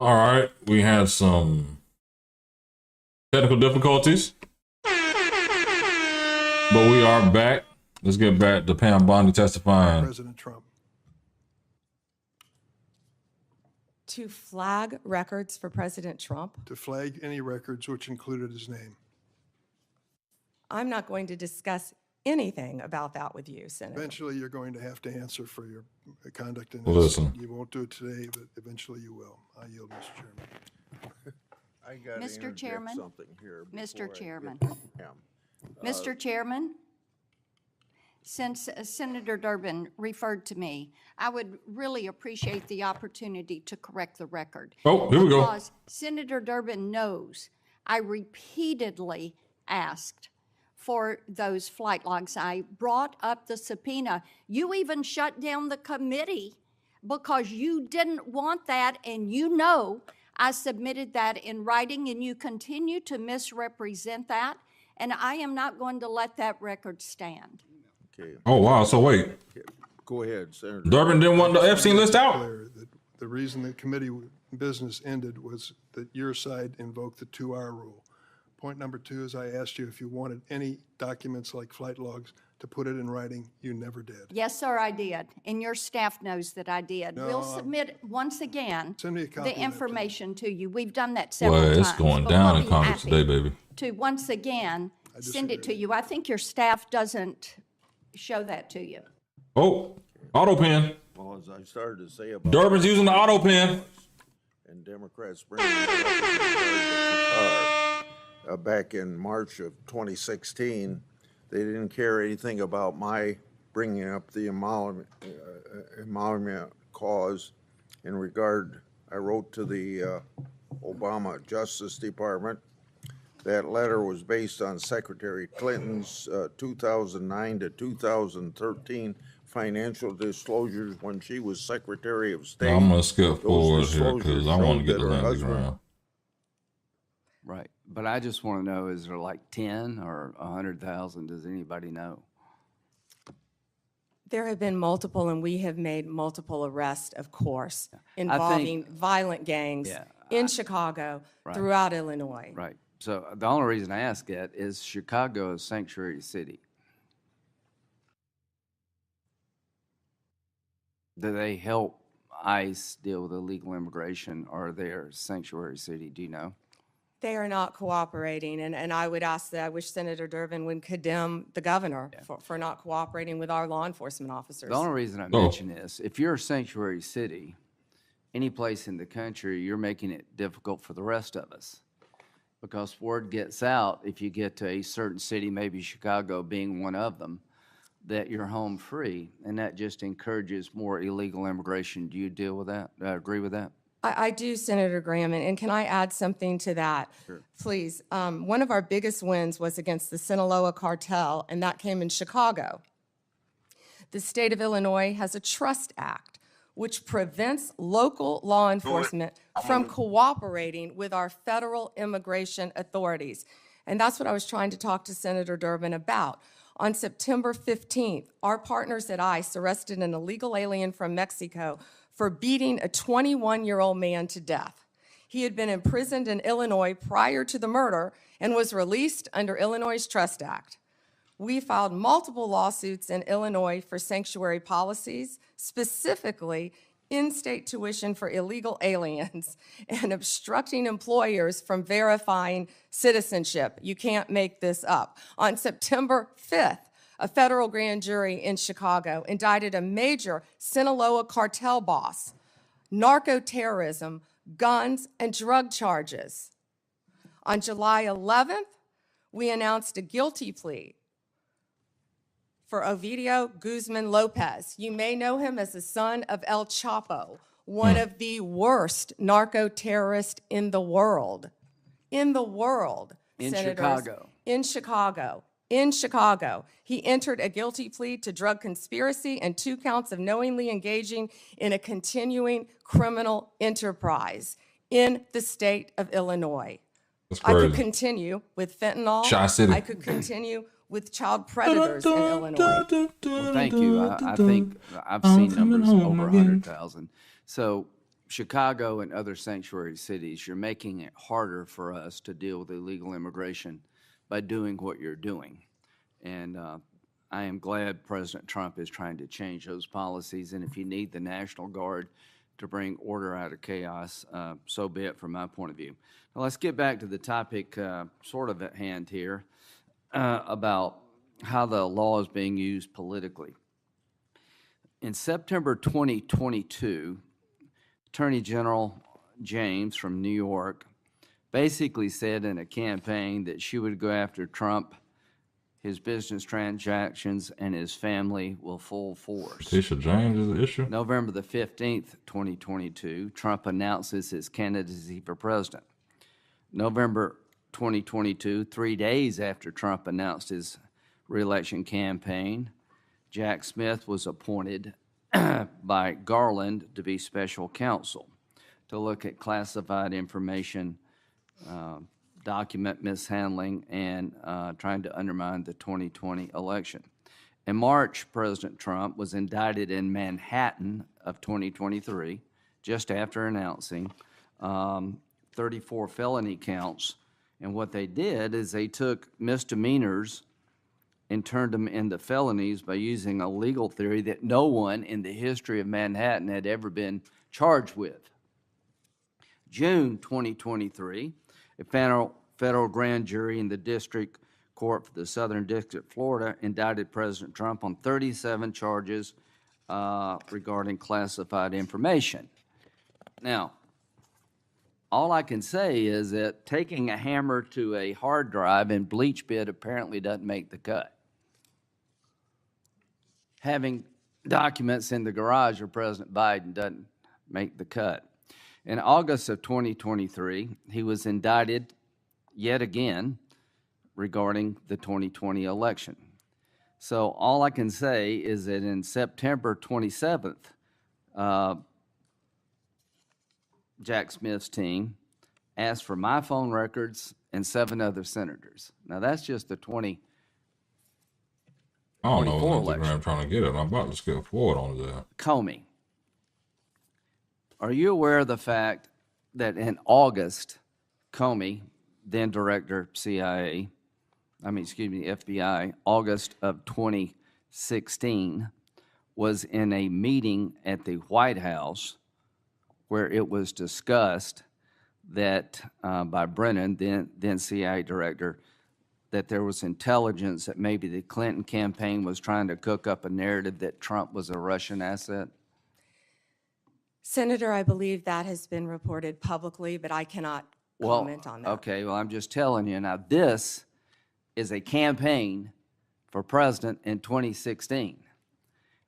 All right, we had some technical difficulties, but we are back. Let's get back to Pam Bondi testifying. President Trump. To flag records for President Trump? To flag any records which included his name. I'm not going to discuss anything about that with you, Senator. Eventually, you're going to have to answer for your conduct in this. Listen. You won't do it today, but eventually you will. I yield, Mr. Chairman. I gotta Mr. interject Chairman? something here Mr. before I Chairman. get to Pam. Mr. Chairman, since Senator Durbin referred to me, I would really appreciate the opportunity to correct the record. Oh, here we go. Because Senator Durbin knows I repeatedly asked for those flight logs. I brought up the subpoena. You even shut down the committee because you didn't want that, and you know I submitted that in writing, and you continue to misrepresent that, and I am not going to let that record stand. Okay, Oh, wow. So wait, go ahead, Senator. Durbin didn't want the Epstein list out? Clear that the reason the committee business ended was that your side invoked the 2-hour rule. Point number 2 is I asked you if you wanted any documents like flight logs to put it in writing. You never did. Yes, sir, I did, and your staff knows that I did. No, We'll submit once again Send me a copy of the that, information to you. We've done that several times. Well, it's going but down we'll in be Congress happy today, baby. to once again send it to disagree. you. I think your staff doesn't show that to you. Oh, auto pen. Well, as I started to say about Durbin's using the auto pen. and Democrats bringing it up with regard to Qatar, back in March of 2016, they didn't care anything about my bringing up the emolument cause in regard. I wrote to the Obama Justice Department. That letter was based on Secretary Clinton's 2009 to 2013 financial disclosures when she was Secretary of State. Now, I'm going to skip Those forward here because disclosures I want to showed get that to her Lindsey husband- Graham. Right, but I just want to know, is there like 10 or 100,000? Does anybody know? There have been multiple, and we have made multiple arrests, of course, involving violent gangs Yeah, in Chicago, throughout Illinois. Right, so the only reason I ask that is Chicago is sanctuary city. Do they help ICE deal with illegal immigration, or are they a sanctuary city? Do you know? They are not cooperating, and I would ask that, I wish Senator Durbin would condemn the governor for not cooperating with our law enforcement officers. The only reason I mention this, if you're a sanctuary city, any place in the country, you're making it difficult for the rest of us. Because word gets out, if you get to a certain city, maybe Chicago being one of them, that you're home free, and that just encourages more illegal immigration. Do you deal with that? Agree with that? I do, Senator Graham, and can I add something to that? Sure. Please. One of our biggest wins was against the Sinaloa cartel, and that came in Chicago. The state of Illinois has a Trust Act, which prevents local law enforcement from cooperating with our federal immigration authorities. And that's what I was trying to talk to Senator Durbin about. On September 15th, our partners at ICE arrested an illegal alien from Mexico for beating a 21-year-old man to death. He had been imprisoned in Illinois prior to the murder and was released under Illinois' Trust Act. We filed multiple lawsuits in Illinois for sanctuary policies, specifically in-state tuition for illegal aliens and obstructing employers from verifying citizenship. You can't make this up. On September 5th, a federal grand jury in Chicago indicted a major Sinaloa cartel boss, narco-terrorism, guns, and drug charges. On July 11th, we announced a guilty plea for Ovidio Guzman Lopez. You may know him as the son of El Chapo, one of the worst narco-terrorists in the world. In the world, In senators. Chicago. In Chicago. In Chicago. He entered a guilty plea to drug conspiracy and 2 counts of knowingly engaging in a continuing criminal enterprise in the state of Illinois. That's I could crazy. continue with fentanyl. Chi-City. I could continue with child predators in Illinois. Well, thank you. I think I've seen numbers over 100,000. So Chicago and other sanctuary cities, you're making it harder for us to deal with illegal immigration by doing what you're doing. And I am glad President Trump is trying to change those policies. And if you need the National Guard to bring order out of chaos, so be it from my point of view. Now let's get back to the topic sort of at hand here about how the law is being used politically. In September 2022, Attorney General James from New York basically said in a campaign that she would go after Trump, his business transactions, and his family with full force. Tisha James is the issue? November the 15th, 2022, Trump announces his candidacy for president. November 2022, 3 days after Trump announced his re-election campaign, Jack Smith was appointed by Garland to be special counsel to look at classified information, document mishandling, and trying to undermine the 2020 election. In March, President Trump was indicted in Manhattan of 2023, just after announcing 34 felony counts. And what they did is they took misdemeanors and turned them into felonies by using a legal theory that no one in the history of Manhattan had ever been charged with. June 2023, a federal grand jury in the District Court for the Southern District of Florida indicted President Trump on 37 charges regarding classified information. Now, all I can say is that taking a hammer to a hard drive and bleach bit apparently doesn't make the cut. Having documents in the garage of President Biden doesn't make the cut. In August of 2023, he was indicted yet again regarding the 2020 election. So all I can say is that in September 27th, Jack Smith's team asked for my phone records and 7 other senators. Now that's just the 20. I don't know 24 if Lindsey Graham trying to get it. I'm about to skip forward on that. Comey, are you aware of the fact that in August, Comey, then director FBI, August of 2016, was in a meeting at the White House where it was discussed that by Brennan, then CIA director, that there was intelligence that maybe the Clinton campaign was trying to cook up a narrative that Trump was a Russian asset? Senator, I believe that has been reported publicly, but I cannot comment on that. Okay, well, I'm just telling you. Now, this is a campaign for president in 2016.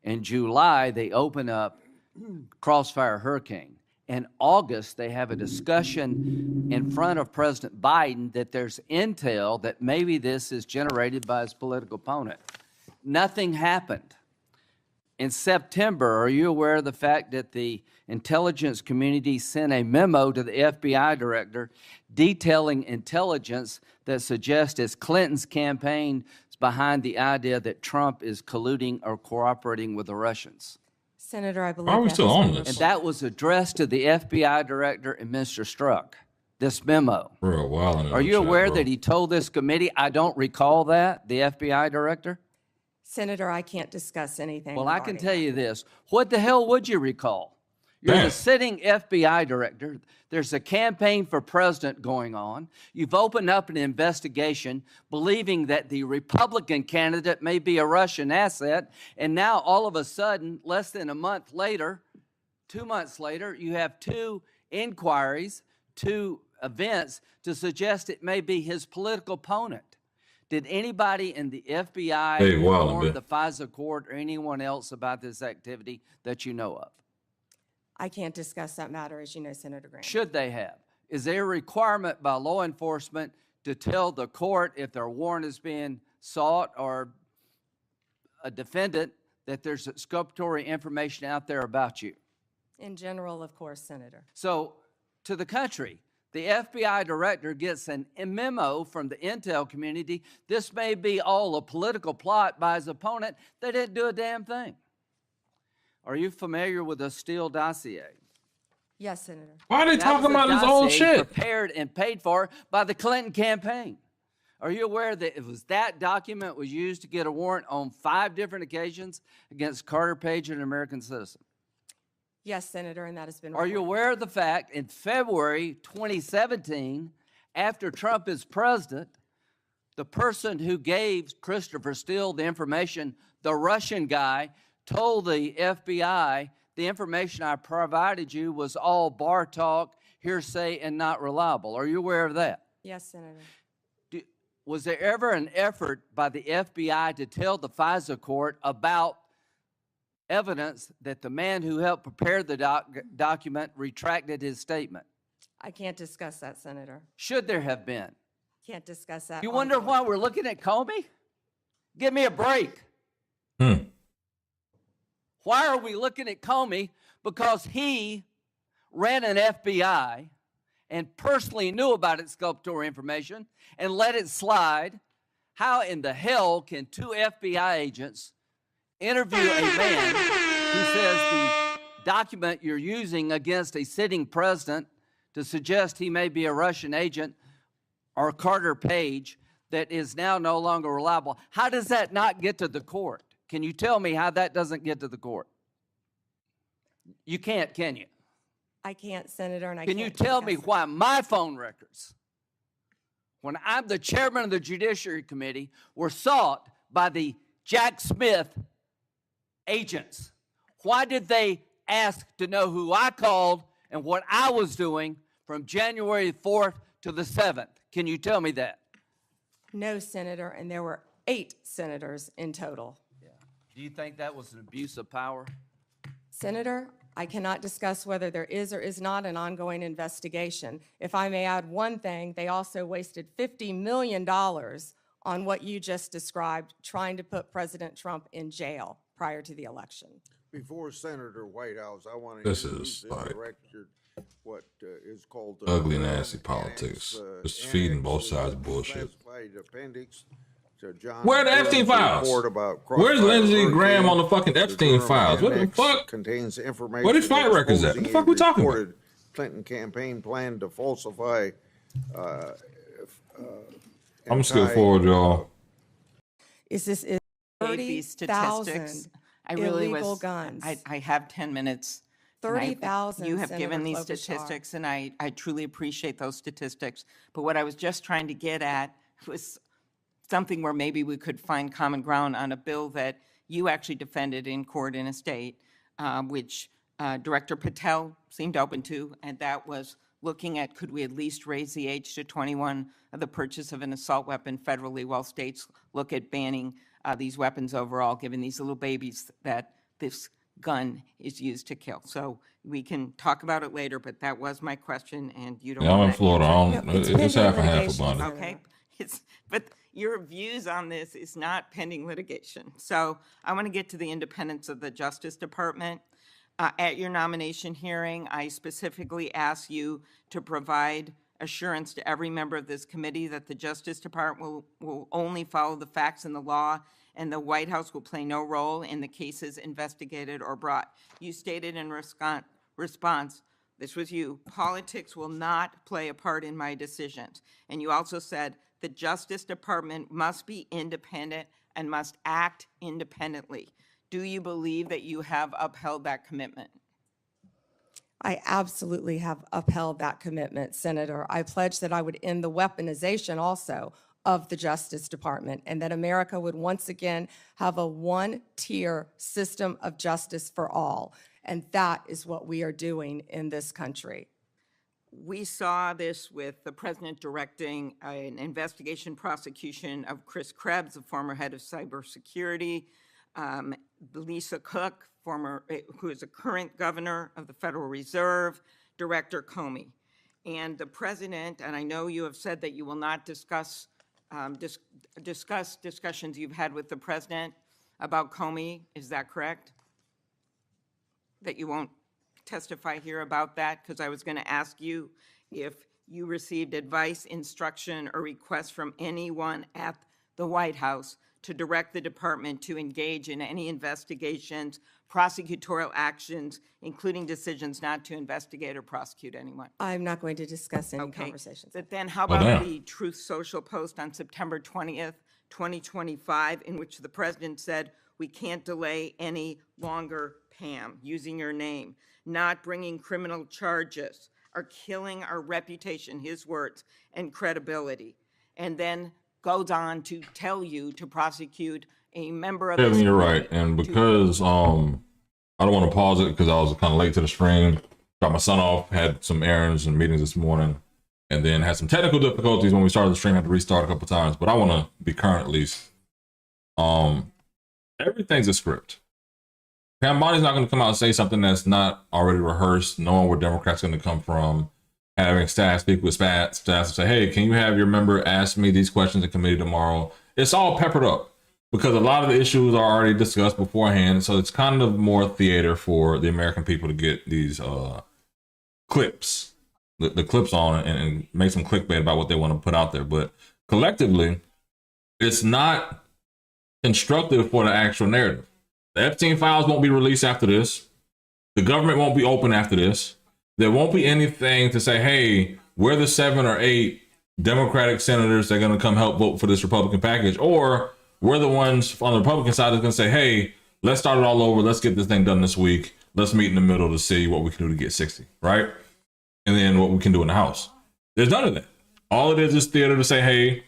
In July, they open up Crossfire Hurricane. In August, they have a discussion in front of President Biden that there's intel that maybe this is generated by his political opponent. Nothing happened. In September, are you aware of the fact that the intelligence community sent a memo to the FBI director detailing intelligence that suggests as Clinton's campaign is behind the idea that Trump is colluding or cooperating with the Russians? Senator, I believe Why are we that still has on been this? And that was addressed to the FBI director and Mr. Strzok, this memo. Real wild. Are you aware that he told this committee, I don't recall that, the FBI director? Senator, I can't discuss anything. Well, I can regarding tell you this. What the hell would you recall? You're Damn. the sitting FBI director. There's a campaign for president going on. You've opened up an investigation believing that the Republican candidate may be a Russian asset. And now all of a sudden, less than a month later, 2 months later, you have 2 inquiries, 2 events to suggest it may be his political opponent. Did anybody in the FBI inform the FISA court or anyone else about this activity that you know of? I can't discuss that matter, as you know, Senator Graham. Should they have? Is there a requirement by law enforcement to tell the court if their warrant is being sought or a defendant that there's exculpatory information out there about you? In general, of course, Senator. So, to the country, the FBI director gets a memo from the intel community. This may be all a political plot by his opponent. They didn't do a damn thing. Are you familiar with the Steele dossier? Yes, Senator. Why are they That talking was a about this old dossier shit? prepared and paid for by the Clinton campaign. Are you aware that it was that document was used to get a warrant on 5 different occasions against Carter Page, an American citizen? Yes, Senator, and that has been Are you reported. aware of the fact in February 2017, after Trump is president, the person who gave Christopher Steele the information, the Russian guy, told the FBI the information I provided you was all bar talk, hearsay, and not reliable? Are you aware of that? Yes, Senator. Was there ever an effort by the FBI to tell the FISA court about evidence that the man who helped prepare the document retracted his statement? I can't discuss that, Senator. Should there have been? Can't discuss that. You on wonder board. why we're looking at Comey? Give me a break. Why are we looking at Comey? Because he ran an FBI and personally knew about exculpatory information and let it slide. How in the hell can 2 FBI agents interview a man who says the document you're using against a sitting president to suggest he may be a Russian agent or Carter Page that is now no longer reliable? How does that not get to the court? Can you tell me how that doesn't get to the court? You can't, can you? I can't, Senator, and I Can can't you tell me discuss it. why my phone records, when I'm the chairman of the Judiciary Committee, were sought by the Jack Smith agents? Why did they ask to know who I called and what I was doing from January 4th to the 7th? Can you tell me that? No, Senator, and there were 8 senators in total. Do you think that was an abuse of power? Senator, I cannot discuss whether there is or is not an ongoing investigation. If I may add one thing, they also wasted $50 million on what you just described, trying to put President Trump in jail prior to the election. Before Senator Whitehouse, I want to This introduce is in the like record what is called ugly, nasty politics. Just feeding both sides bullshit. Classified appendix to John Where are the Durbin's Epstein files? report about Where's crossfire Lindsey Graham hurricane. on the fucking Epstein The files? What the Annex fuck? Contains information Where his fight records at? What the fuck we talking about? reported Clinton campaign plan to falsify. I'm just skip forward, y'all. Is this Gave these statistics. 30,000 I really illegal was, guns? I have 10 minutes. and I- 30,000, You have Senator given these Klobuchar. statistics, and I truly appreciate those statistics. But what I was just trying to get at was something where maybe we could find common ground on a bill that you actually defended in court in a state, which Director Patel seemed open to, and that was looking at could we at least raise the age to 21 of the purchase of an assault weapon federally while states look at banning these weapons overall, given these little babies that this gun is used to kill. So we can talk about it later, but that was my question, and you don't Yeah, I'm in wanna Florida. answer. I don't, No, it's it's half and half pending for Bondi. litigation. Okay, but your views on this is not pending litigation. So I want to get to the independence of the Justice Department. At your nomination hearing, I specifically asked you to provide assurance to every member of this committee that the Justice Department will only follow the facts and the law, and the White House will play no role in the cases investigated or brought. You stated in response, this was you, politics will not play a part in my decisions. And you also said the Justice Department must be independent and must act independently. Do you believe that you have upheld that commitment? I absolutely have upheld that commitment, Senator. I pledged that I would end the weaponization also of the Justice Department, and that America would once again have a one-tier system of justice for all. And that is what we are doing in this country. We saw this with the president directing an investigation prosecution of Chris Krebs, the former head of cybersecurity, Lisa Cook, who is a current governor of the Federal Reserve, Director Comey. And the president, and I know you have said that you will not discuss discussions you've had with the president about Comey. Is that correct? That you won't testify here about that? Because I was going to ask you if you received advice, instruction, or request from anyone at the White House to direct the department to engage in any investigations, prosecutorial actions, including decisions not to investigate or prosecute anyone. I'm not going to discuss any Okay. conversations. But then how Well, about damn. the Truth Social post on September 20th, 2025, in which the president said, "We can't delay any longer, Pam," using your name, "not bringing criminal charges, are killing our reputation," his words, "and credibility." And then goes on to tell you to prosecute a member of Kevin, this you're right. committee. And because I don't want to pause it because I was kind of late to the stream. Dropped my son off, had some errands and meetings this morning, and then had some technical difficulties when we started the stream. Had to restart a couple times, but I want to be current at least. Everything's a script. Pam Bondi's not going to come out and say something that's not already rehearsed, knowing where Democrats are going to come from, having staff speak with staff and say, "Hey, can you have your member ask me these questions in committee tomorrow?" It's all peppered up because a lot of the issues are already discussed beforehand. So it's kind of more theater for the American people to get these clips, the clips on and make some clickbait about what they want to put out there. But collectively, it's not constructive for the actual narrative. The Epstein files won't be released after this. The government won't be open after this. There won't be anything to say, "Hey, we're the 7 or 8 Democratic senators that are going to come help vote for this Republican package," or we're the ones on the Republican side that's going to say, "Hey, let's start it all over. Let's get this thing done this week. Let's meet in the middle to see what we can do to get 60, right? And then what we can do in the House." There's none of that. All it is theater to say, "Hey,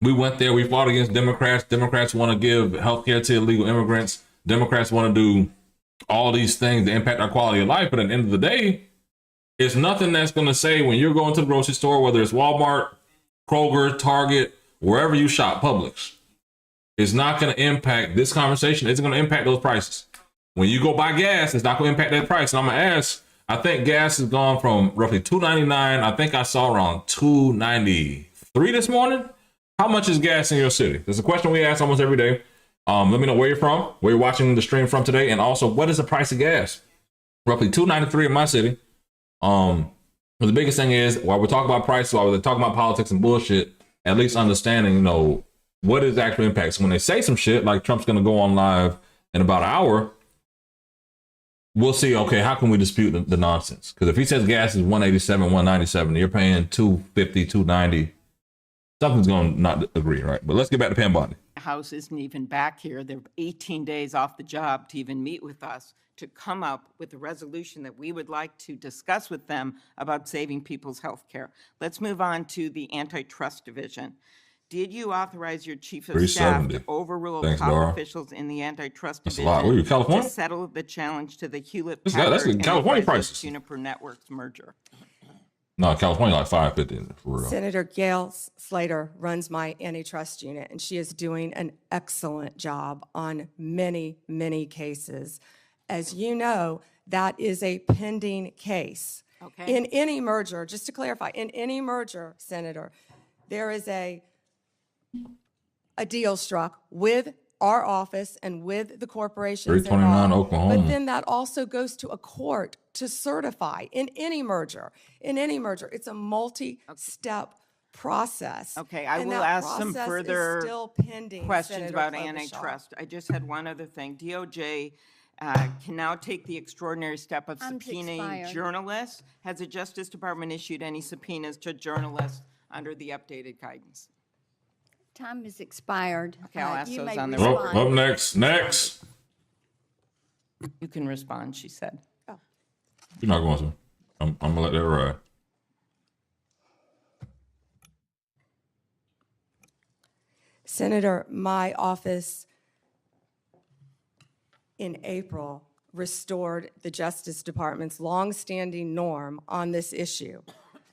we went there. We fought against Democrats. Democrats want to give health care to illegal immigrants. Democrats want to do all these things to impact our quality of life." But at the end of the day, it's nothing that's going to say when you're going to the grocery store, whether it's Walmart, Kroger, Target, wherever you shop, Publix, it's not going to impact this conversation. It's going to impact those prices. When you go buy gas, it's not going to impact that price. And I'm going to ask, I think gas has gone from roughly $2.99. I think I saw around $2.93 this morning. How much is gas in your city? There's a question we ask almost every day. Let me know where you're from, where you're watching the stream from today, and also what is the price of gas? Roughly $2.93 in my city. But the biggest thing is, while we're talking about prices, while we're talking about politics and bullshit, at least understanding, what is the actual impact. So when they say some shit like Trump's going to go on live in about an hour, we'll see, okay, how can we dispute the nonsense? Because if he says gas is $1.87, $1.97, you're paying $2.50, $2.90, something's going to not agree, right? But let's get back to Pam Bondi. The House isn't even back here. They're 18 days off the job to even meet with us to come up with a resolution that we would like to discuss with them about saving people's health care. Let's move on to the Antitrust Division. Did you authorize your chief of staff 370. to overrule Thanks, top Dara. officials in the Antitrust That's a Division lot. Where are you, California? to settle the challenge to the That's Hewlett-Packard California Enterprises prices. Juniper Networks merger? No, California like $5.50 for real. Senator Gail Slater runs my antitrust unit, and she is doing an excellent job on many, many cases. As you know, that is a pending case. Okay. In any merger, just to clarify, in any merger, Senator, there is a deal struck with our office and with the corporations 329 involved. Oklahoma. But then that also goes to a court to certify in any merger. In any merger, it's a multi-step process. Okay, I and will that ask some process is further still pending, questions Senator about Klobuchar. antitrust. I just had one other thing. DOJ can now take the extraordinary step of Time's subpoenaing expired. journalists. Has the Justice Department issued any subpoenas to journalists under the updated guidance? Time is expired. Okay, I'll ask You those may on the Well, respond. up next. You can respond, she said. You're not going to. I'm gonna let that ride. Senator, my office in April restored the Justice Department's longstanding norm on this issue.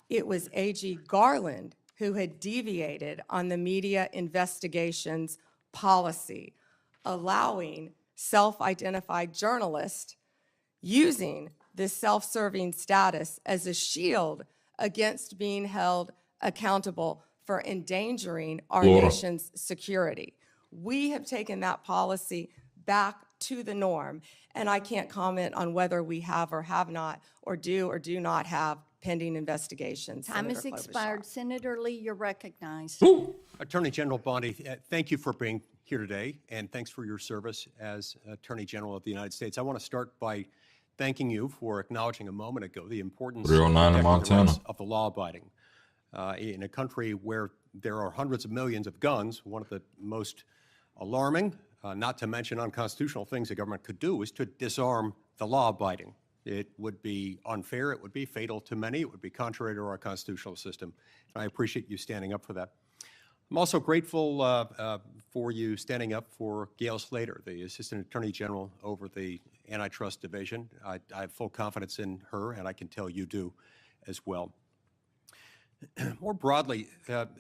It was AG Garland who had deviated on the media investigations policy, allowing self-identified journalists using this self-serving status as a shield against being held accountable for endangering our Florida. nation's security. We have taken that policy back to the norm, and I can't comment on whether we have or have not, or do not have pending investigations. Time Senator has expired. Klobuchar. Senator Lee, you're recognized. Ooh. Attorney General Bondi, thank you for being here today, and thanks for your service as Attorney General of the United States. I want to start by thanking you for acknowledging a moment ago the importance of 309 in protecting the rights Montana. of the law-abiding. In a country where there are hundreds of millions of guns, one of the most alarming, not to mention unconstitutional things the government could do is to disarm the law-abiding. It would be unfair, it would be fatal to many, it would be contrary to our constitutional system. And I appreciate you standing up for that. I'm also grateful for you standing up for Gail Slater, the Assistant Attorney General over the Antitrust Division. I have full confidence in her, and I can tell you do as well. More broadly,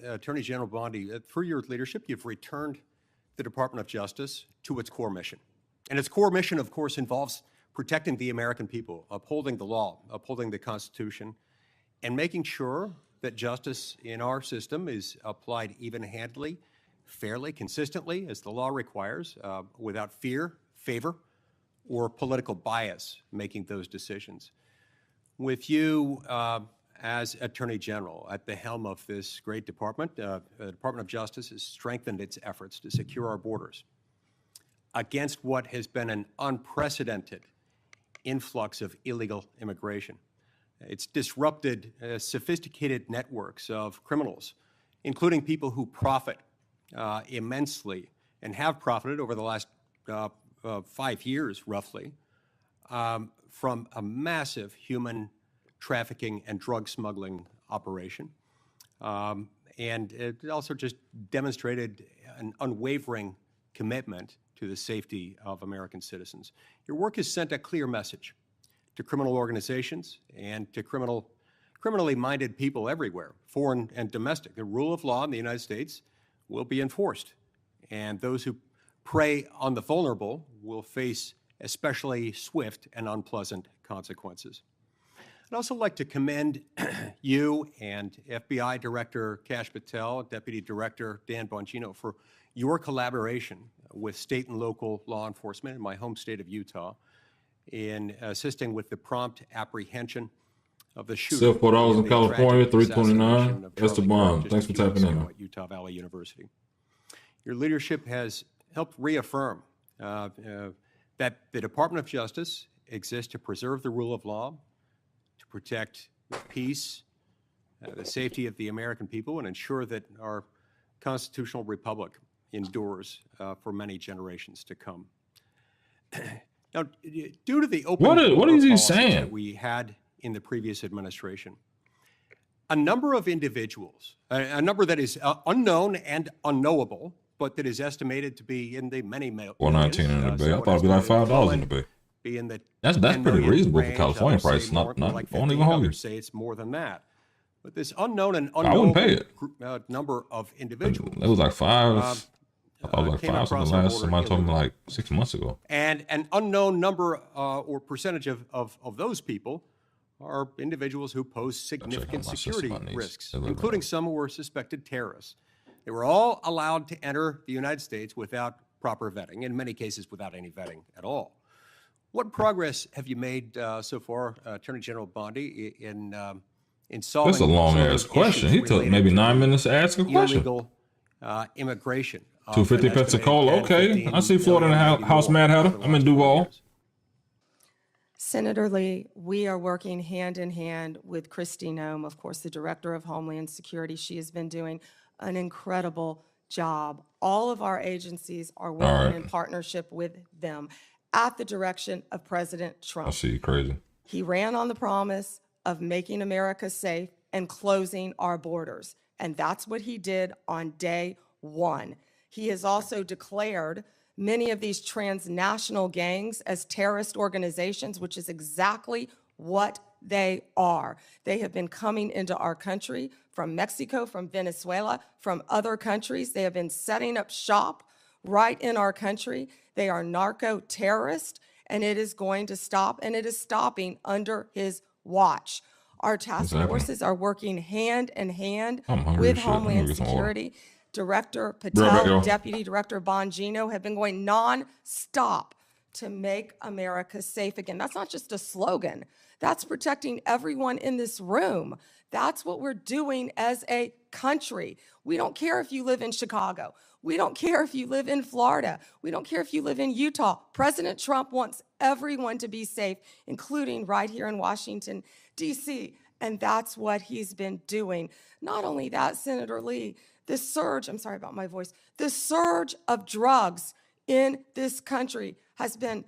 Attorney General Bondi, through your leadership, you've returned the Department of Justice to its core mission. And its core mission, of course, involves protecting the American people, upholding the law, upholding the Constitution, and making sure that justice in our system is applied even-handedly, fairly, consistently, as the law requires, without fear, favor, or political bias making those decisions. With you as Attorney General at the helm of this great department, the Department of Justice has strengthened its efforts to secure our borders against what has been an unprecedented influx of illegal immigration. It's disrupted sophisticated networks of criminals, including people who profit immensely and have profited over the last 5 years, roughly, from a massive human trafficking and drug smuggling operation. And it also just demonstrated an unwavering commitment to the safety of American citizens. Your work has sent a clear message to criminal organizations and to criminally minded people everywhere, foreign and domestic. The rule of law in the United States will be enforced, and those who prey on the vulnerable will face especially swift and unpleasant consequences. I'd also like to commend you and FBI Director Kash Patel, Deputy Director Dan Bongino for your collaboration with state and local law enforcement in my home state of Utah in assisting with the prompt apprehension of the shooter. Still $4 in the California, tragic assassination $329. of That's the Charlie bond. Kirk Thanks just for a few tapping weeks in. ago at Utah Valley University. Your leadership has helped reaffirm that the Department of Justice exists to preserve the rule of law, to protect the peace, the safety of the American people, and ensure that our constitutional republic endures for many generations to come. Now, due to the open What is door he policies saying? that we had in the previous administration, a number of individuals, a number that is unknown and unknowable, but that is estimated to be in the many millions. $4.19 in the bay. I thought it'd be like $5 in the bay. Be in the That's 10 pretty million reasonable for range. California Others say prices. more Not like won't 50, even hold you. others say it's more than that. But this unknown and I wouldn't pay unknowable number of individuals. It was like five. I thought it was like came five across something our last. border Somebody told me illegally. like 6 months ago. And an unknown number or percentage of those people are individuals who pose significant my sister, security my niece. risks, They live including some who were suspected terrorists. They were all allowed to enter the United States without proper vetting, in many cases without any vetting at all. What progress have you made so far, Attorney General Bondi, in solving That's a long some of ass those question. issues He took related maybe to 9 the minutes to ask a question. illegal immigration. of 250 an estimated Pensacola. 10, Okay. 15 I see Florida in the million, maybe House more Mad Hatter. over the I'm in last 20 Duval. years. Senator Lee, we are working hand in hand with Kristi Noem, of course, the Director of Homeland Security. She has been doing an incredible job. All of our agencies are working in partnership with them at the direction of President I Trump. see you crazy. He ran on the promise of making America safe and closing our borders. And that's what he did on day one. He has also declared many of these transnational gangs as terrorist organizations, which is exactly what they are. They have been coming into our country from Mexico, from Venezuela, from other countries. They have been setting up shop right in our country. They are narco-terrorists, and it is going to stop, and it is stopping under his watch. Our task forces are working hand in hand with Homeland Security. Director Patel, Deputy Director Bongino have been going non-stop to make America safe again. That's not just a slogan. That's protecting everyone in this room. That's what we're doing as a country. We don't care if you live in Chicago. We don't care if you live in Florida. We don't care if you live in Utah. President Trump wants everyone to be safe, including right here in Washington, D.C., and that's what he's been doing. Not only that, Senator Lee, the surge, I'm sorry about my voice, the surge of drugs in this country has been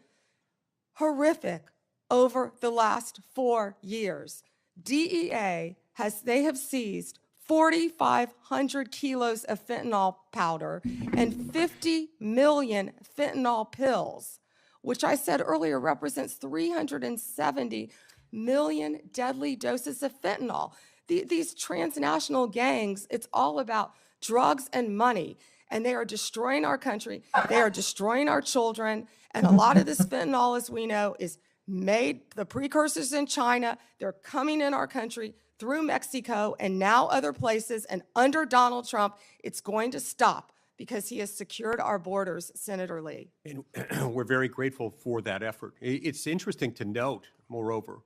horrific over the last 4 years. DEA they have seized 4,500 kilos of fentanyl powder and 50 million fentanyl pills, which I said earlier represents 370 million deadly doses of fentanyl. These transnational gangs, it's all about drugs and money, and they are destroying our country. They are destroying our children, and a lot of this fentanyl, as we know, is made, the precursors in China. They're coming in our country through Mexico and now other places, and under Donald Trump, it's going to stop because he has secured our borders, Senator Lee. And we're very grateful for that effort. It's interesting to note, moreover,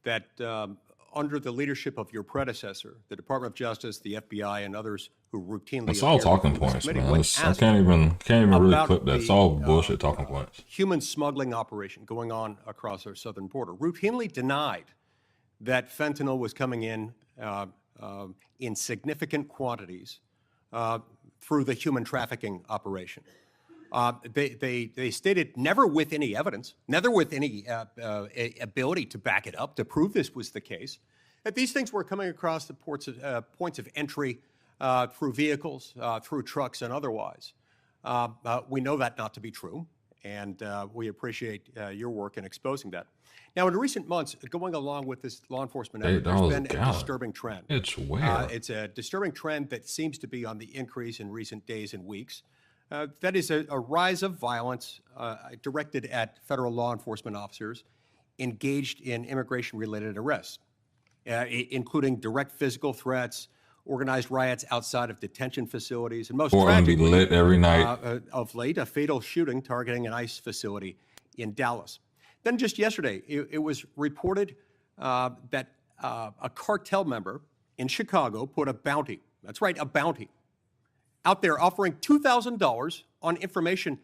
that under the leadership of your predecessor, the Department of Justice, the FBI, and others who routinely— It's all talking points, man. I can't even really clip that. It's all bullshit talking points. Human smuggling operation going on across our southern border, routinely denied that fentanyl was coming in significant quantities through the human trafficking operation. They stated never with any evidence, never with any ability to back it up, to prove this was the case, that these things were coming across the points of entry through vehicles, through trucks, and otherwise. We know that not to be true, and we appreciate your work in exposing that. Now, in recent months, going along with this law enforcement effort, there's been a disturbing trend. It's where? It's a disturbing trend that seems to be on the increase in recent days and weeks. That is a rise of violence directed at federal law enforcement officers engaged in immigration-related arrests, including direct physical threats, organized riots outside of detention facilities, and most tragically, lit every night. Of late, a fatal shooting targeting an ICE facility in Dallas. Then just yesterday, it was reported that a cartel member in Chicago put a bounty, that's right, a bounty, out there offering $2,000 on information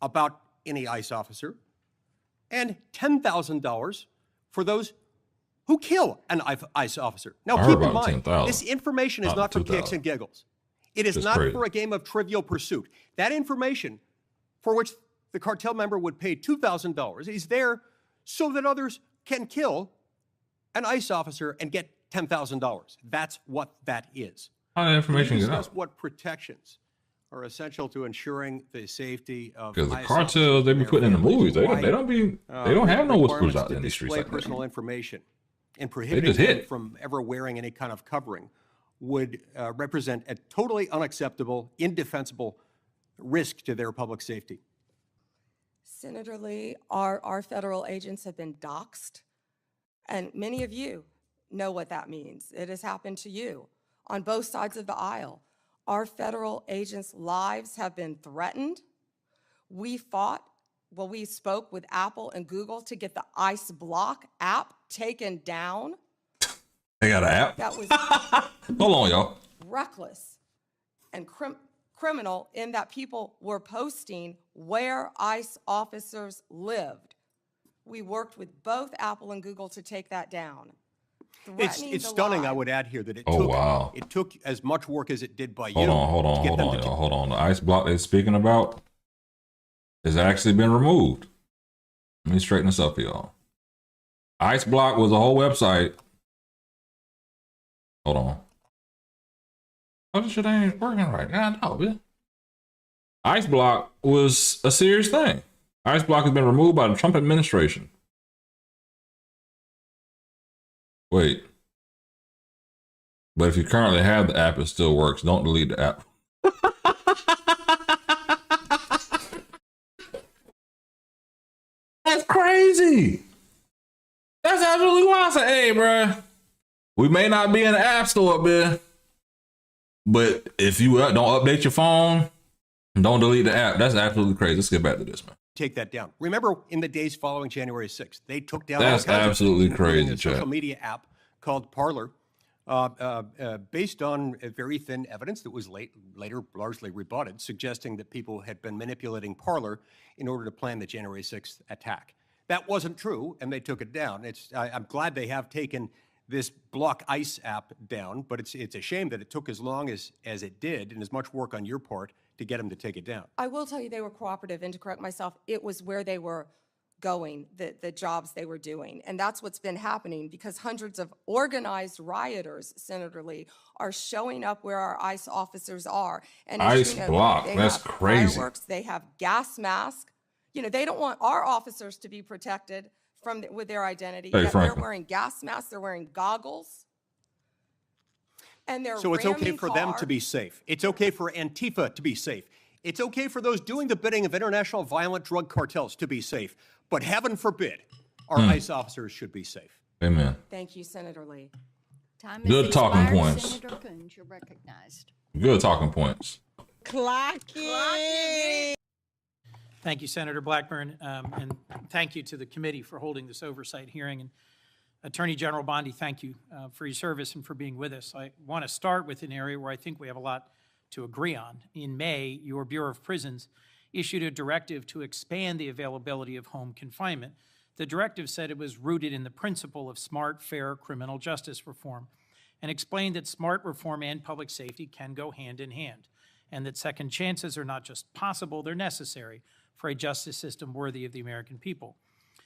about any ICE officer and $10,000 for those who kill an ICE officer. Now, keep in mind, this information is not for kicks and giggles. It is not for a game of Trivial Pursuit. That information, for which the cartel member would pay $2,000, is there so that others can kill an ICE officer and get $10,000. That's what that is. How did information get out? What protections are essential to ensuring the safety of because the cartels they be putting in the movies, they don't have no whispers out in these streets like personal that. Information and prohibiting them from ever wearing any kind of covering would represent a totally unacceptable, indefensible risk to their public safety. Senator Lee, our federal agents have been doxxed, and many of you know what that means. It has happened to you on both sides of the aisle. Our federal agents' lives have been threatened. We spoke with Apple and Google to get the ICE Block app taken down. They got an app? That was hold on, y'all. Reckless and criminal in that people were posting where ICE officers lived. We worked with both Apple and Google to take that down. It's stunning, I would add here, that it took as much work as it did by you. Hold on. The ICE Block they're speaking about has actually been removed. Let me straighten this up for y'all. ICE Block was a whole website. Hold on. Oh, this shit ain't working right now. No, man. ICE Block was a serious thing. ICE Block has been removed by the Trump administration. Wait. But if you currently have the app, it still works. Don't delete the app. That's crazy. That's absolutely wild. I said, hey, bro, we may not be in the app store up there, but if you don't update your phone, don't delete the app. That's absolutely crazy. Let's get back to this, man. Take that down. Remember, in the days following January 6th, they took down that's absolutely crazy. A social media app called Parler based on very thin evidence that was later largely rebutted, suggesting that people had been manipulating Parler in order to plan the January 6th attack. That wasn't true, and they took it down. I'm glad they have taken this Block ICE app down, but it's a shame that it took as long as it did, and as much work on your part to get them to take it down. I will tell you they were cooperative, and to correct myself, it was where they were going, the jobs they were doing. And that's what's been happening, because hundreds of organized rioters, Senator Lee, are showing up where our ICE officers are. And as ICE you know, block, they that's have crazy. Fireworks, they have gas masks. You know, they don't want our officers to be protected with their identity. Hey, Yet they're Franklin. wearing gas masks, they're wearing goggles. And they're So it's okay ramming for them to cars. be safe. It's okay for Antifa to be safe. It's okay for those doing the bidding of international violent drug cartels to be safe. But heaven forbid, our ICE officers should be safe. Amen. Thank you, Senator Lee. Time Good has talking expired. points. Senator Coons, you're recognized. Good talking points. Thank you, Senator Blackburn, and thank you to the committee for holding this oversight hearing. And Attorney General Bondi, thank you for your service and for being with us. I want to start with an area where I think we have a lot to agree on. In May, your Bureau of Prisons issued a directive to expand the availability of home confinement. The directive said it was rooted in the principle of smart, fair criminal justice reform, and explained that smart reform and public safety can go hand in hand, and that second chances are not just possible, they're necessary for a justice system worthy of the American people.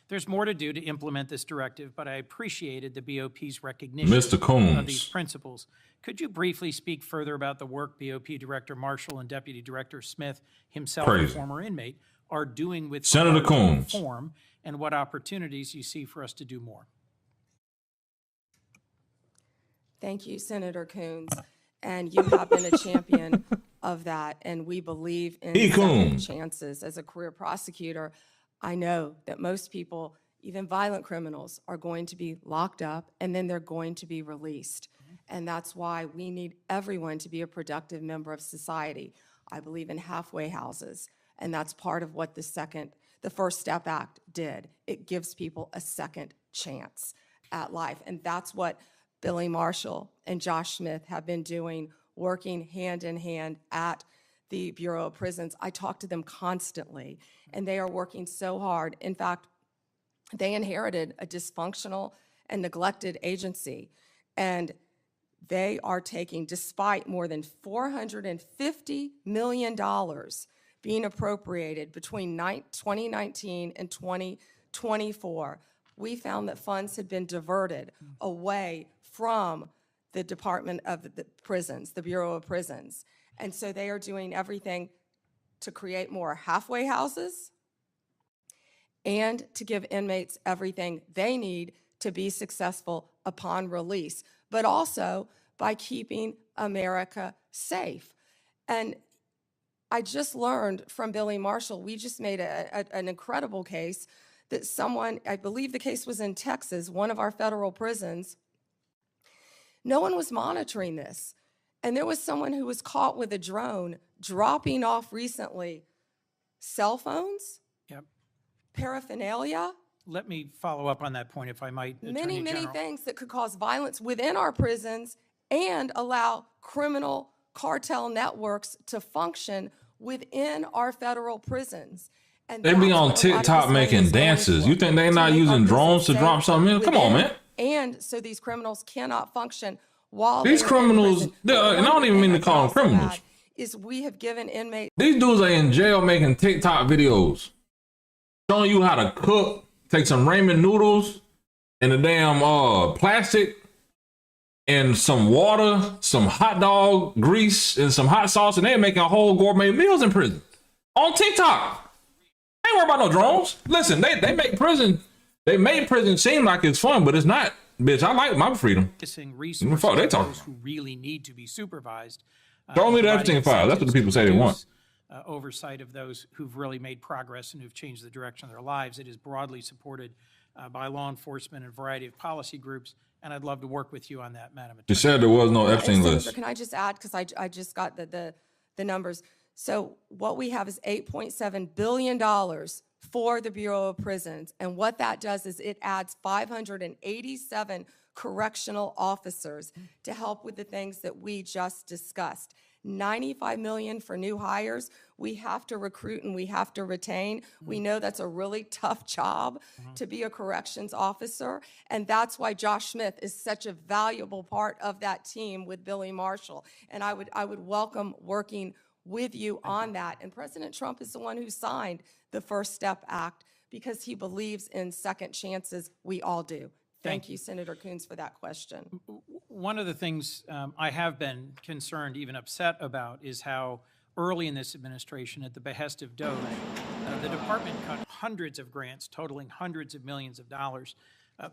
There's more to do to implement this directive, but I appreciated the BOP's recognition Mr. Coons. of these principles. Could you briefly speak further about the work BOP Director Marshall and Deputy Director Smith, himself a Crazy. former inmate, are doing with Senator regard to Coons. reform, and what opportunities you see for us to do more? Thank you, Senator Coons. And you have been a champion of that, and we believe in Hey, second Coons. chances. As a career prosecutor, I know that most people, even violent criminals, are going to be locked up and then they're going to be released. And that's why we need everyone to be a productive member of society. I believe in halfway houses, and that's part of what the First Step Act did. It gives people a second chance at life, and that's what Billy Marshall and Josh Smith have been doing, working hand in hand at the Bureau of Prisons. I talk to them constantly, and they are working so hard. In fact, they inherited a dysfunctional and neglected agency, and they are taking, despite more than $450 million being appropriated between 2019 and 2024, we found that funds had been diverted away from the Department of the Prisons, the Bureau of Prisons. And so they are doing everything to create more halfway houses and to give inmates everything they need to be successful upon release, but also by keeping America safe. And I just learned from Billy Marshall, we just made an incredible case that someone, I believe the case was in Texas, one of our federal prisons, no one was monitoring this. And there was someone who was caught with a drone dropping off recently cell phones, Yep. paraphernalia, Let me follow up on that point, if I might, Attorney many General. things that could cause violence within our prisons and allow criminal cartel networks to function within our federal prisons. And They be that's on what a lot of TikTok this money making is going dances. for, You think they to not make our using prisons drones to safe drop something in? Come on, within, man. And so these criminals cannot function while These they're in criminals, prison. and I One don't even thing mean to I call them also criminals. add is we have given inmates These dudes are in jail making TikTok videos, showing you how to cook, take some ramen noodles and a damn plastic and some water, some hot dog grease and some hot sauce, and they're making whole gourmet meals in prison on TikTok. Ain't worried about no drones. Listen, they make prison seem like it's fun, but it's not. Bitch, I like my freedom. Focusing the fuck resources they on talking those who really need to be supervised. Show me the providing Epstein file. That's what the people say they want. incentives, oversight of those who've really made progress and who've changed the direction of their lives. It is broadly supported by law enforcement and a variety of policy groups, and I'd love to work with you on that, Madam She Attorney. said there was no Epstein Senator, list. can I just add, because I just got the numbers. So what we have is $8.7 billion for the Bureau of Prisons. And what that does is it adds 587 correctional officers to help with the things that we just discussed. $95 million for new hires. We have to recruit and we have to retain. We know that's a really tough job to be a corrections officer, and that's why Josh Smith is such a valuable part of that team with Billy Marshall. And I would welcome working with you on that. And President Trump is the one who signed the First Step Act because he believes in second chances. We all do. Thank you, Senator Coons, for that question. One of the things I have been concerned, even upset about, is how early in this administration, at the behest of DOJ, the department cut hundreds of grants totaling hundreds of millions of dollars,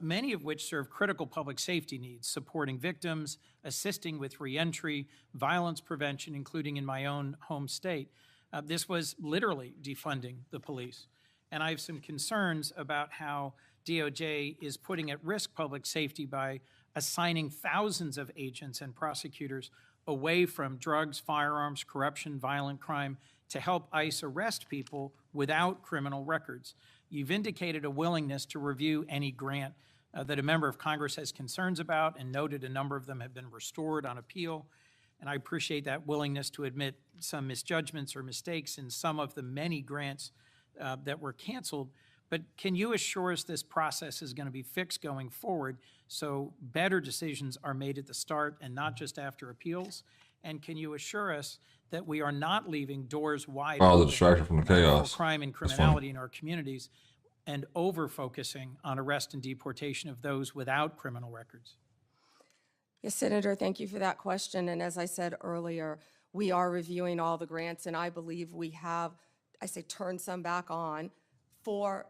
many of which serve critical public safety needs, supporting victims, assisting with reentry, violence prevention, including in my own home state. This was literally defunding the police. And I have some concerns about how DOJ is putting at risk public safety by assigning thousands of agents and prosecutors away from drugs, firearms, corruption, violent crime to help ICE arrest people without criminal records. You've indicated a willingness to review any grant that a member of Congress has concerns about, and noted a number of them have been restored on appeal. And I appreciate that willingness to admit some misjudgments or mistakes in some of the many grants that were canceled. But can you assure us this process is going to be fixed going forward so better decisions are made at the start and not just after appeals? And can you assure us that we are not leaving doors wide Follow the open distraction from the chaos. for crime and criminality in our communities and over-focusing on arrest and deportation of those without criminal records? Yes, Senator, thank you for that question. And as I said earlier, we are reviewing all the grants, and I believe we have, turned some back on for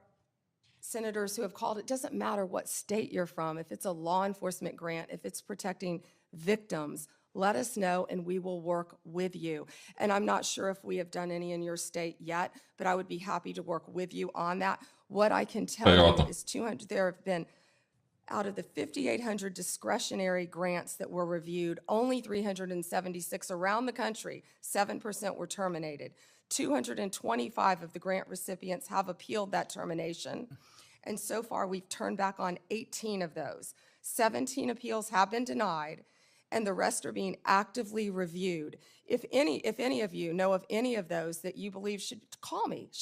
senators who have called. It doesn't matter what state you're from. If it's a law enforcement grant, if it's protecting victims, let us know and we will work with you. And I'm not sure if we have done any in your state yet, but I would be happy to work with you on that. What I can tell you is there have been, out of the 5,800 discretionary grants that were reviewed, only 376 around the country, 7% were terminated. 225 of the grant recipients have appealed that termination. And so far, we've turned back on 18 of those. 17 appeals have been denied, and the rest are being actively reviewed. If any of you know of any of those that you believe should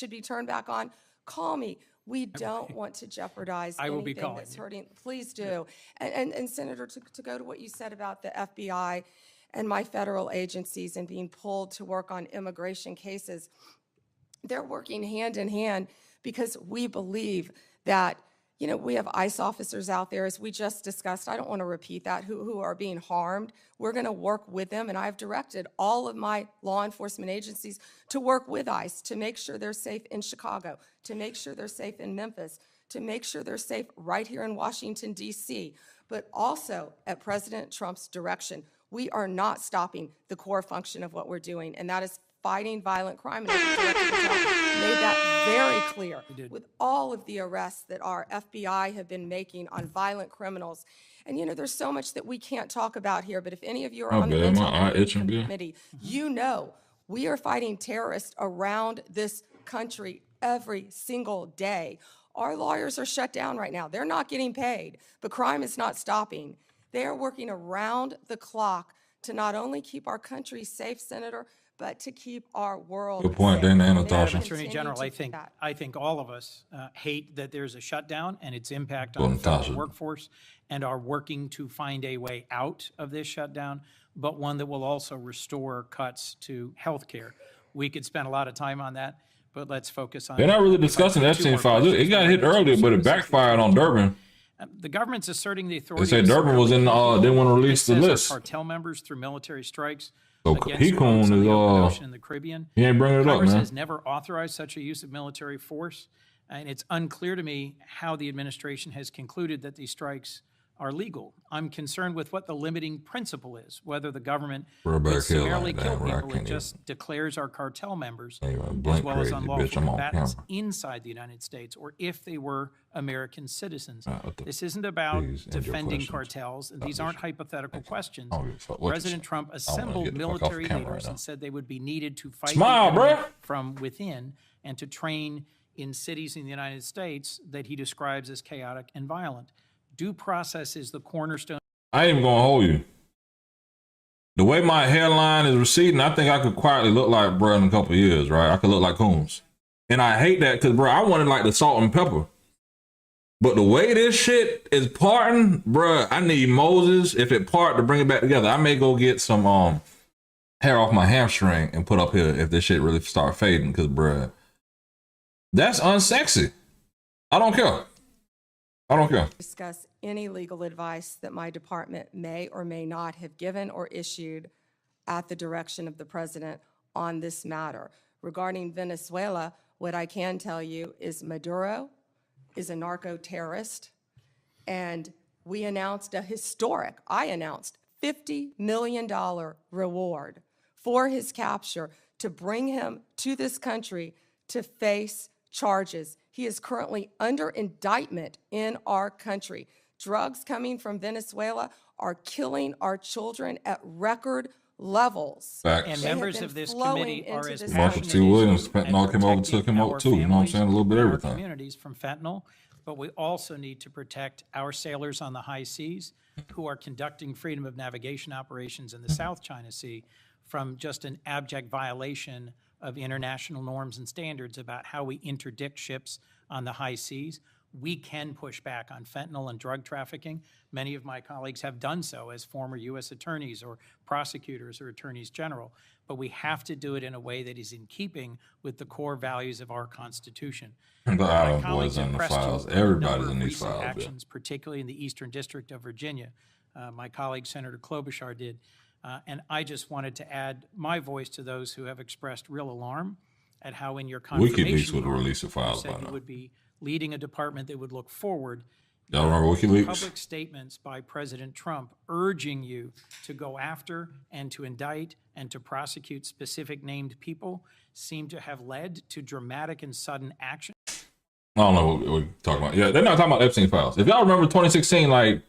be turned back on, call me. We don't want to jeopardize anything that's hurting. Please do. And Senator, to go to what you said about the FBI and my federal agencies and being pulled to work on immigration cases, they're working hand in hand because we believe that, we have ICE officers out there, as we just discussed, I don't want to repeat that, who are being harmed. We're going to work with them, and I've directed all of my law enforcement agencies to work with ICE to make sure they're safe in Chicago, to make sure they're safe in Memphis, to make sure they're safe right here in Washington, D.C., but also at President Trump's direction. We are not stopping the core function of what we're doing, and that is fighting violent crime. And Director Patel made that very clear with all of the arrests that our FBI have been making on violent criminals. And there's so much that we can't talk about here, but if any of you are on the Intel Committee, we are fighting terrorists around this country every single day. Our lawyers are shut down right now. They're not getting paid, but crime is not stopping. They are working around the clock to not only keep our country safe, Senator, but to keep our world Good point, safe. Dana and And they will Natasha. Attorney continue General, to I do think that. all of us hate that there's a shutdown and its impact Well, on the federal Natasha. workforce, and are working to find a way out of this shutdown, but one that will also restore cuts to health care. We could spend a lot of time on that, but let's focus on. They're not really discussing two Epstein more files. It questions. got hit earlier, but it backfired on Durbin. The government's asserting the They authority. say of Durbin was in, severely didn't want to keeping release the it says our list. Cartel members through military strikes So against he boats Coons on is, the open ocean in the Caribbean. he ain't bringing it up, Congress man. has never authorized such a use of military force, and it's unclear to me how the administration has concluded that these strikes are legal. I'm concerned with what the limiting principle is, whether the government Burbank will Hill summarily like kill that, where I people. It can't just declares our cartel members Anyway, as blink well as crazy, unlawful bitch, I'm on combatants camera. inside the United States, or if they were American citizens. what the- This isn't about Please end your defending questions. cartels, and these aren't hypothetical questions. I don't give a fuck what you President say. Trump I wanna assembled get the fuck off military camera right leaders now. and said they would be needed to fight Smile, the enemy bruh. from within and to train in cities in the United States that he describes as chaotic and violent. Due process is the cornerstone. I ain't even gonna hold you. The way my hairline is receding, I think I could quietly look like bruh in a couple of years, right? I could look like Coons. And I hate that because, bro, I wanted like the salt and pepper. But the way this shit is parting, bruh, I need Moses, if it part, to bring it back together. I may go get some hair off my hamstring and put up here if this shit really start fading, because, bruh, that's unsexy. I don't care. I don't care. Discuss any legal advice that my department may or may not have given or issued at the direction of the president on this matter. Regarding Venezuela, what I can tell you is Maduro is a narco-terrorist, and we announced I announced $50 million reward for his capture to bring him to this country to face charges. He is currently under indictment in our country. Drugs coming from Venezuela are killing our children at record levels. Facts. And They have members been of this flowing committee are into as this Marshall passionate T. as you Williams, at fentanyl came over, took him protecting out our too. You know what I'm saying? A little bit of families and our everything. communities from fentanyl, but we also need to protect our sailors on the high seas who are conducting freedom of navigation operations in the South China Sea from just an abject violation of international norms and standards about how we interdict ships on the high seas. We can push back on fentanyl and drug trafficking. Many of my colleagues have done so as former U.S. attorneys or prosecutors or attorneys general, but we have to do it in a way that is in keeping with the core values of our Constitution. The My Island colleagues Boys in have the pressed you files. on a Everybody's number in of these recent files. Yeah. actions, particularly in the Eastern District of Virginia. My colleague, Senator Klobuchar, did. And I just wanted to add my voice to those who have expressed real alarm at how in your confirmation WikiLeaks would hearing, release the files you by said you now. would be leading a department that would look forward. Y'all remember WikiLeaks? Public statements by President Trump urging you to go after and to indict and to prosecute specific named people seem to have led to dramatic and sudden action. I don't know what we're talking about. Yeah, they're not talking about Epstein files. If y'all remember 2016, like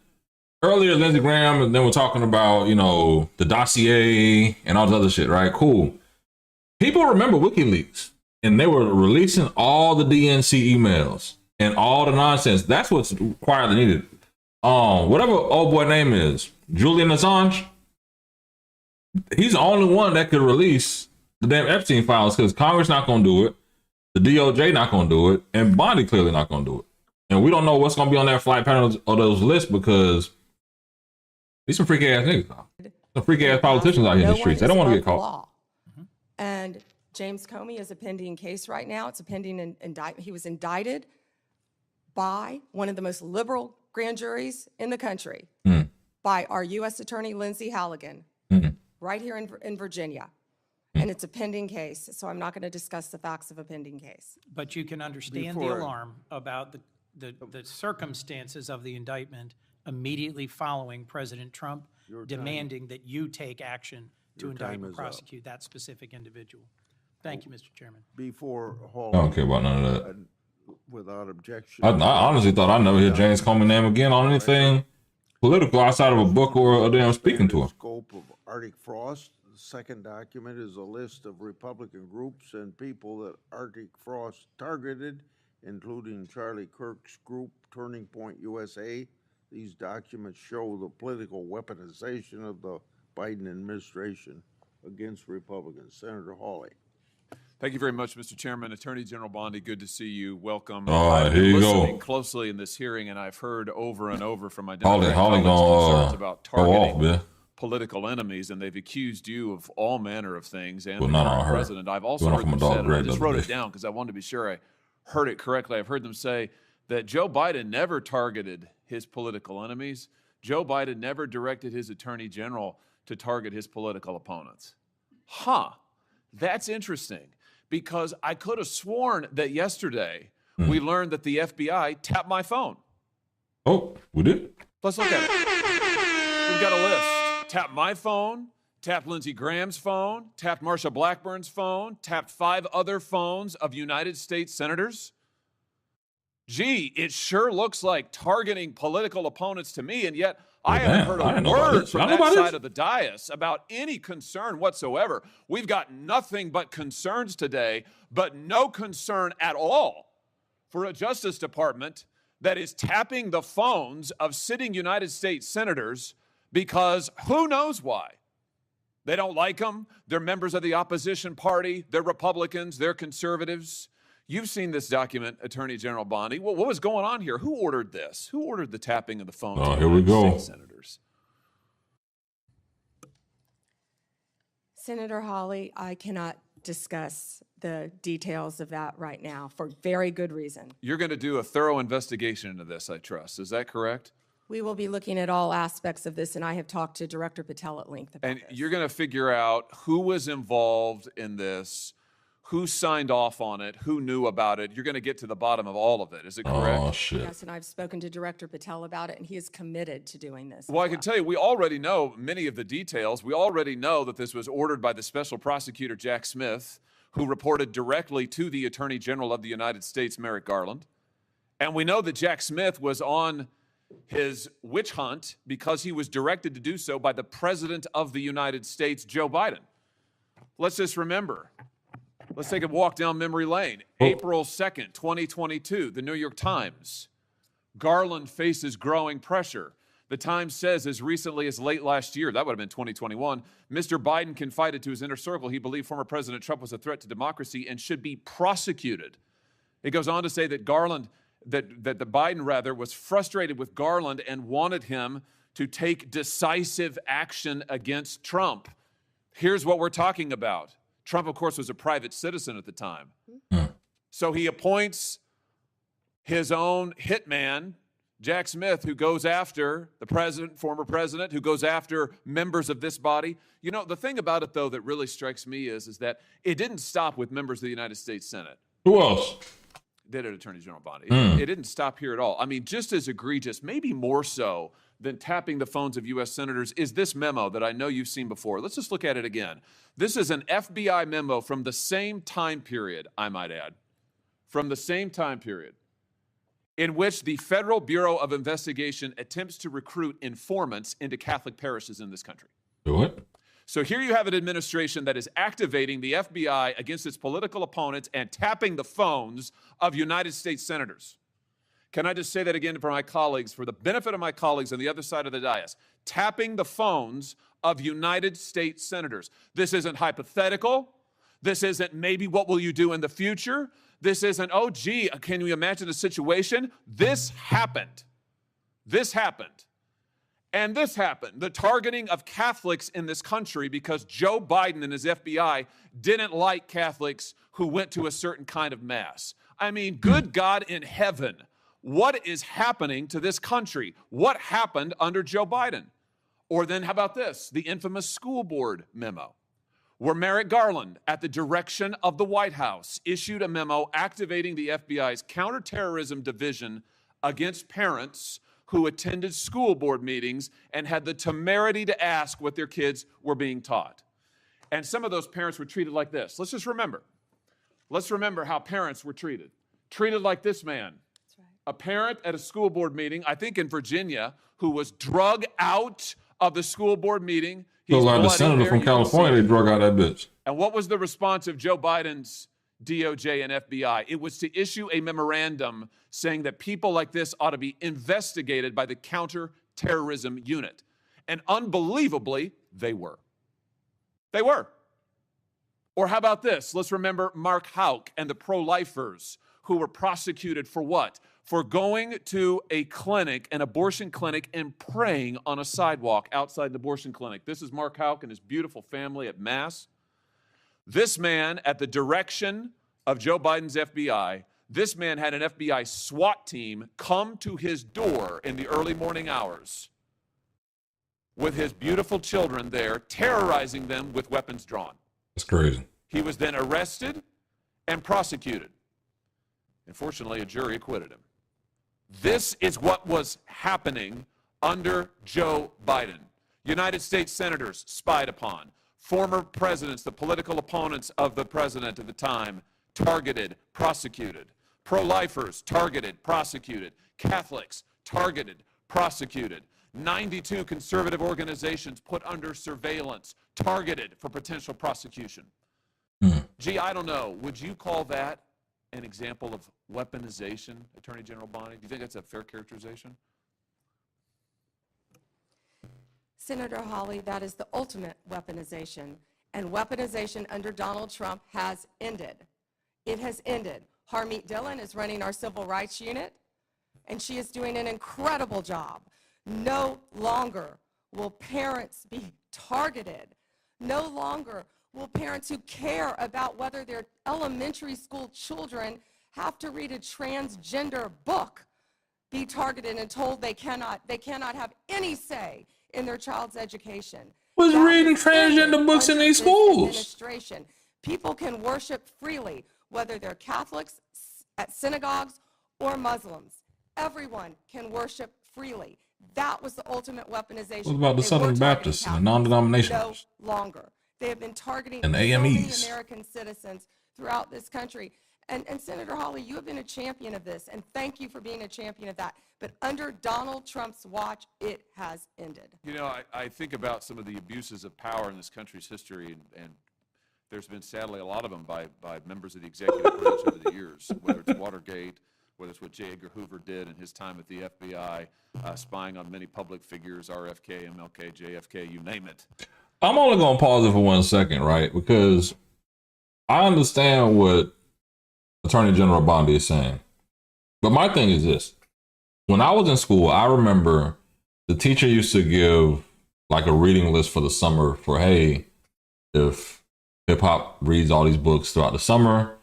earlier, Lindsey Graham, and then we're talking about, you know, the dossier and all this other shit, right? Cool. People remember WikiLeaks, and they were releasing all the DNC emails and all the nonsense. That's what's quietly needed. Whatever old boy name is, Julian Assange, he's the only one that could release the damn Epstein files because Congress not going to do it. The DOJ not going to do it, and Bondi clearly not going to do it. And we don't know what's going to be on that flight panel or those lists because these some freaky ass niggas. Some freaky ass politicians out here in the streets. They don't want to get caught. And James Comey is a pending case right now. It's a pending indictment. He was indicted by one of the most liberal grand juries in the country, by our U.S. Attorney Lindsey Halligan, right here in Virginia. And it's a pending case, so I'm not going to discuss the facts of a pending case. But you can understand the alarm about the circumstances of the indictment immediately following President Trump demanding that you take action to indict and prosecute that specific individual. Thank you, Mr. Chairman. Before Hall. I don't care about none of that. Without objection. I honestly thought I'd never hear James Comey name again on anything political outside of a book or a damn speaking tour. Scope of Arctic Frost. The second document is a list of Republican groups and people that Arctic Frost targeted, including Charlie Kirk's group, Turning Point USA. These documents show the political weaponization of the Biden administration against Republicans. Senator Hawley. Thank you very much, Mr. Chairman. Attorney General Bondi, good to see you. Welcome. All right, I've here been you listening go. closely in this hearing, and I've heard over and over from my Holly Democrat colleagues gonna concerns about go off, targeting man. political enemies, and they've accused you of all manner of things. And Well, the not current on her. president, I've also Went off heard from a them dog say, and I grade just the wrote other it day. down because I wanted to be sure I heard it correctly. I've heard them say that Joe Biden never targeted his political enemies. Joe Biden never directed his attorney general to target his political opponents. That's interesting, because I could have sworn that yesterday we learned that the FBI tapped my phone. Oh, we did? Let's look at it. We've got a list. Tapped my phone, tapped Lindsey Graham's phone, tapped Marsha Blackburn's phone, tapped 5 other phones of United States senators. Gee, it sure looks like targeting political opponents to me, and yet I haven't heard a word from that side of the dais about any concern whatsoever. We've got nothing but concerns today, but no concern at all for a Justice Department that is tapping the phones of sitting United States senators because who knows why? They don't like them. They're members of the opposition party. They're Republicans. They're conservatives. You've seen this document, Attorney General Bondi. What was going on here? Who ordered this? Who ordered the tapping of the phones of here we United go. States senators? Senator Hawley, I cannot discuss the details of that right now for very good reason. You're going to do a thorough investigation into this, I trust. Is that correct? We will be looking at all aspects of this, and I have talked to Director Patel at length about And this. you're going to figure out who was involved in this, who signed off on it, who knew about it. You're going to get to the bottom of all of it. Is it correct? Oh, shit. Yes, and I've spoken to Director Patel about it, and he is committed to doing this. Well, I can tell you, we already know many of the details. We already know that this was ordered by the special prosecutor, Jack Smith, who reported directly to the Attorney General of the United States, Merrick Garland. And we know that Jack Smith was on his witch hunt because he was directed to do so by the President of the United States, Joe Biden. Let's just remember. Let's take a walk down memory lane. April 2nd, 2022, the New York Times. Garland faces growing pressure. The Times says as recently as late last year, that would have been 2021, Mr. Biden confided to his inner circle he believed former President Trump was a threat to democracy and should be prosecuted. It goes on to say that the Biden was frustrated with Garland and wanted him to take decisive action against Trump. Here's what we're talking about. Trump, of course, was a private citizen at the time. So he appoints his own hitman, Jack Smith, who goes after the president, former president, who goes after members of this body. You know, the thing about it, though, that really strikes me is that it didn't stop with members of the United States Senate. Who else? Did it, Attorney General Bondi. It didn't stop here at all. I mean, just as egregious, maybe more so than tapping the phones of U.S. senators, is this memo that I know you've seen before. Let's just look at it again. This is an FBI memo from the same time period, I might add, from the same time period, in which the Federal Bureau of Investigation attempts to recruit informants into Catholic parishes in this country. Do it. So here you have an administration that is activating the FBI against its political opponents and tapping the phones of United States senators. Can I just say that again for my colleagues, for the benefit of my colleagues on the other side of the dais? Tapping the phones of United States senators. This isn't hypothetical. This isn't maybe what will you do in the future. This isn't, oh, gee, can you imagine a situation? This happened. This happened. And this happened, the targeting of Catholics in this country because Joe Biden and his FBI didn't like Catholics who went to a certain kind of mass. I mean, good God in heaven, what is happening to this country? What happened under Joe Biden? Or then how about this, the infamous school board memo, where Merrick Garland, at the direction of the White House, issued a memo activating the FBI's counterterrorism division against parents who attended school board meetings and had the temerity to ask what their kids were being taught. And some of those parents were treated like this. Let's just remember. Let's remember how parents were treated. Treated like this man. That's right. A parent at a school board meeting, I think in Virginia, who was drug out of the school board meeting. So like the senator from California, they drug out that bitch. And what was the response of Joe Biden's DOJ and FBI? It was to issue a memorandum saying that people like this ought to be investigated by the counterterrorism unit. And unbelievably, they were. They were. Or how about this? Let's remember Mark Houck and the pro-lifers who were prosecuted for what? For going to a clinic, an abortion clinic, and praying on a sidewalk outside an abortion clinic. This is Mark Houck and his beautiful family at Mass. This man, at the direction of Joe Biden's FBI, this man had an FBI SWAT team come to his door in the early morning hours with his beautiful children there, terrorizing them with weapons drawn. That's crazy. He was then arrested and prosecuted. Unfortunately, a jury acquitted him. This is what was happening under Joe Biden. United States senators spied upon. Former presidents, the political opponents of the president at the time, targeted, prosecuted. Pro-lifers, targeted, prosecuted. Catholics, targeted, prosecuted. 92 conservative organizations put under surveillance, targeted for potential prosecution. Gee, I don't know. Would you call that an example of weaponization, Attorney General Bondi? Do you think that's a fair characterization? Senator Hawley, that is the ultimate weaponization. And weaponization under Donald Trump has ended. It has ended. Harmeet Dillon is running our civil rights unit, and she is doing an incredible job. No longer will parents be targeted. No longer will parents who care about whether their elementary school children have to read a transgender book be targeted and told they cannot have any say in their child's education. Who's That reading was ended transgender books in under these this schools? administration. People can worship freely, whether they're Catholics at synagogues or Muslims. Everyone can worship freely. That was the ultimate weaponization. What about the They Southern were targeting Baptists and the Catholics. non-denominationals? No longer. They have been targeting And so many AMEs. American citizens throughout this country. And Senator Hawley, you have been a champion of this, and thank you for being a champion of that. But under Donald Trump's watch, it has ended. You know, I think about some of the abuses of power in this country's history, and there's been sadly a lot of them by members of the executive branch over the years, whether it's Watergate, whether it's what J. Edgar Hoover did in his time at the FBI, spying on many public figures, RFK, MLK, JFK, you name it. I'm only going to pause it for 1 second, right? Because I understand what Attorney General Bondi is saying. But my thing is this. When I was in school, I remember the teacher used to give like a reading list for the summer for, hey, if hip hop reads all these books throughout the summer,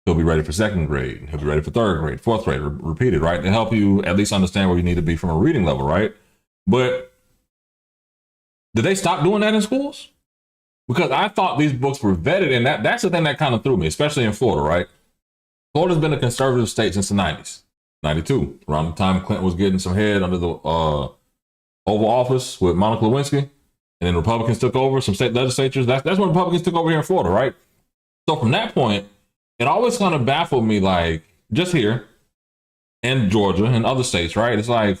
he'll be ready for second grade. He'll be ready for third grade, fourth grade, repeated, right? To help you at least understand where you need to be from a reading level, right? But did they stop doing that in schools? Because I thought these books were vetted, and that's the thing that kind of threw me, especially in Florida, right? Florida's been a conservative state since the 90s, 92, around the time Clinton was getting some head under the Oval Office with Monica Lewinsky, and then Republicans took over some state legislatures. That's when Republicans took over here in Florida, right? So from that point, it always kind of baffled me, like, just here in Georgia and other states, right? It's like,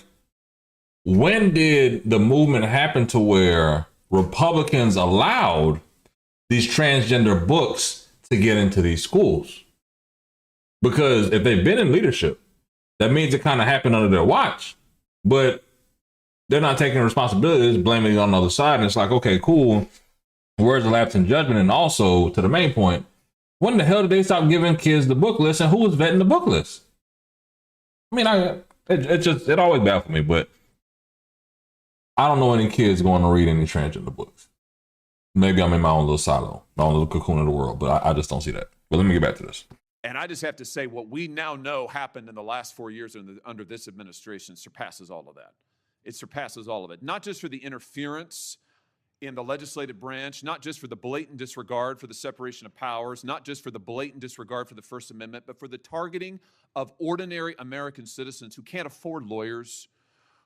when did the movement happen to where Republicans allowed these transgender books to get into these schools? Because if they've been in leadership, that means it kind of happened under their watch. But they're not taking responsibilities, blaming it on the other side. And it's like, okay, cool. Where's the lapse in judgment? And also, to the main point, when the hell did they stop giving kids the book list, and who was vetting the book list? I mean, it always baffled me, but I don't know any kids going to read any transgender books. Maybe I'm in my own little silo, my own little cocoon of the world, but I just don't see that. But let me get back to this. And I just have to say, what we now know happened in the last 4 years under this administration surpasses all of that. It surpasses all of it. Not just for the interference in the legislative branch, not just for the blatant disregard for the separation of powers, not just for the blatant disregard for the First Amendment, but for the targeting of ordinary American citizens who can't afford lawyers,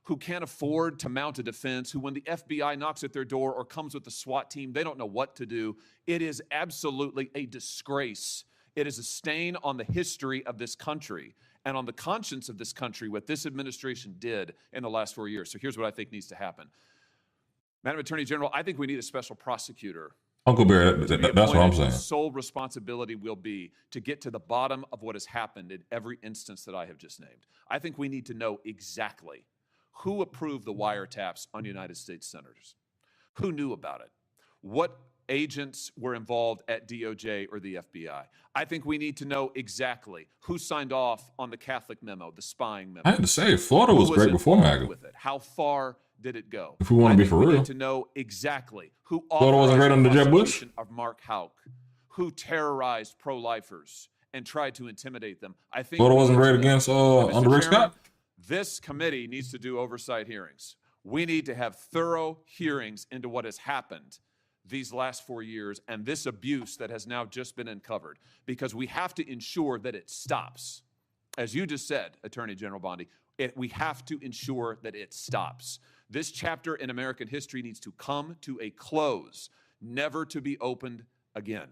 who can't afford to mount a defense, who when the FBI knocks at their door or comes with a SWAT team, they don't know what to do. It is absolutely a disgrace. It is a stain on the history of this country and on the conscience of this country, what this administration did in the last 4 years. So here's what I think needs to happen. Madam Attorney General, I think we need a special prosecutor. Uncle Bear, that's what I'm saying. Sole responsibility will be to get to the bottom of what has happened in every instance that I have just named. I think we need to know exactly who approved the wiretaps on United States senators, who knew about it, what agents were involved at DOJ or the FBI. I think we need to know exactly who signed off on the Catholic memo, the spying memo. I had to say, Florida was great before MAGA. With it. How far did it go? If we want to be for real. We need to know exactly who Florida wasn't great under Jeb Bush. Of Mark Houck, who terrorized pro-lifers and tried to intimidate them. I think Florida wasn't great against under Rick Scott. This committee needs to do oversight hearings. We need to have thorough hearings into what has happened these last 4 years and this abuse that has now just been uncovered, because we have to ensure that it stops. As you just said, Attorney General Bondi, we have to ensure that it stops. This chapter in American history needs to come to a close, never to be opened again.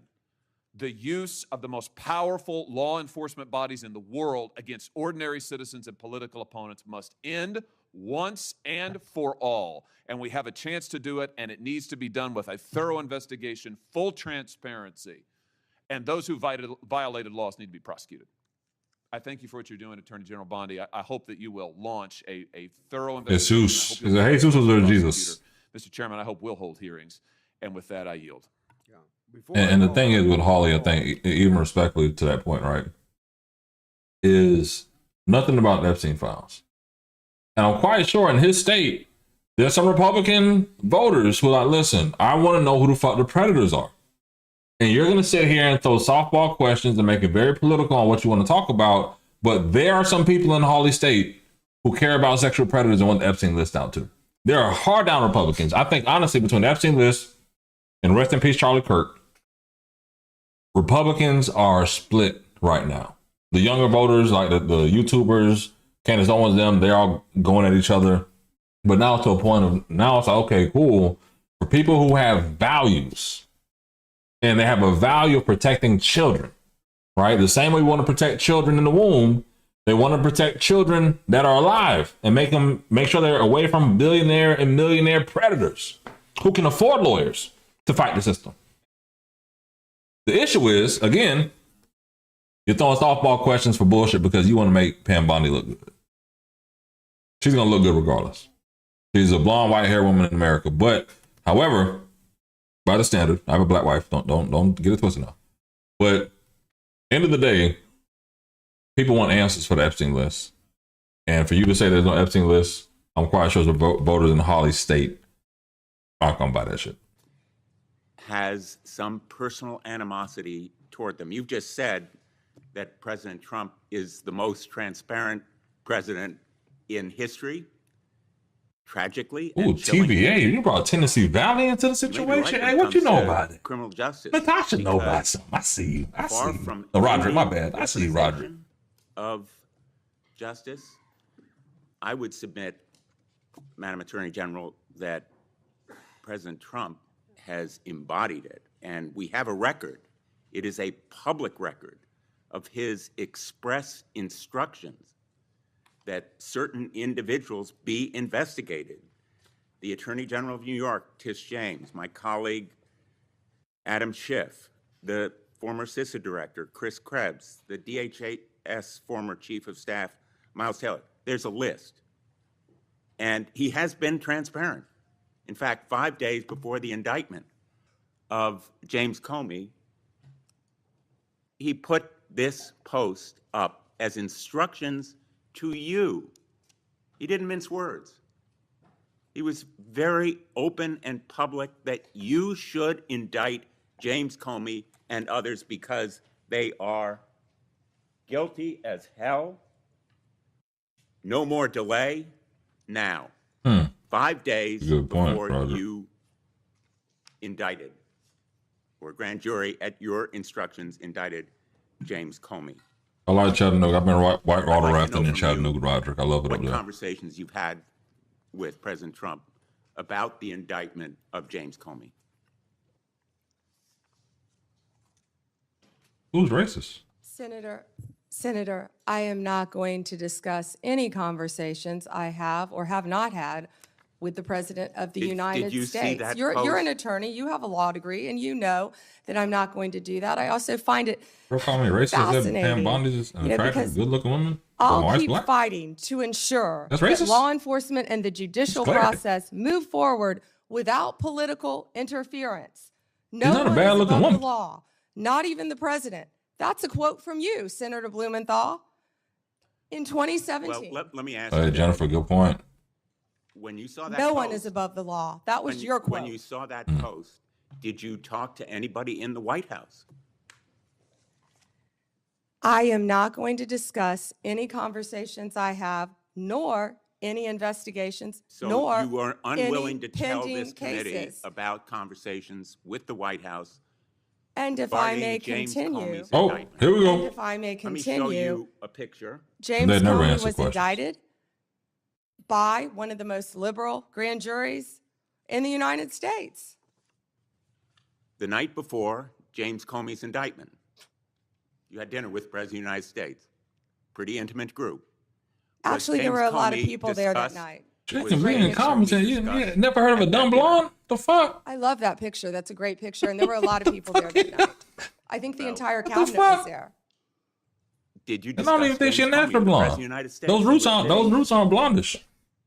The use of the most powerful law enforcement bodies in the world against ordinary citizens and political opponents must end once and for all. And we have a chance to do it, and it needs to be done with a thorough investigation, full transparency. And those who violated laws need to be prosecuted. I thank you for what you're doing, Attorney General Bondi. I hope that you will launch a thorough Jesus. investigation. Is it Jesus or Jesus? Mr. Chairman, I hope we'll hold hearings. And with that, I yield. And the thing is with Hawley, I think, even respectfully to that point, right, is nothing about the Epstein files. And I'm quite sure in his state, there's some Republican voters who are like, listen, I want to know who the fuck the predators are. And you're going to sit here and throw softball questions and make it very political on what you want to talk about. But there are some people in Hawley State who care about sexual predators and want the Epstein list out too. There are hard down Republicans. I think, honestly, between the Epstein list and rest in peace, Charlie Kirk, Republicans are split right now. The younger voters, like the YouTubers, Candace Owens, them, they're all going at each other. But now to a point of, now it's like, okay, cool. For people who have values, and they have a value of protecting children, right? The same way we want to protect children in the womb, they want to protect children that are alive and make sure they're away from billionaire and millionaire predators who can afford lawyers to fight the system. The issue is, again, you're throwing softball questions for bullshit because you want to make Pam Bondi look good. She's going to look good regardless. She's a blonde, white-haired woman in America. But, however, by the standard, I have a black wife. Don't get it twisted now. But, end of the day, people want answers for the Epstein list. And for you to say there's no Epstein list, I'm quite sure the voters in Hawley State aren't going to buy that shit. Has some personal animosity toward them. You've just said that President Trump is the most transparent president in history. Tragically. Ooh, TVA, you brought Tennessee Valley into the situation? Hey, what you know about it? Criminal justice. Natasha know about something. I see you. I see you. From Roderick, my bad. I see you, Roderick. Of justice, I would submit, Madam Attorney General, that President Trump has embodied it. And we have a record. It is a public record of his express instructions that certain individuals be investigated. The Attorney General of New York, Tish James, my colleague, Adam Schiff, the former CISA director, Chris Krebs, the DHS former Chief of Staff, Miles Taylor. There's a list. And he has been transparent. In fact, 5 days before the indictment of James Comey, he put this post up as instructions to you. He didn't mince words. He was very open and public that you should indict James Comey and others because they are guilty as hell. No more delay now. 5 days before you indicted, or grand jury at your instructions indicted James Comey. I like Chattanooga. I've been white water rafting in Chattanooga, Roderick. I love it up there. What conversations you've had with President Trump about the indictment of James Comey? Who's racist? Senator, I am not going to discuss any conversations I have or have not had with the President of the United did you States. See that You're post? an attorney. You have a law degree, and you know that I'm not going to do that. I also find it fascinating. Pam Bondi is an attractive, good-looking woman. I'll keep fighting to ensure that law enforcement and the judicial process move forward without political interference. No She's not a one is bad-looking above woman. the law, not even the president. That's a quote from you, Senator Blumenthal, in 2017. Well, let me ask Hey, you. Jennifer, good point. When you saw that No post, one is above the law. That was your quote. When you saw that post, did you talk to anybody in the White House? I am not going to discuss any conversations I have, nor any investigations, So nor you were unwilling any to tell pending this committee cases. about conversations with the White House. And if I regarding may James continue, Comey's Oh, indictment. here we and go. if I may Let me show continue, you a picture. James They never Comey answer was questions. indicted by one of the most liberal grand juries in the United States. The night before James Comey's indictment, you had dinner with the President of the United States. Pretty intimate group. Was Actually, there James were a lot of Comey people there that discussed- night. James was being James commenting. Comey You discussed never heard of a at dumb that dinner? blonde? The fuck? I love that picture. That's a great picture. And there were a lot of people there that night. I think the entire the cabinet fuck? was there. Did you I discuss don't even think she's James natural Comey, the blonde. President of the United States? Those roots aren't blondish.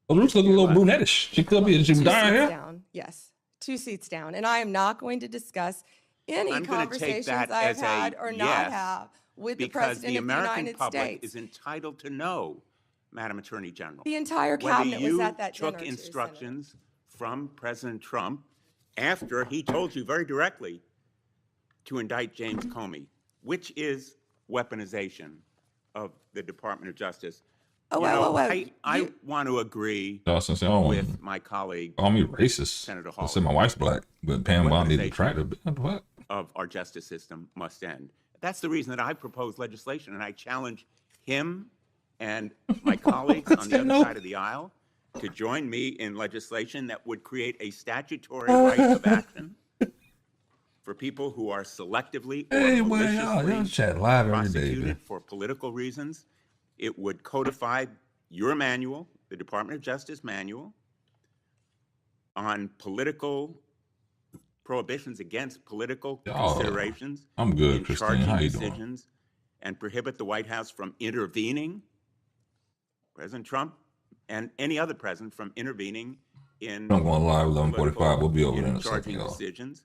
Those roots look a little brunettish. She could be. She was Two dying seats here. down, yes, 2 seats down. And I am not going to discuss any I'm gonna take conversations that I have as a had or not yes, have with the because President the of the American United public States. is entitled to know, Madam Attorney General. The entire whether cabinet was you at that dinner, took too, instructions from President Trump after he told you very directly to indict James Comey, which is weaponization of the Department of Justice. Oh, You well, know, well, I want to agree Dawson said, "Oh, with my colleague call me racist." Senator I said my Hawley. wife's black, but Pam Bondi is Weaponization. attractive. What? Of our justice system must end. That's the reason that I propose legislation, and I challenge him and my colleagues on the other side of the aisle to join me in legislation that would create a statutory right of action for people who are selectively or Hey, well, y'all maliciously chat live every day, prosecuted man. for political reasons. It would codify your manual, the Department of Justice manual, on political prohibitions against political Y'all, considerations I'm good, in Christine. charging How you doing? decisions, and prohibit the White House from intervening, President Trump and any other president from intervening in I'm going live 11:45. We'll be over there in a second, charging y'all. decisions.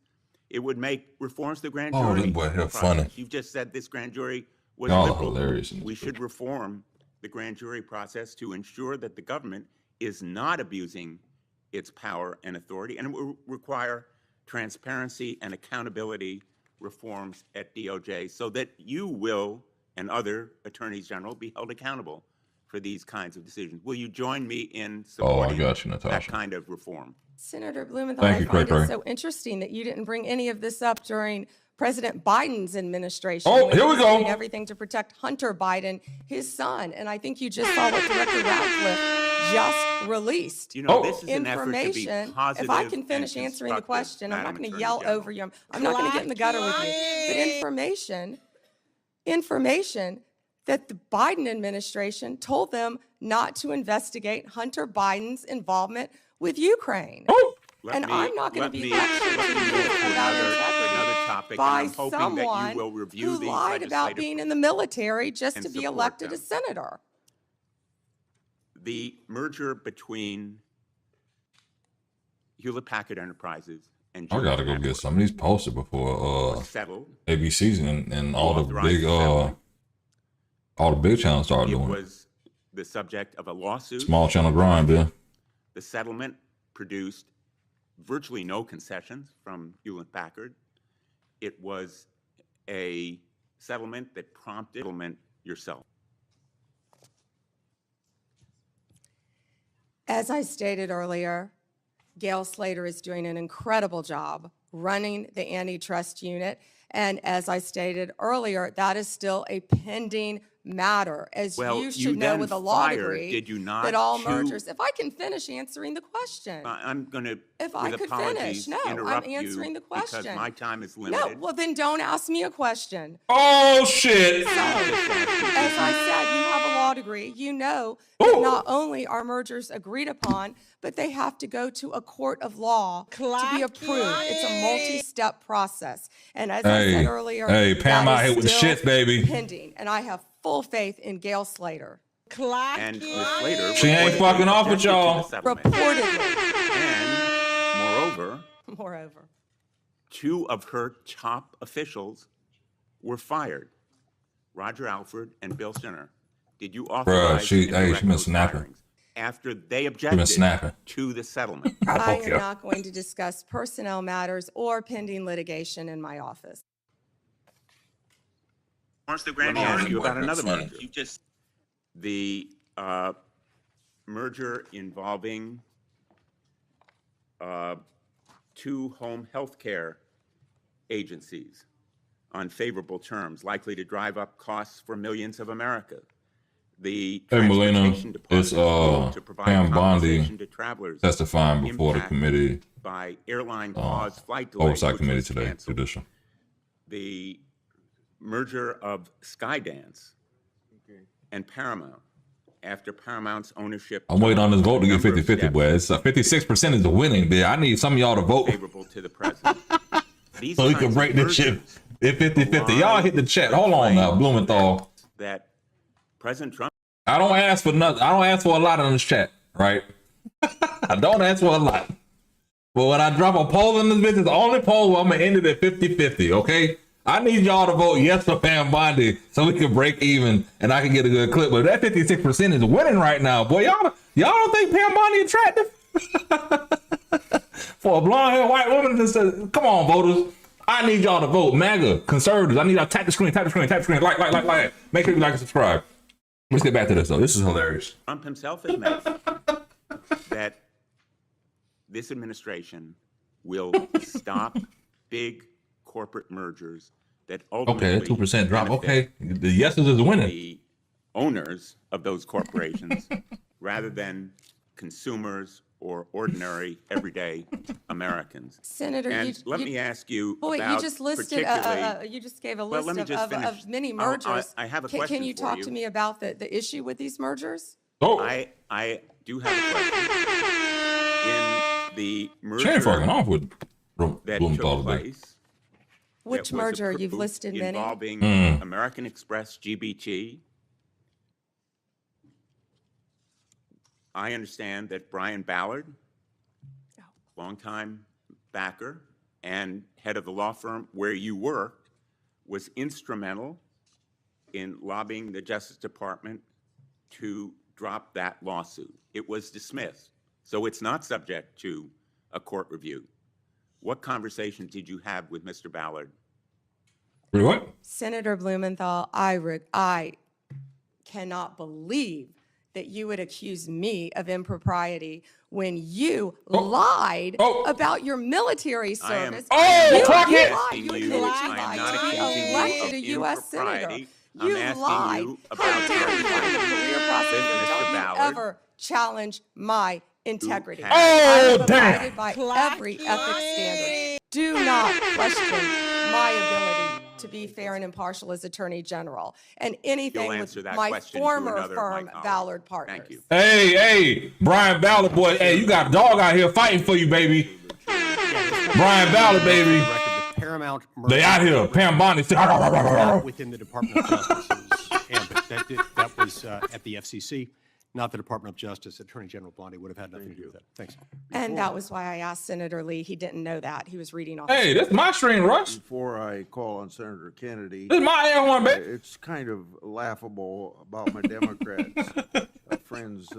It would make reforms to the grand Oh, jury. this boy here process. funny. You've just said this grand jury was Y'all are liberal. hilarious in this We should reform the grand jury process to ensure that the government is not abusing its power and authority, and it will require transparency and accountability reforms at DOJ so that you will and other attorneys general be held accountable for these kinds of decisions. Will you join me in supporting got you, that Natasha. kind of reform? Senator Blumenthal, Thank I you, find Cray it Cray. so interesting that you didn't bring any of this up during President Biden's administration. Oh, when here he we was go. doing everything to protect Hunter Biden, his son. And I think you just saw what Director Radcliffe just released. You know, this is an effort to be Information, positive if I can and finish answering the constructive, question, I'm not Madam going to Attorney yell General. over you. I'm not going to get in the gutter with you. But information that the Biden administration told them not to investigate Hunter Biden's involvement with Ukraine. Oh, And I'm not going to be lectured let to me you move to about another integrity topic, by and I'm hoping someone that you will review who these lied about legislative being in the military just and to be support elected them. a senator. The merger between Hewlett-Packard Enterprises and I gotta go get some of these posted before was settled. ABC's and all the Authorized big settlement. all the big channels start It doing it. was the subject of a lawsuit. Small channel grind, yeah. The settlement produced virtually no concessions from Hewlett-Packard. It was a settlement that prompted settlement yourself. As I stated earlier, Gail Slater is doing an incredible job running the antitrust unit. And as I stated earlier, that is still a pending matter. As Well, you you should know then with a law fired, degree, did you not, that all two- mergers, if I can finish answering the question. I'm going to, If I with could apologies, finish. No, I'm interrupt answering you the question. because my time is No, limited. well then don't ask me a question. Oh shit! As I said, you have a law degree. You know that not only are mergers agreed upon, but they have to go to a court of law to be approved. It's a multi-step process. And as I said earlier, hey, Pam that out is here with the still shits, baby. pending. And I have full faith in Gail Slater. And Ms. Slater She ain't reportedly fucking off with objected to y'all. the settlement. Reportedly, And moreover. two of her top officials were fired, Roger Alford and Bill Sinner. Did you authorize she and been direct those snapping. firings after they objected snapping. to the settlement? I am care. not going to discuss personnel matters or pending litigation in my office. Let me ask you about another merger. The merger involving two home health care agencies on favorable terms, likely to drive up costs for millions of America. The Hey, Melina, Transportation it's Department's goal to provide Pam Bondi compensation to travelers testifying before the impacted committee, by airline pause flight delays, Oversight which Committee was today, canceled. judicial. The merger of Skydance and Paramount after Paramount's ownership. I'm waiting on this vote to get number of 50-50, steps boy. It's 56% is the winning bid. I need some of y'all to vote favorable to the president. so we can break this shit. It's 50-50. Y'all hit the chat. Hold on now, Blumenthal. That President Trump. I don't ask for nothing. I don't ask for a lot in this chat, right? I don't ask for a lot. But when I drop a poll in this bitch, it's the only poll where I'm gonna end it at 50-50, okay? I need y'all to vote yes for Pam Bondi so we can break even and I can get a good clip. But that 56% is winning right now. Boy, y'all don't think Pam Bondi attractive? For a blonde-haired white woman to say, come on, voters. I need y'all to vote. MAGA, conservatives. I need y'all to tap the screen, like. Make sure you like and subscribe. Let's get back to this, though. This is hilarious. Trump himself admits that this administration will stop big corporate mergers that ultimately Okay, 2% drop. benefit Okay, the yeses is winning. the owners of those corporations rather than consumers or ordinary everyday Americans. Senator, And let me ask you boy, about you just listed, particularly. you just gave a Well, list let me just finish. of many Oh, mergers. I have a Can question you for talk you. to me about the issue with these mergers? Oh, I do have a question. In the she ain't fucking merger off with that Blumenthal took today. place, Which that was merger? You've approved listed many. involving American Express GBT. I understand that Brian Ballard, longtime backer and head of the law firm where you worked, was instrumental in lobbying the Justice Department to drop that lawsuit. It was dismissed, so it's not subject to a court review. What conversation did you have with Mr. Ballard? What? Senator Blumenthal, I cannot believe that you would accuse me of impropriety when you lied about your military service. Oh, clock you it. lied. You admitted you I am lied not to be accusing you elected of a U.S. senator. impropriety. You I'm asking lied. you How about dare your you? I'm a relationship career prosecutor. with Mr. Don't you Ballard. ever challenge my integrity. had- Oh, I'm damn. abided by every ethics standard. Do not question my ability to be fair and impartial as Attorney General and anything You'll with answer that my question to former another of my firm, colleagues. Ballard Partners. Thank you. Hey, Brian Ballard, boy. Hey, you got a dog out here fighting for you, baby. Brian Ballard, baby. The Paramount They out here. Pam Bondi. not within the Department of Justice's ambit. That was at the FCC, not the Department of Justice. Attorney General Bondi would have had nothing to do with that. Thanks. And that was why I asked Senator Lee. He didn't know that. He was reading off. Hey, that's my stream, Rush. Before I call on Senator Kennedy, This is my air horn, baby. it's kind of laughable about my Democrats friends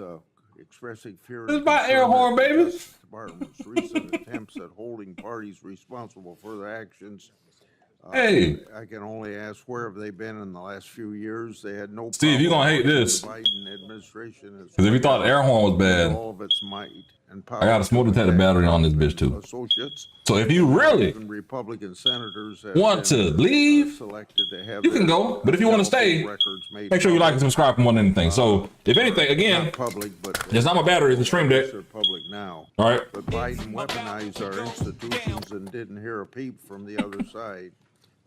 expressing fear. This is and my air concern horn, at the baby. Justice Department's recent attempts at holding parties responsible for their actions. Hey. I can only ask, where have they been in the last few years? They had no. Steve, you're gonna hate problem this. The Biden administration has Because if you thought the air horn was bad, all of its might and power. I got a smoke detector battery on this bitch, too. Associates. So if you really Even Republican senators have want to been, leave, selected to have you can their, go. But if you want to stay, records made make sure you like and public. subscribe for more than anything. So if anything, again, Not public, but there's not my battery, it's a stream deck. they're public now. All right. But Biden weaponized our institutions and didn't hear a peep from the other side.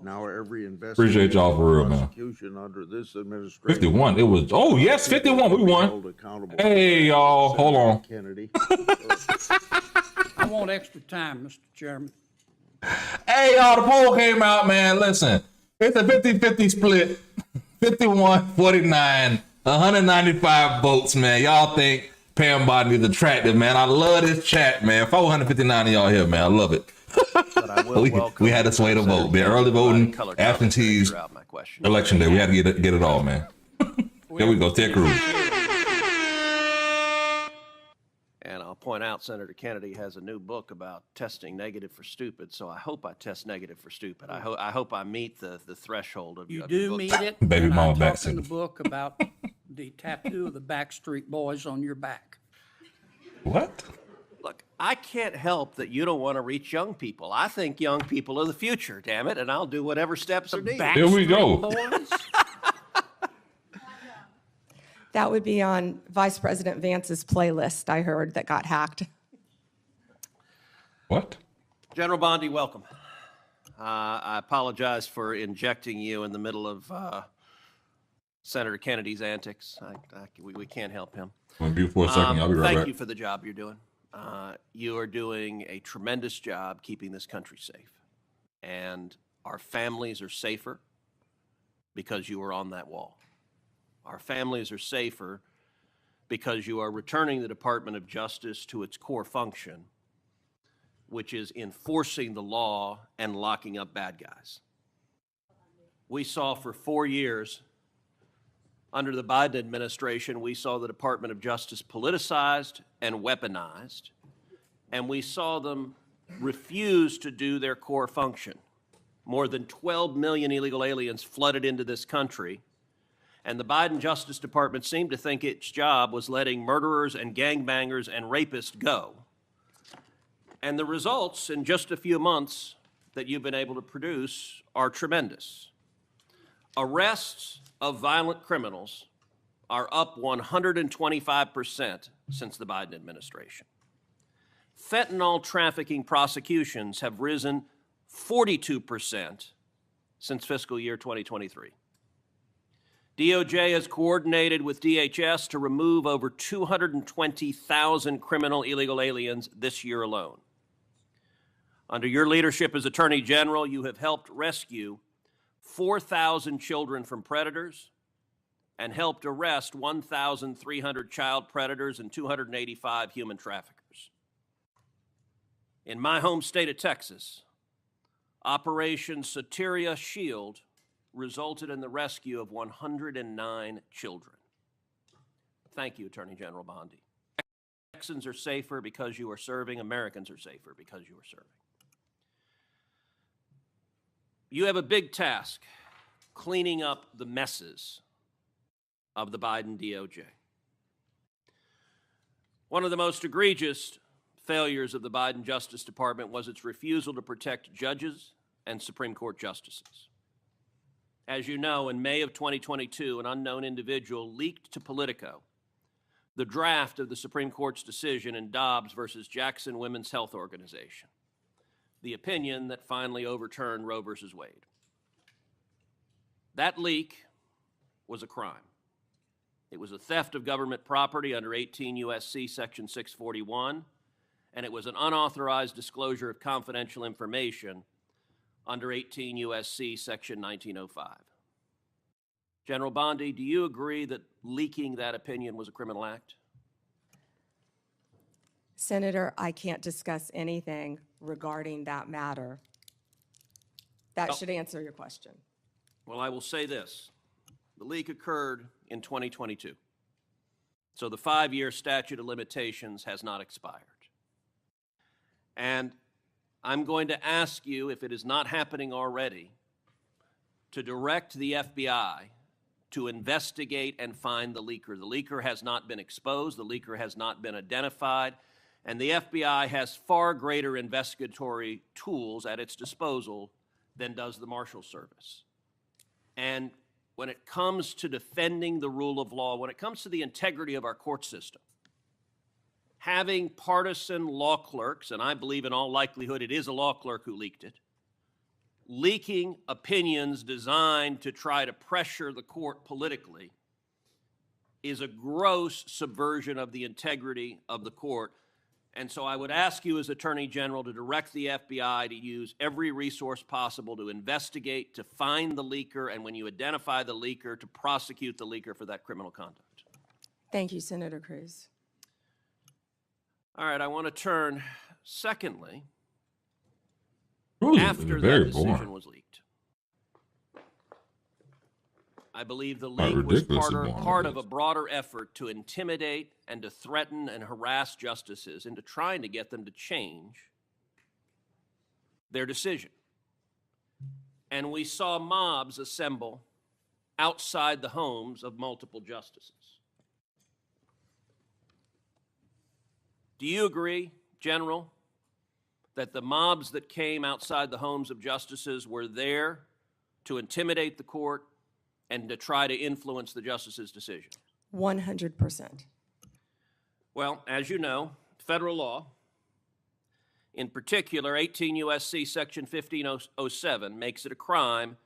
Now every investigation, Appreciate y'all for real, man. prosecution under this administration. 51. It was, oh, yes, 51. We won. held accountable. Hey, y'all. Hold on. Kennedy. I want extra time, Mr. Chairman. Hey, y'all, the poll came out, man. Listen, it's a 50-50 split. 51-49, 195 votes, man. Y'all think Pam Bondi is attractive, man. I love this chat, man. 459 of y'all here, man. I love it. we had to sway the vote. The early voting, absentees, election day. We had to get it all, man. Here we go, Ted Cruz. And I'll point out Senator Kennedy has a new book about testing negative for stupid, so I hope I test negative for stupid. I hope I meet the threshold of You of do your book. meet it. Baby and mama I back talk in the signal. book about the tattoo of the Backstreet Boys on your back. What? Look, I can't help that you don't want to reach young people. I think young people are the future, damn it, and I'll do whatever steps are needed. Here we go. Boys? That would be on Vice President Vance's playlist, I heard, that got hacked. What? General Bondi, welcome. I apologize for injecting you in the middle of Senator Kennedy's antics. We can't help him. I'm mute for a second. I'll be right Thank back. you for the job you're doing. You are doing a tremendous job keeping this country safe. And our families are safer because you were on that wall. Our families are safer because you are returning the Department of Justice to its core function, which is enforcing the law and locking up bad guys. We saw for 4 years, under the Biden administration, we saw the Department of Justice politicized and weaponized, and we saw them refuse to do their core function. More than 12 million illegal aliens flooded into this country, and the Biden Justice Department seemed to think its job was letting murderers and gangbangers and rapists go. And the results in just a few months that you've been able to produce are tremendous. Arrests of violent criminals are up 125% since the Biden administration. Fentanyl trafficking prosecutions have risen 42% since fiscal year 2023. DOJ has coordinated with DHS to remove over 220,000 criminal illegal aliens this year alone. Under your leadership as Attorney General, you have helped rescue 4,000 children from predators and helped arrest 1,300 child predators and 285 human traffickers. In my home state of Texas, Operation Soteria Shield resulted in the rescue of 109 children. Thank you, Attorney General Bondi. Texans are safer because you are serving. Americans are safer because you are serving. You have a big task cleaning up the messes of the Biden DOJ. One of the most egregious failures of the Biden Justice Department was its refusal to protect judges and Supreme Court justices. As you know, in May of 2022, an unknown individual leaked to Politico the draft of the Supreme Court's decision in Dobbs versus Jackson Women's Health Organization, the opinion that finally overturned Roe versus Wade. That leak was a crime. It was a theft of government property under 18 U.S.C. Section 641, and it was an unauthorized disclosure of confidential information under 18 U.S.C. Section 1905. General Bondi, do you agree that leaking that opinion was a criminal act? Senator, I can't discuss anything regarding that matter. That should answer your question. Well, I will say this. The leak occurred in 2022. So the 5-year statute of limitations has not expired. And I'm going to ask you, if it is not happening already, to direct the FBI to investigate and find the leaker. The leaker has not been exposed. The leaker has not been identified. And the FBI has far greater investigatory tools at its disposal than does the Marshal Service. And when it comes to defending the rule of law, when it comes to the integrity of our court system, having partisan law clerks, and I believe in all likelihood it is a law clerk who leaked it, leaking opinions designed to try to pressure the court politically is a gross subversion of the integrity of the court. And so I would ask you as Attorney General to direct the FBI to use every resource possible to investigate, to find the leaker, and when you identify the leaker, to prosecute the leaker for that criminal conduct. Thank you, Senator Cruz. All right, I want to turn, secondly, Ooh, after very that decision boring. was leaked. I believe the How leak was ridiculously boring part it of a is. broader effort to intimidate and to threaten and harass justices into trying to get them to change their decision. And we saw mobs assemble outside the homes of multiple justices. Do you agree, General, that the mobs that came outside the homes of justices were there to intimidate the court and to try to influence the justice's decision? 100%. Well, as you know, federal law, in particular 18 U.S.C. Section 1507, makes it a crime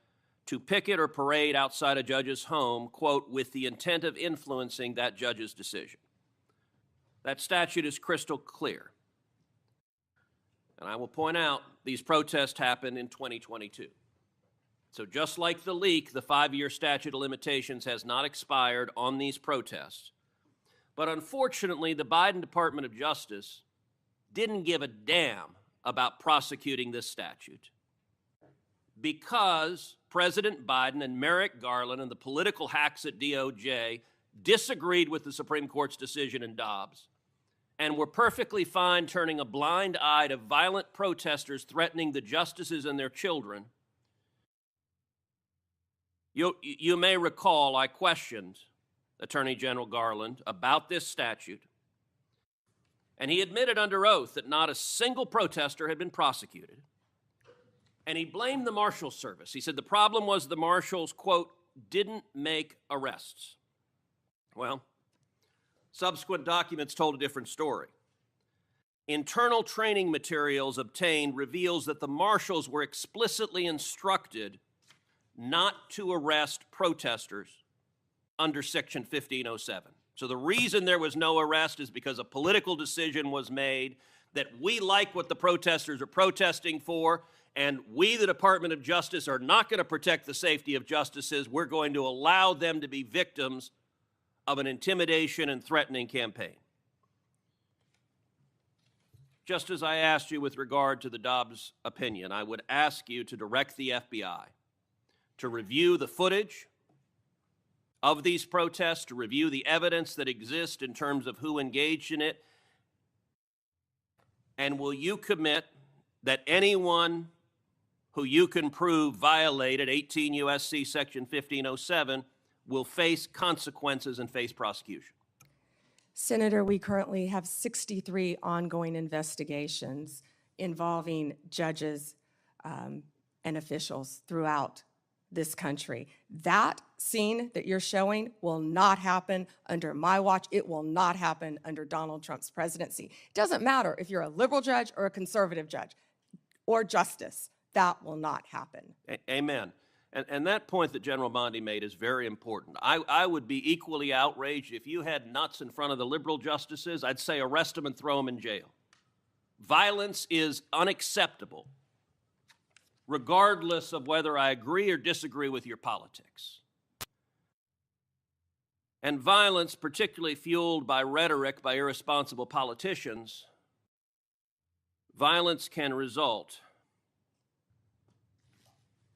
to picket or parade outside a judge's home, quote, with the intent of influencing that judge's decision. That statute is crystal clear. And I will point out, these protests happened in 2022. So just like the leak, the 5-year statute of limitations has not expired on these protests. But unfortunately, the Biden Department of Justice didn't give a damn about prosecuting this statute because President Biden and Merrick Garland and the political hacks at DOJ disagreed with the Supreme Court's decision in Dobbs and were perfectly fine turning a blind eye to violent protesters threatening the justices and their children. You may recall I questioned Attorney General Garland about this statute, and he admitted under oath that not a single protester had been prosecuted. And he blamed the Marshals Service. He said the problem was the Marshals, quote, didn't make arrests. Well, subsequent documents told a different story. Internal training materials obtained reveals that the Marshals were explicitly instructed not to arrest protesters under Section 1507. So the reason there was no arrest is because a political decision was made that we like what the protesters are protesting for, and we, the Department of Justice, are not going to protect the safety of justices. We're going to allow them to be victims of an intimidation and threatening campaign. Just as I asked you with regard to the Dobbs opinion, I would ask you to direct the FBI to review the footage of these protests, to review the evidence that exists in terms of who engaged in it, and will you commit that anyone who you can prove violated 18 U.S.C. Section 1507 will face consequences and face prosecution? Senator, we currently have 63 ongoing investigations involving judges and officials throughout this country. That scene that you're showing will not happen under my watch. It will not happen under Donald Trump's presidency. It doesn't matter if you're a liberal judge or a conservative judge or justice. That will not happen. Amen. And that point that General Bondi made is very important. I would be equally outraged if you had nuts in front of the liberal justices. I'd say arrest them and throw them in jail. Violence is unacceptable, regardless of whether I agree or disagree with your politics. And violence, particularly fueled by rhetoric by irresponsible politicians, violence can result.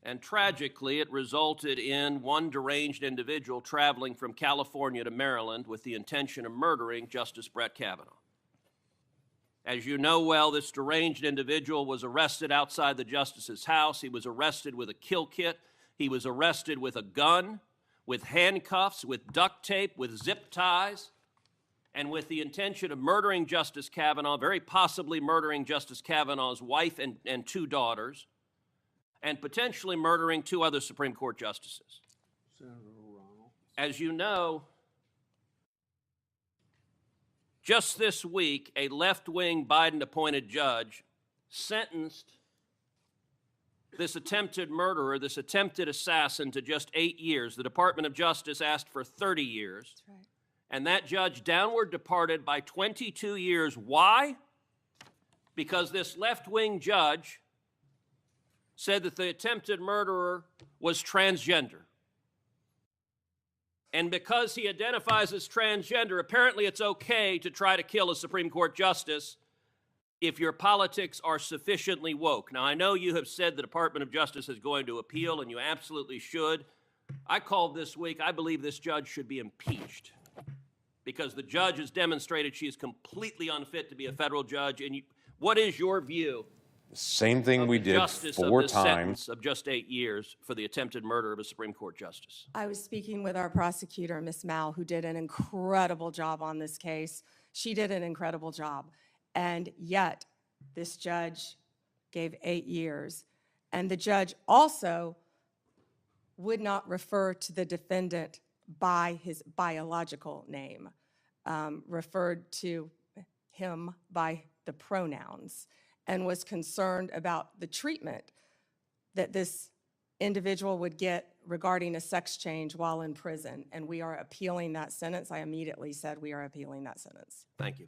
And tragically, it resulted in one deranged individual traveling from California to Maryland with the intention of murdering Justice Brett Kavanaugh. As you know well, this deranged individual was arrested outside the justice's house. He was arrested with a kill kit. He was arrested with a gun, with handcuffs, with duct tape, with zip ties, and with the intention of murdering Justice Kavanaugh, very possibly murdering Justice Kavanaugh's wife and 2 daughters, and potentially murdering 2 other Supreme Court justices. As you know, just this week, a left-wing Biden-appointed judge sentenced this attempted murderer, this attempted assassin, to just 8 years. The Department of Justice asked for 30 years. That's right. And that judge downward departed by 22 years. Why? Because this left-wing judge said that the attempted murderer was transgender. And because he identifies as transgender, apparently it's okay to try to kill a Supreme Court justice if your politics are sufficiently woke. Now, I know you have said the Department of Justice is going to appeal, and you absolutely should. I called this week, I believe this judge should be impeached because the judge has demonstrated she is completely unfit to be a federal judge. And what is your view? Same thing we did 4 times. Of just 8 years for the attempted murder of a Supreme Court justice. I was speaking with our prosecutor, Ms. Mal, who did an incredible job on this case. She did an incredible job. And yet, this judge gave 8 years. And the judge also would not refer to the defendant by his biological name, referred to him by the pronouns, and was concerned about the treatment that this individual would get regarding a sex change while in prison. And we are appealing that sentence. I immediately said we are appealing that sentence. Thank you.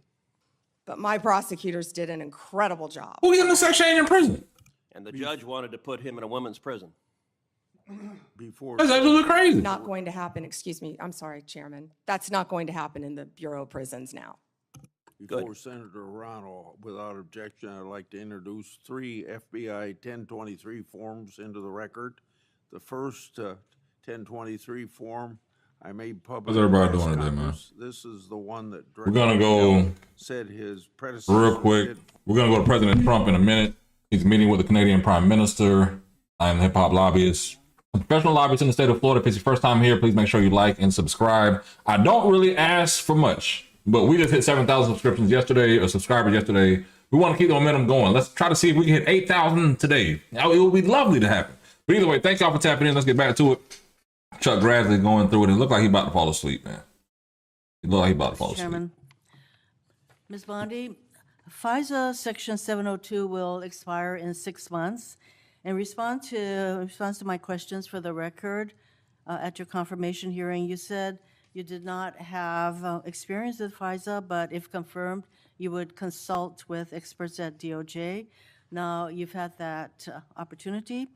But my prosecutors did an incredible job. Who was in the sex change in prison? And the judge wanted to put him in a women's prison. Before. That's absolutely crazy. Not going to happen, excuse me, I'm sorry, Chairman. That's not going to happen in the Bureau of Prisons now. Before Senator Ronald, without objection, I'd like to introduce 3 FBI 1023 forms into the record. The first 1023 form I made public. How's everybody last doing today, man? Congress. This is the one that We're gonna go said his predecessor real quick. did. We're gonna go to President Trump in a minute. He's meeting with the Canadian Prime Minister. I am the hip hop lobbyist, a professional lobbyist in the state of Florida. If it's your first time here, please make sure you like and subscribe. I don't really ask for much, but we just hit 7,000 subscriptions yesterday, or subscribers yesterday. We want to keep the momentum going. Let's try to see if we can hit 8,000 today. It would be lovely to happen. But either way, thank y'all for tapping in. Let's get back to it. Chuck gradually going through it. It looked like he about to fall asleep, man. It looked like he about to fall asleep. Chairman. Ms. Bondi, FISA Section 702 will expire in 6 months. In response to my questions for the record, at your confirmation hearing, you said you did not have experience with FISA, but if confirmed, you would consult with experts at DOJ. Now, you've had that opportunity.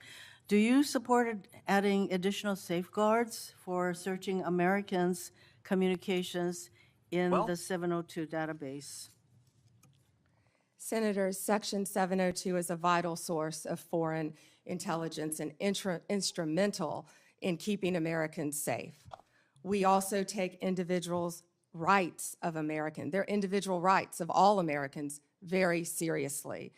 Do you support adding additional safeguards for searching Americans' communications in the 702 database? Senator, Section 702 is a vital source of foreign intelligence and instrumental in keeping Americans safe. We also take individuals' rights of Americans, their individual rights of all Americans, very seriously.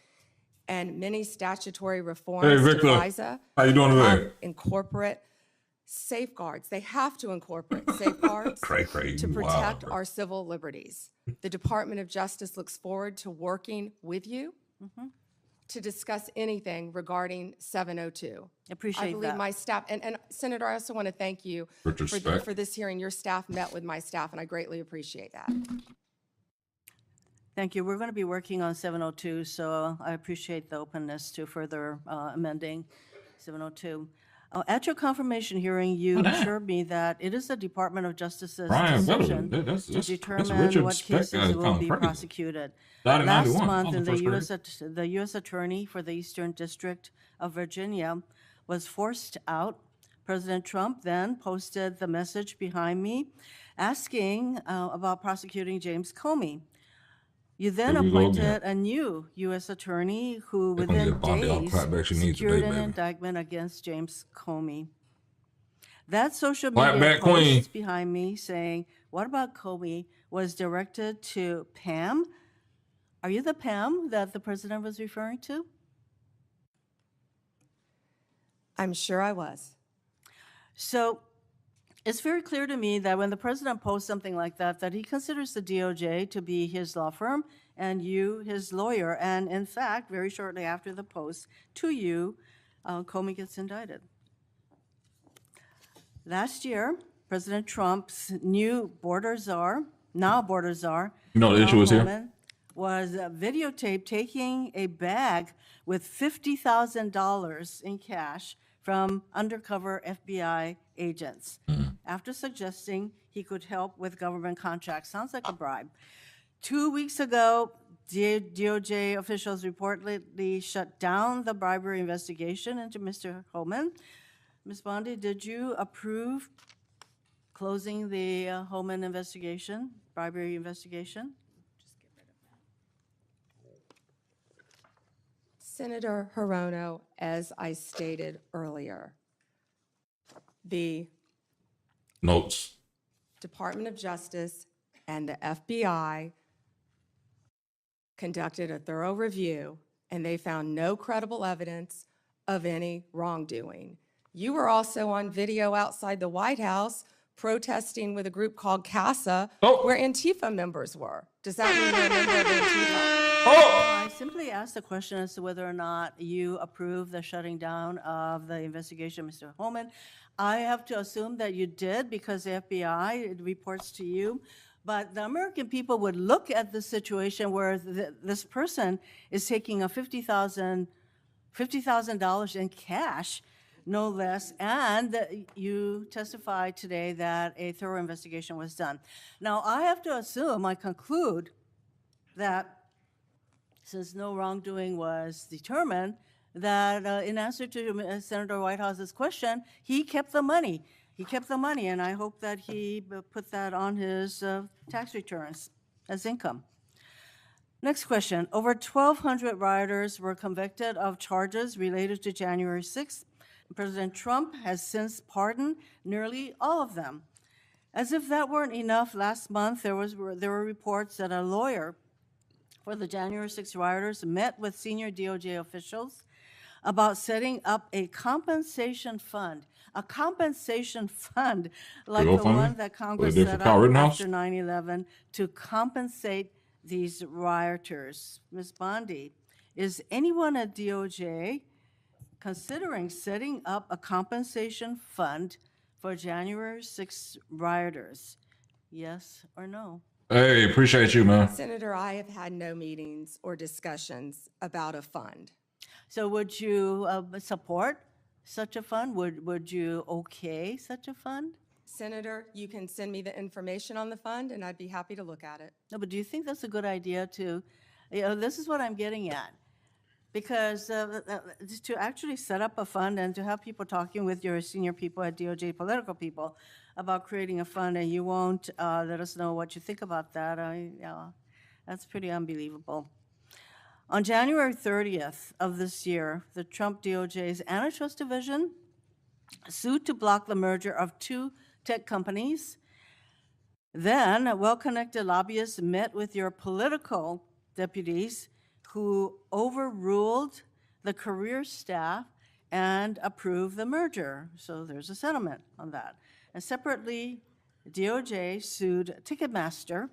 And many statutory reforms to FISA how you doing today? Incorporate safeguards. They have to incorporate safeguards to protect our civil liberties. The Department of Justice looks forward to working with you to discuss anything regarding 702. Appreciate I believe that. my staff, and Senator, I also want to thank you for this hearing. Your staff met with my staff, and I greatly appreciate that. Thank you. We're going to be working on 702, so I appreciate the openness to further amending 702. At your confirmation hearing, you assured me that it is the Department of Justice's decision to determine what cases will be prosecuted. Last month, the U.S. Attorney for the Eastern District of Virginia was forced out. President Trump then posted the message behind me asking about prosecuting James Comey. You then appointed a new U.S. attorney who within days secured an indictment against James Comey. That social media post behind me saying, "What about Comey?" was directed to Pam. Are you the Pam that the president was referring to? I'm sure I was. So it's very clear to me that when the president posts something like that, that he considers the DOJ to be his law firm and you his lawyer. And in fact, very shortly after the post to you, Comey gets indicted. Last year, President Trump's new border czar, now border czar, Tom Homan, was videotaped taking a bag with $50,000 in cash from undercover FBI agents after suggesting he could help with government contracts. Sounds like a bribe. 2 weeks ago, DOJ officials reportedly shut down the bribery investigation into Mr. Homan. Ms. Bondi, did you approve closing the Homan investigation, bribery investigation? Senator Hirono, as I stated earlier, the notes, Department of Justice and the FBI conducted a thorough review, and they found no credible evidence of any wrongdoing. You were also on video outside the White House protesting with a group called CASA, where Antifa members were. Does that mean you're a member of Antifa? I simply asked the question as to whether or not you approve the shutting down of the investigation, Mr. Homan. I have to assume that you did because the FBI reports to you. But the American people would look at the situation where this person is taking a $50,000 in cash, no less, and you testified today that a thorough investigation was done. Now, I have to assume, I conclude that since no wrongdoing was determined, that in answer to Senator Whitehouse's question, he kept the money. He kept the money, and I hope that he put that on his tax returns as income. Next question. Over 1,200 rioters were convicted of charges related to January 6th. President Trump has since pardoned nearly all of them. As if that weren't enough, last month there were reports that a lawyer for the January 6th rioters met with senior DOJ officials about setting up a compensation fund like the one that Congress set up after 9/11 to compensate these rioters. Ms. Bondi, is anyone at DOJ considering setting up a compensation fund for January 6th rioters? Yes or no? Hey, appreciate you, man. Senator, I have had no meetings or discussions about a fund. So would you support such a fund? Would you okay such a fund? Senator, you can send me the information on the fund, and I'd be happy to look at it. No, but do you think that's a good idea to, this is what I'm getting at. Because to actually set up a fund and to have people talking with your senior people at DOJ, political people, about creating a fund, and you won't let us know what you think about that, that's pretty unbelievable. On January 30th of this year, the Trump DOJ's Antitrust Division sued to block the merger of two tech companies. Then, well-connected lobbyists met with your political deputies who overruled the career staff and approved the merger. So there's a settlement on that. And separately, DOJ sued Ticketmaster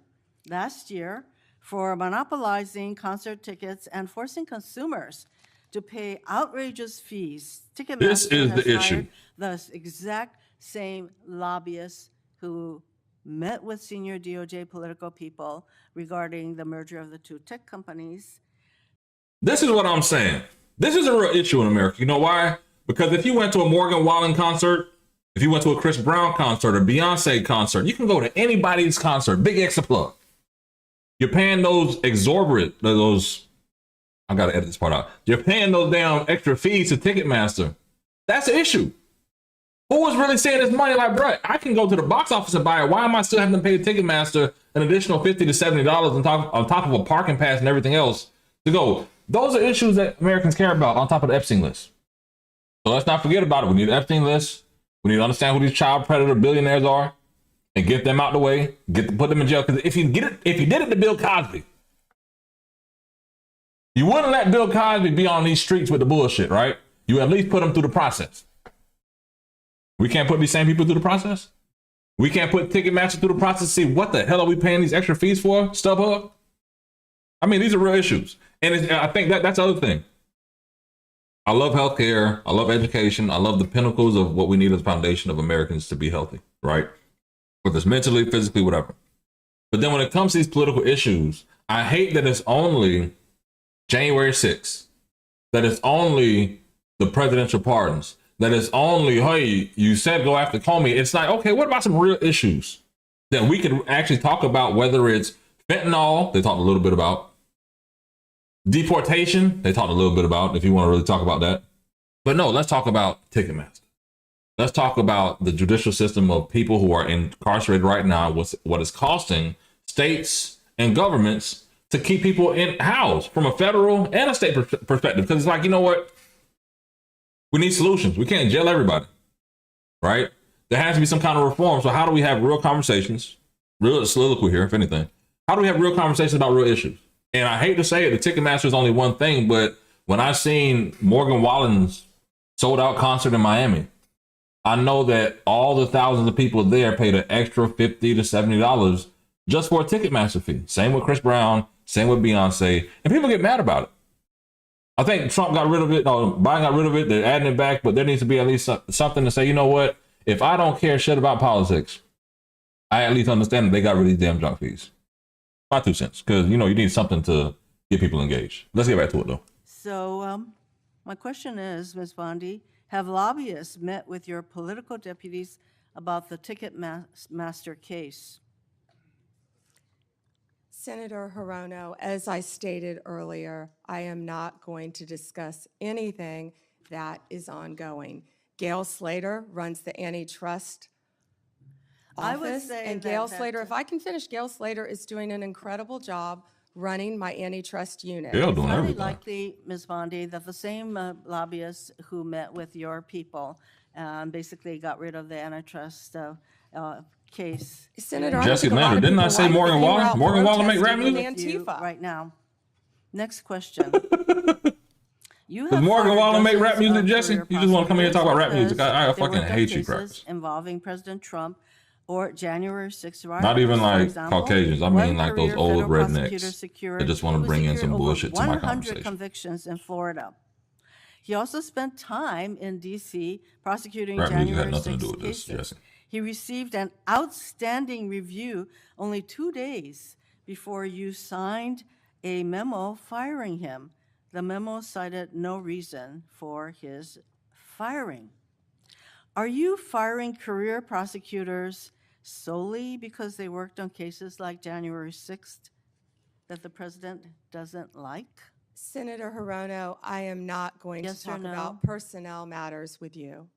last year for monopolizing concert tickets and forcing consumers to pay outrageous fees. Ticketmaster This is the issue. hired the exact same lobbyists who met with senior DOJ political people regarding the merger of the two tech companies. This is what I'm saying. This is a real issue in America. You know why? Because if you went to a Morgan Wallen concert, if you went to a Chris Brown concert, a Beyonce concert, you can go to anybody's concert, big extra plug. You're paying those exorbitant, I gotta edit this part out. You're paying those damn extra fees to Ticketmaster. That's the issue. Who was really saying this money like, bro, I can go to the box office and buy it. Why am I still having to pay Ticketmaster an additional $50 to $70 on top of a parking pass and everything else to go? Those are issues that Americans care about on top of the Epstein list. So let's not forget about it. We need the Epstein list. We need to understand who these child predator billionaires are and get them out the way, put them in jail. Because if you did it to Bill Cosby, you wouldn't let Bill Cosby be on these streets with the bullshit, right? You at least put him through the process. We can't put these same people through the process. We can't put Ticketmaster through the process to see what the hell are we paying these extra fees for, StubHub? I mean, these are real issues. And I think that's the other thing. I love healthcare. I love education. I love the pinnacles of what we need as a foundation of Americans to be healthy, right? Whether it's mentally, physically, whatever. But then when it comes to these political issues, I hate that it's only January 6th, that it's only the presidential pardons, that it's only, hey, you said go after Comey. It's like, okay, what about some real issues that we could actually talk about, whether it's fentanyl, they talked a little bit about, deportation, they talked a little bit about, if you want to really talk about that. But no, let's talk about Ticketmaster. Let's talk about the judicial system of people who are incarcerated right now, what is costing states and governments to keep people in house from a federal and a state perspective. Because it's like, you know what? We need solutions. We can't jail everybody, right? There has to be some kind of reform. So how do we have real conversations, real soliloquy here, if anything? How do we have real conversations about real issues? And I hate to say it, the Ticketmaster is only one thing, but when I seen Morgan Wallen's sold out concert in Miami, I know that all the thousands of people there paid an extra $50 to $70 just for a Ticketmaster fee. Same with Chris Brown, same with Beyonce, and people get mad about it. I think Trump got rid of it, or Biden got rid of it, they're adding it back, but there needs to be at least something to say, you know what, if I don't care shit about politics, I at least understand that they got rid of these damn junk fees. My 2 cents, because, you know, you need something to get people engaged. Let's get back to it, though. So my question is, Ms. Bondi, have lobbyists met with your political deputies about the Ticketmaster case? Senator Hirono, as I stated earlier, I am not going to discuss anything that is ongoing. Gail Slater runs the antitrust I would office, say and that- Gail that- Slater, if I can finish, Gail Slater is doing an incredible job running my antitrust unit. Gail doing Highly everything. likely, Ms. Bondi, that the same lobbyists who met with your people basically got rid of the antitrust case. Senator, I don't Jesse think a lot Lander, of didn't I people say like Morgan that you were Wallen? out Morgan Wallen make rap protesting music? with You Antifa. right now. Next question. You Does have Morgan fired Wallen make dozens rap music, of Jesse? career You just want to come here and talk about rap prosecutors music? I because they fucking worked on hate you, cases rappers. involving President Trump or January 6th riots. Not even For like example, Caucasians. I one mean like those career old federal prosecutor rednecks secured- that just want he to was bring in secured some over bullshit to my 100 conversation. convictions in Florida. He also spent time in D.C. prosecuting Rap music January had nothing to do 6th with this, cases. Jesse. He received an outstanding review only 2 days before you signed a memo firing him. The memo cited no reason for his firing. Are you firing career prosecutors solely because they worked on cases like January 6th that the president doesn't like? Senator Hirono, I am not going Yes to or talk no? about personnel matters with you.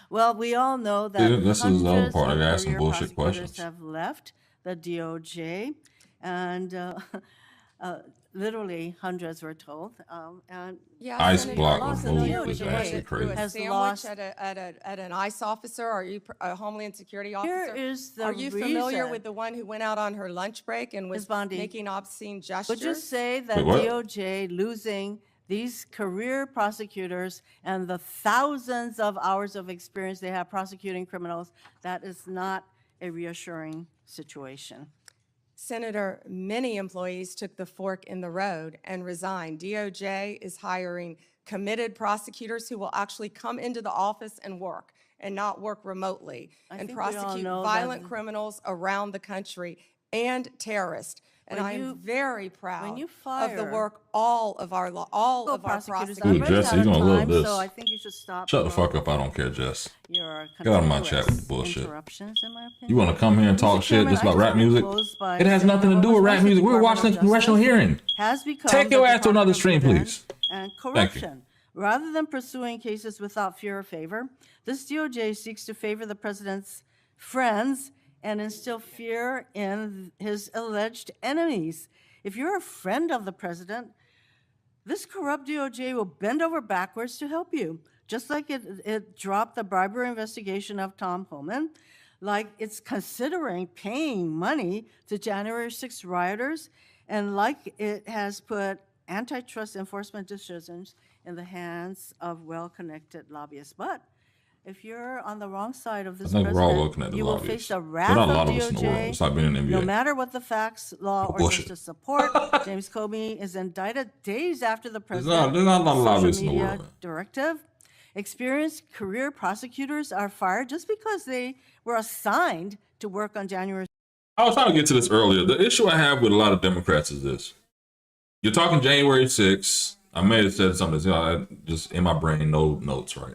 Well, we all know that See, this is the other hundreds part. I of gotta ask some career bullshit prosecutors questions. have left the DOJ, and literally hundreds were told. And Yeah, Ice Senator, block lots was of moved was DOJ actually threw crazy. a Has sandwich lost- at an ICE officer. Are you a Homeland Security officer? is the Are you familiar reason- with the one who went out on her lunch break and was Ms. Bondi, making obscene gestures? would you say that Wait, what? DOJ losing these career prosecutors and the thousands of hours of experience they have prosecuting criminals, that is not a reassuring situation? Senator, many employees took the fork in the road and resigned. DOJ is hiring committed prosecutors who will actually come into the office and work and not work remotely I and think we all prosecute know that violent criminals around the country and terrorists. And When I you- am very proud you of the fire work all of our prosecutors, prosecutors. I'm Ooh, running Jesse, out you of gonna love time, this. so I think you should stop. Shut the fuck up. I don't care, Jess. Your Get out of my chat with continuous the bullshit. interruptions, in my opinion. You want to come here and talk Mr. shit Chairman, just I about rap wanna music? close by It has saying nothing to that do with what rap was music. We were Department watching of a congressional Justice hearing. has become Take the your ass to Department another of stream, Revenge please. And Thank you. corruption. Rather than pursuing cases without fear or favor, this DOJ seeks to favor the president's friends and instill fear in his alleged enemies. If you're a friend of the president, this corrupt DOJ will bend over backwards to help you, just like it dropped the bribery investigation of Tom Homan, like it's considering paying money to January 6th rioters, and like it has put antitrust enforcement decisions in the hands of well-connected lobbyists. But if you're on the wrong side of this I think we're all president, looking at the you will lobbyists. face the There wrath are of not a lot of us in the world. DOJ. It's like being in the No NBA. matter what the facts, law, or Bullshit. justice support, James Comey is indicted days after the There's president's not a lot of lobbyists in social the media world. directive. Experienced career prosecutors are fired just because they were assigned to work on January. I was trying to get to this earlier. The issue I have with a lot of Democrats is this. You're talking January 6th. I may have said something that's just in my brain, no notes, right?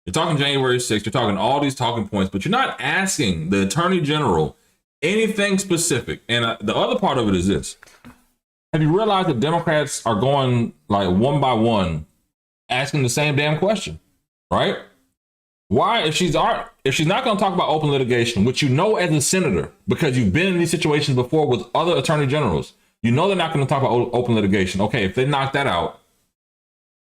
You're talking January 6th. You're talking all these talking points, but you're not asking the Attorney General anything specific. And the other part of it is this. Have you realized that Democrats are going like one by one asking the same damn question, right? Why, if she's not going to talk about open litigation, which you know as a senator, because you've been in these situations before with other attorney generals, you know they're not going to talk about open litigation. Okay, if they knock that out,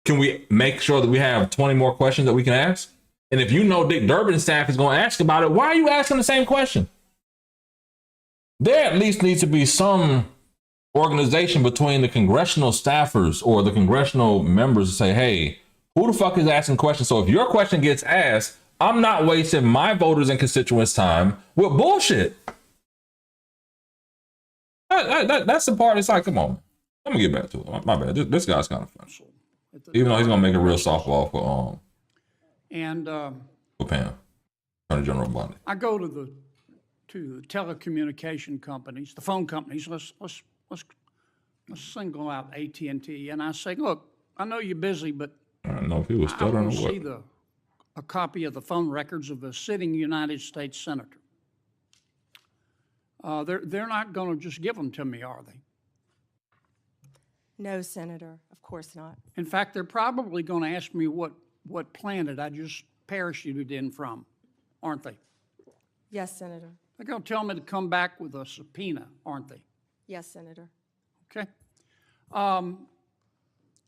can we make sure that we have 20 more questions that we can ask? And if you know Dick Durbin's staff is going to ask about it, why are you asking the same question? There at least needs to be some organization between the congressional staffers or the congressional members to say, hey, who the fuck is asking questions? So if your question gets asked, I'm not wasting my voters and constituents' time with bullshit. That's the part. It's like, come on. Let me get back to it. My bad. This guy's kind of fun. Even though he's going to make a real softball for Pam, Attorney General Bondi. I go to the telecommunication companies, the phone companies. Let's single out AT&T, and I say, look, I know you're busy, but I don't know if he was I stuttering want or to see what. a copy of the phone records of a sitting United States senator. They're not going to just give them to me, are they? No, Senator, of course not. In fact, they're probably going to ask me what planet I just parachuted in from, aren't they? Yes, Senator. They're going to tell me to come back with a subpoena, aren't they? Yes, Senator. Okay.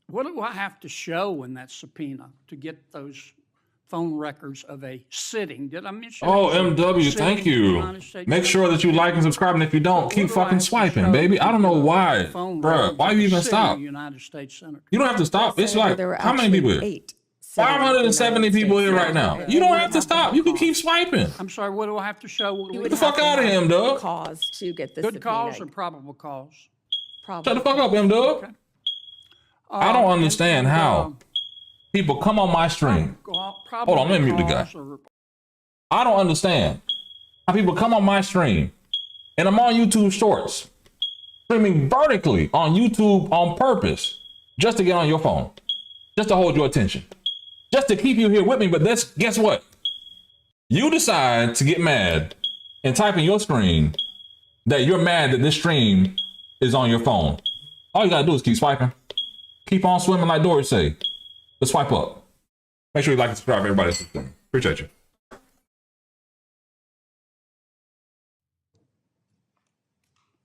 What do I have to show in that subpoena to get those phone records of a sitting? Did I mention? Oh, it was a MW, sitting thank you. United States Make sure that you like and subscribe, and if you don't, keep fucking swiping, baby. I don't know why, bruh. Why you even stop? United States Senator. You don't have to stop. It's Senator, like, there were how many people here? 8 570 people here right now. You don't have to stop. You can keep swiping. I'm sorry, what do I have to show? Get the fuck out of here, M-Dub. Cause to get this Good cause or subpoenaed. probable cause? Shut the fuck up, M-Dub. I don't understand how people come on my stream. Hold on, let me mute the guy. I don't understand how people come on my stream and I'm on YouTube Shorts, streaming vertically on YouTube on purpose, just to get on your phone, just to hold your attention, just to keep you here with me. But guess what? You decide to get mad and type in your screen that you're mad that this stream is on your phone. All you gotta do is keep swiping. Keep on swimming like Dory say. Let's swipe up. Make sure you like and subscribe, everybody. Appreciate you.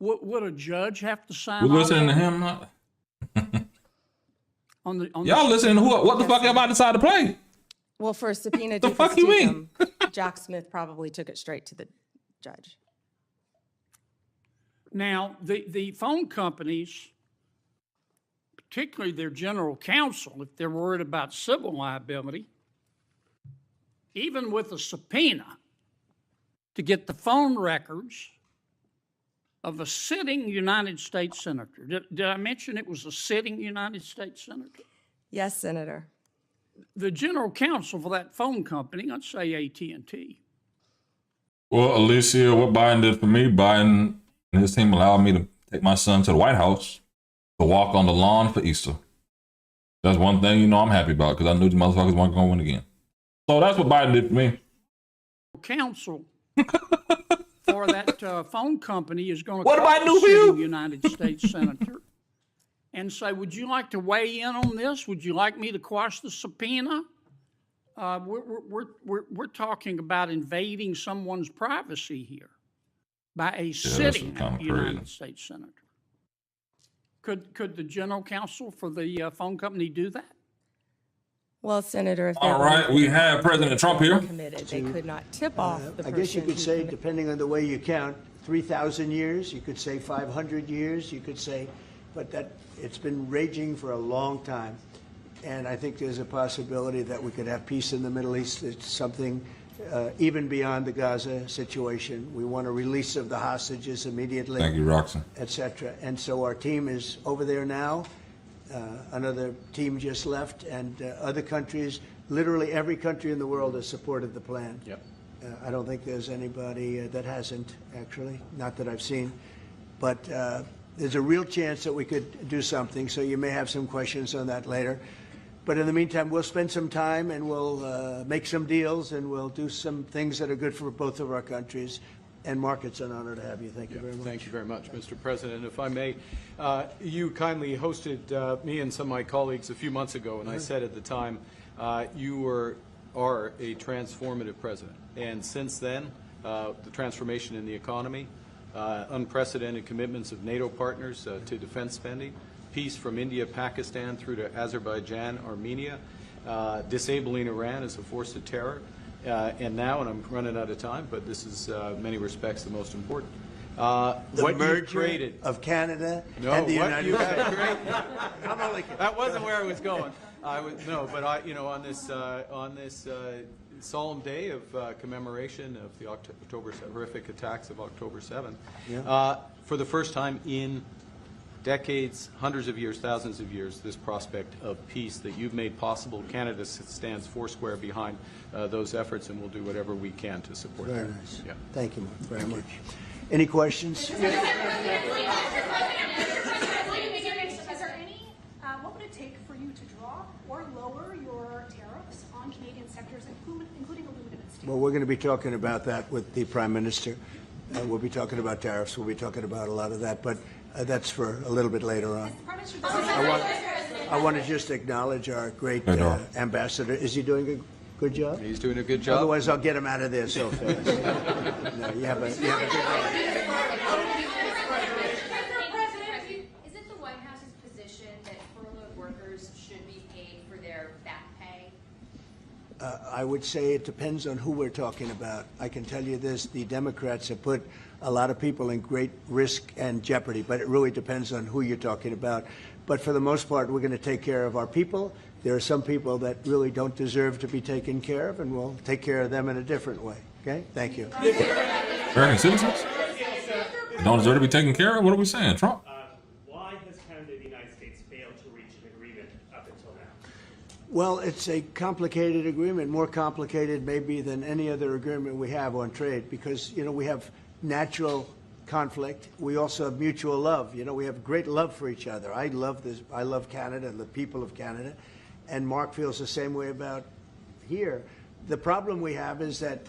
Would a judge have to sign We're off listening to on- him. on Y'all listening to who? What the fuck y'all about to decide to play? Well, for a subpoena The fuck you mean? Jack Smith probably took it straight to the judge. Now, the phone companies, particularly their general counsel, if they're worried about civil liability, even with a subpoena to get the phone records of a sitting United States senator. Did I mention it was a sitting United States senator? Yes, Senator. The general counsel for that phone company, let's say AT&T. Well, Alicia, what Biden did for me, Biden and his team allowed me to take my son to the White House to walk on the lawn for Easter. That's one thing I'm happy about, because I knew the motherfuckers weren't going to win again. So that's what Biden did for me. Counsel for that phone company is going to What call did I do the for you? sitting United States senator and say, would you like to weigh in on this? Would you like me to quash the subpoena? We're talking about invading someone's privacy here by a sitting United States senator. Could the general counsel for the phone company do that? Well, Senator, if All right, we have President Trump here. committed, they could not tip off the I person. guess you could who say, committed- depending on the way you count, 3,000 years, you could say 500 years, you could say, but that it's been raging for a long time. And I think there's a possibility that we could have peace in the Middle East. It's something even beyond the Gaza situation. We want a release of the hostages immediately. Thank you, Roxanne. Et cetera. And so our team is over there now. Another team just left, and other countries, literally every country in the world has supported the plan. Yep. I don't think there's anybody that hasn't, actually, not that I've seen. But there's a real chance that we could do something, so you may have some questions on that later. But in the meantime, we'll spend some time and we'll make some deals and we'll do some things that are good for both of our countries. And Mark, it's an honor to have you. Thank you very much. Thank you very much, Mr. President. If I may, you kindly hosted me and some of my colleagues a few months ago, and I said at the time, you are a transformative president. And since then, the transformation in the economy, unprecedented commitments of NATO partners to defense spending, peace from India, Pakistan through to Azerbaijan, Armenia, disabling Iran as a force of terror, and now, and I'm running out of time, but this is many respects the most important. The what merger you created of Canada no, and the what United you States. have created, that wasn't where I was going. But on this solemn day of commemoration of the horrific attacks of October 7th, for the first time in decades, hundreds of years, thousands of years, this prospect of peace that you've made possible. Canada stands foursquare behind those efforts, and we'll do whatever we can to support Very them. nice. Yeah. Thank you, Mark, very much. Any questions? Is there any, what would it take for you to drop or lower your tariffs on Canadian sectors, including aluminum and steel? Well, we're going to be talking about that with the Prime Minister. We'll be talking about tariffs. We'll be talking about a lot of that. But that's for a little bit later on. I want to just acknowledge our great ambassador. Is he doing a good job? He's doing a good job. Otherwise, I'll get him out of there so fast. No, you have a good one. Is it the White House's position that furloughed workers should be paid for their back pay? I would say it depends on who we're talking about. I can tell you this, the Democrats have put a lot of people in great risk and jeopardy, but it really depends on who you're talking about. But for the most part, we're going to take care of our people. There are some people that really don't deserve to be taken care of, and we'll take care of them in a different way. Okay? Thank you. American citizens don't deserve to be taken care of? What are we saying, Trump? Why has Canada and the United States failed to reach an agreement up until now? Well, it's a complicated agreement, more complicated maybe than any other agreement we have on trade, because, you know, we have natural conflict. We also have mutual love. You know, we have great love for each other. I love this. I love Canada and the people of Canada. And Mark feels the same way about here. The problem we have is that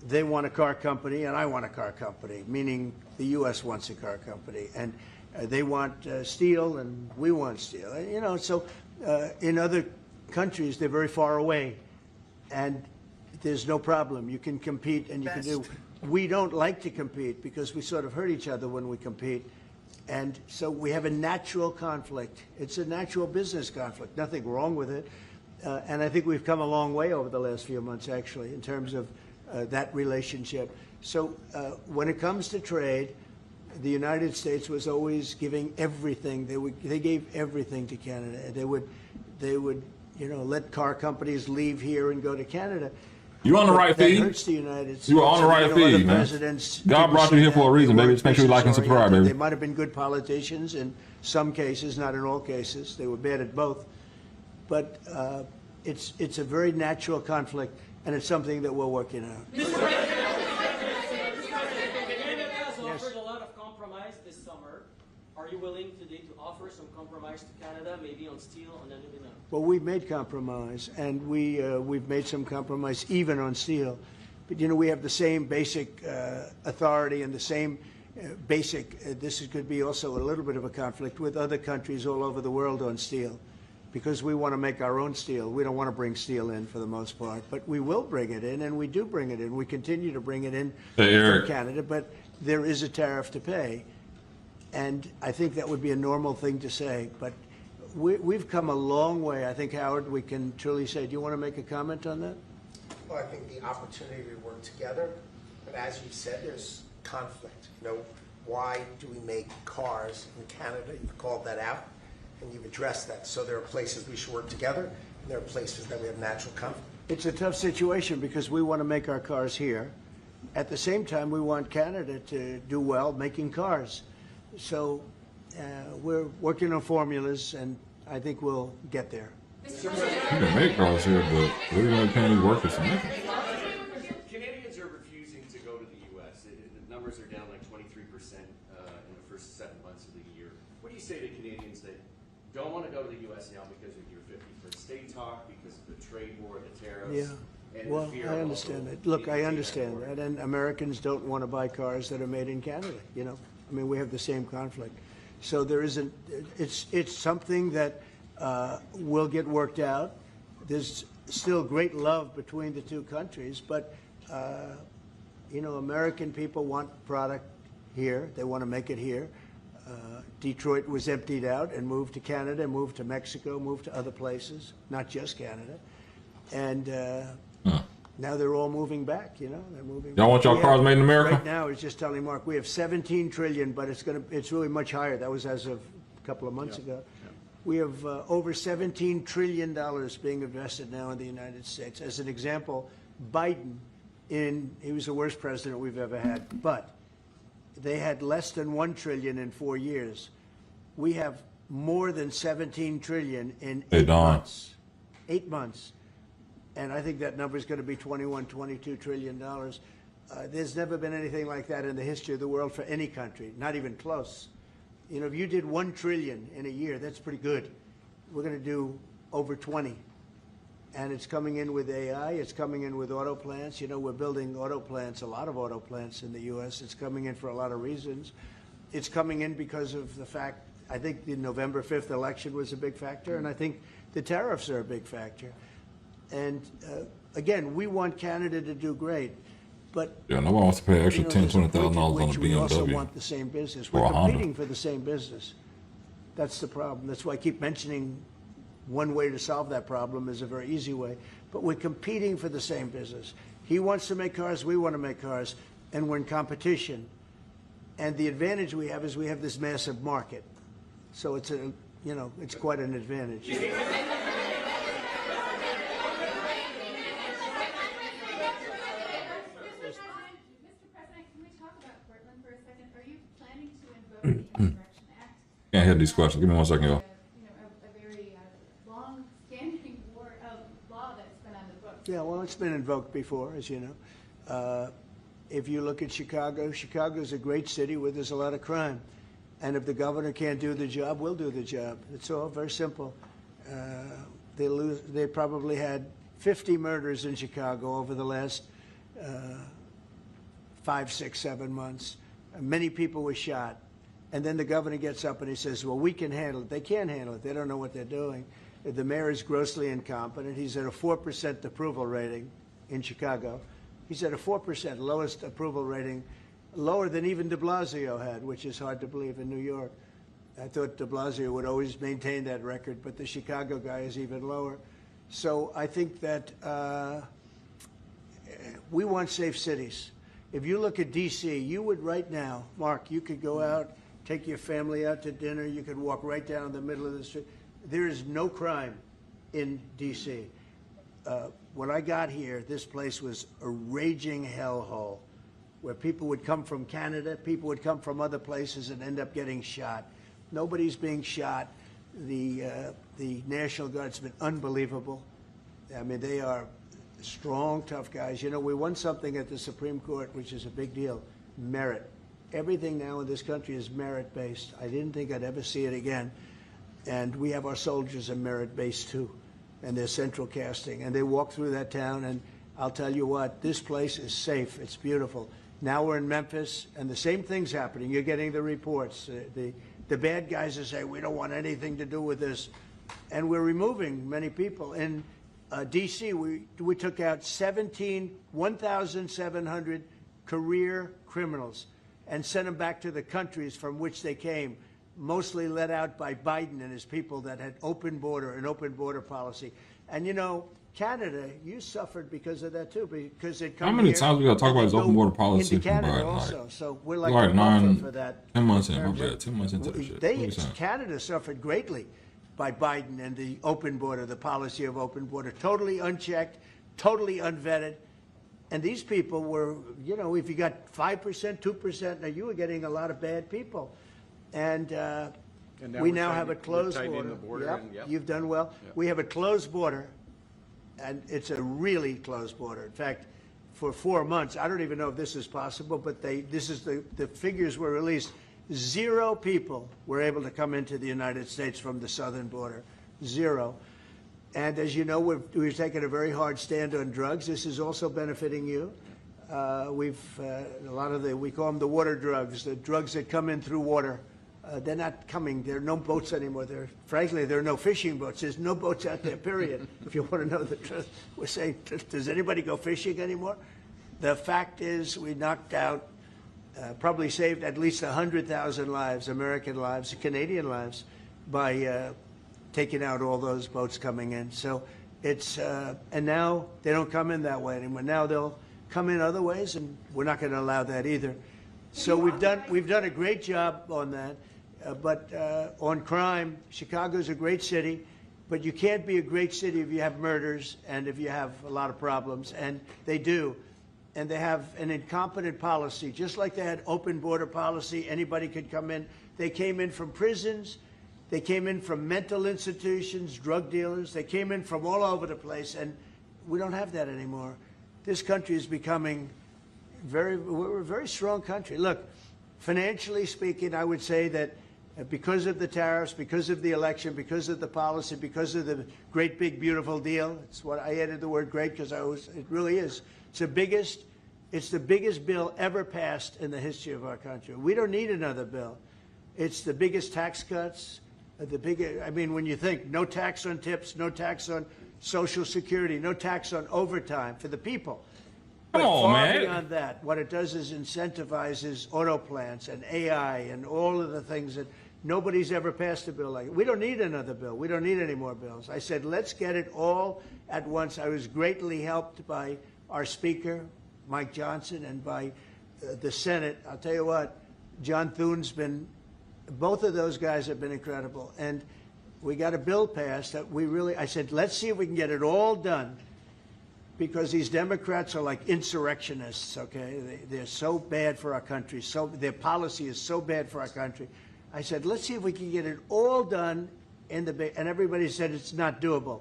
they want a car company and I want a car company, meaning the U.S. wants a car company. And they want steel and we want steel. You know, so in other countries, they're very far away. And there's no problem. You can compete and you can do. We don't like to compete because we sort of hurt each other when we compete. And so we have a natural conflict. It's a natural business conflict. Nothing wrong with it. And I think we've come a long way over the last few months, actually, in terms of that relationship. So when it comes to trade, the United States was always giving everything. They gave everything to Canada. They would, you know, let car companies leave here and go to Canada. You on the right feed. That hurts the United States. You are on the right feed, man. God brought you here for a reason, baby. Just make sure you like and subscribe, baby. They might have been good politicians in some cases, not in all cases. They were bad at both. But it's a very natural conflict, and it's something that we're working out. Canada has offered a lot of compromise this summer. Are you willing today to offer some compromise to Canada, maybe on steel, on aluminum? Well, we've made compromise, and we've made some compromise even on steel. But, you know, we have the same basic authority and the same basic, this could be also a little bit of a conflict with other countries all over the world on steel, because we want to make our own steel. We don't want to bring steel in for the most part, but we will bring it in, and we do bring it in. We continue to bring it in from Canada, but there is a tariff to pay. And I think that would be a normal thing to say, but we've come a long way. I think, Howard, we can truly say. Do you want to make a comment on that? Well, I think the opportunity to work together, but as you said, there's conflict. You know, why do we make cars in Canada? You've called that out, and you've addressed that. So there are places we should work together, and there are places that we have natural conflict. It's a tough situation because we want to make our cars here. At the same time, we want Canada to do well making cars. So we're working on formulas, and I think we'll get there. You can make cars here, but we're going to pay these workers to make them. Canadians are refusing to go to the U.S. The numbers are down like 23% in the first 7 months of the year. What do you say to Canadians that don't want to go to the U.S. now because of your 51st state talk, because of the trade war, the tariffs? Yeah. And Well, the fear I of understand also it. Look, I being understand that, and Americans don't want to buy cars that are made in Canada, you know? I mean, we have the same conflict. So there isn't, it's something that will get worked out. There's still great love between the two countries, but, you know, American people want product here. They want to make it here. Detroit was emptied out and moved to Canada, moved to Mexico, moved to other places, not just Canada. And now they're all moving back, you know. They're moving. Y'all want y'all cars made in America? Right now, I was just telling Mark, we have 17 trillion, but it's really much higher. That was as of a couple of months ago. We have over $17 trillion being invested now in the United States. As an example, Biden, he was the worst president we've ever had, but they had less than 1 trillion in 4 years. We have more than 17 trillion in 8 months. 8 months. And I think that number is going to be $21, $22 trillion. There's never been anything like that in the history of the world for any country, not even close. You know, if you did 1 trillion in a year, that's pretty good. We're going to do over 20. And it's coming in with AI. It's coming in with auto plants. You know, we're building auto plants, a lot of auto plants in the U.S. It's coming in for a lot of reasons. it's coming in because of the fact, I think the November 5th election was a big factor, and I think the tariffs are a big factor. And again, we want Canada to do great, but yeah, no one wants to pay extra $10,000-$20,000 on a we also BMW. want the same business. Or We're a Honda. competing for the same business. That's the problem. That's why I keep mentioning one way to solve that problem is a very easy way. But we're competing for the same business. He wants to make cars, we want to make cars, and we're in competition. And the advantage we have is we have this massive market. So it's a, you know, it's quite an advantage. Mr. President, can we talk about Portland for a second? Are you planning to invoke the Insurrection Act? Can't hear these questions. Give me 1 second, y'all. You know, a very long-standing law that's been on the books. Yeah, well, it's been invoked before, as you know. If you look at Chicago, Chicago's a great city where there's a lot of crime. And if the governor can't do the job, we'll do the job. It's all very simple. They probably had 50 murders in Chicago over the last 5, 6, 7 months. Many people were shot. And then the governor gets up and he says, well, we can handle it. They can't handle it. They don't know what they're doing. The mayor is grossly incompetent. He's at a 4% approval rating in Chicago. He's at a 4%, lowest approval rating, lower than even de Blasio had, which is hard to believe in New York. I thought de Blasio would always maintain that record, but the Chicago guy is even lower. So I think that we want safe cities. If you look at D.C., you would right now, Mark, you could go out, take your family out to dinner, you could walk right down the middle of the street. There is no crime in D.C. When I got here, this place was a raging hellhole where people would come from Canada, people would come from other places and end up getting shot. Nobody's being shot. The National Guard's been unbelievable. I mean, they are strong, tough guys. You know, we won something at the Supreme Court, which is a big deal, merit. Everything now in this country is merit-based. I didn't think I'd ever see it again. And we have our soldiers are merit-based too. And they're central casting. And they walk through that town, and I'll tell you what, this place is safe. It's beautiful. Now we're in Memphis, and the same thing's happening. You're getting the reports. The bad guys are saying, we don't want anything to do with this. And we're removing many people. In D.C., we took out 1,700 career criminals and sent them back to the countries from which they came, mostly led out by Biden and his people that had an open border policy. And, you know, Canada, you suffered because of that, too, because they come How many here times we got to talk about this open border policy into from Canada Biden? also. Like, So we're like like a buffer for 9, that. 10 months in. My bad. 10 months into that shit. What are you saying? Canada suffered greatly by Biden and the open border, the policy of open border, totally unchecked, totally unvetted. And these people were, you know, if you got 5%, 2%, now you were getting a lot of bad people. And we now have a closed border. Yep. You've done well. Yep. We have a closed border, and it's a really closed border. In fact, for 4 months, I don't even know if this is possible, but the figures were released. 0 people were able to come into the United States from the southern border. 0. And as you know, we've taken a very hard stand on drugs. This is also benefiting you. A lot of we call them the water drugs, the drugs that come in through water. They're not coming. There are no boats anymore. Frankly, there are no fishing boats. There's no boats out there, period. If you want to know the truth, we're saying, does anybody go fishing anymore? The fact is we knocked out, probably saved at least 100,000 lives, American lives, Canadian lives, by taking out all those boats coming in. So it's, and now they don't come in that way anymore. Now they'll come in other ways, and we're not going to allow that either. So we've done a great job on that. But on crime, Chicago's a great city, but you can't be a great city if you have murders and if you have a lot of problems, and they do. And they have an incompetent policy, just like they had open border policy, anybody could come in. They came in from prisons, they came in from mental institutions, drug dealers, they came in from all over the place, and we don't have that anymore. This country is becoming we're a very strong country. Look, financially speaking, I would say that because of the tariffs, because of the election, because of the policy, because of the great, big, beautiful deal, it's what I added the word great because it really is. It's the biggest It's the biggest bill ever passed in the history of our country. We don't need another bill. It's the biggest tax cuts, I mean, when you think no tax on tips, no tax on Social Security, no tax on overtime for the people. Come But on, far man. beyond that, what it does is incentivizes auto plants and AI and all of the things that nobody's ever passed a bill like it. We don't need another bill. We don't need any more bills. I said, let's get it all at once. I was greatly helped by our Speaker, Mike Johnson, and by the Senate. I'll tell you what, John Thune's been, both of those guys have been incredible. And we got a bill passed that we really, I said, let's see if we can get it all done, because these Democrats are like insurrectionists, okay? They're so bad for our country. So their policy is so bad for our country. I said, let's see if we can get it all done in the, and everybody said it's not doable,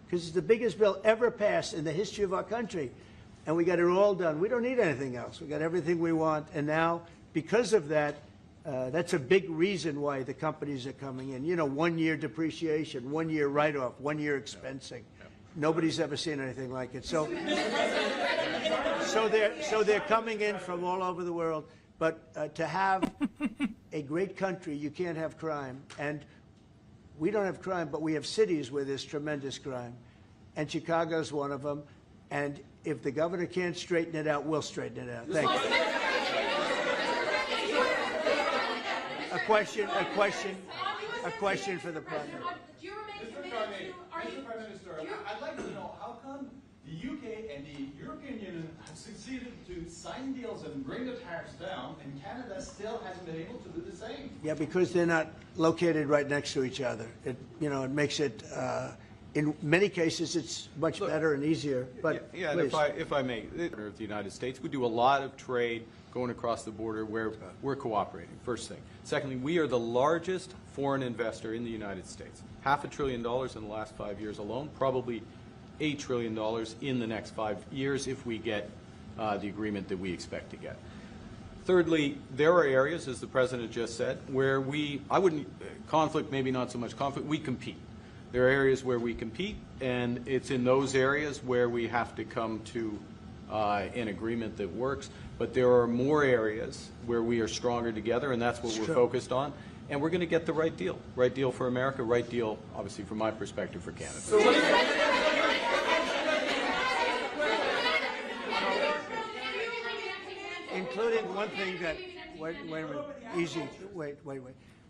because it's the biggest bill ever passed in the history of our country. And we got it all done. We don't need anything else. We got everything we want. And now, because of that, that's a big reason why the companies are coming in. You know, 1 year depreciation, 1 year write-off, 1 year expensing. Nobody's ever seen anything like it. So they're coming in from all over the world. But to have a great country, you can't have crime. And we don't have crime, but we have cities where there's tremendous crime. And Chicago's one of them. And if the governor can't straighten it out, we'll straighten it out. Thank you. A question for the president. Do you remain committed to, Mr. Prime Minister, I'd like to know how come the UK and the European Union have succeeded to sign deals and bring the tariffs down, and Canada still hasn't been able to do the same? Yeah, because they're not located right next to each other. It makes it, in many cases, it's much better and easier. But yeah, and if I may, the United States, we do a lot of trade going across the border where we're cooperating, first thing. Secondly, we are the largest foreign investor in the United States. $500 billion in the last 5 years alone, probably $8 trillion in the next 5 years if we get the agreement that we expect to get. Thirdly, there are areas, as the President just said, where conflict, maybe not so much conflict, we compete. There are areas where we compete, and it's in those areas where we have to come to an agreement that works. But there are more areas where we are stronger together, and that's what we're focused on. And we're going to get the right deal for America, right deal, obviously, from my perspective, for Canada. So including one thing that, wait a minute, easy, wait.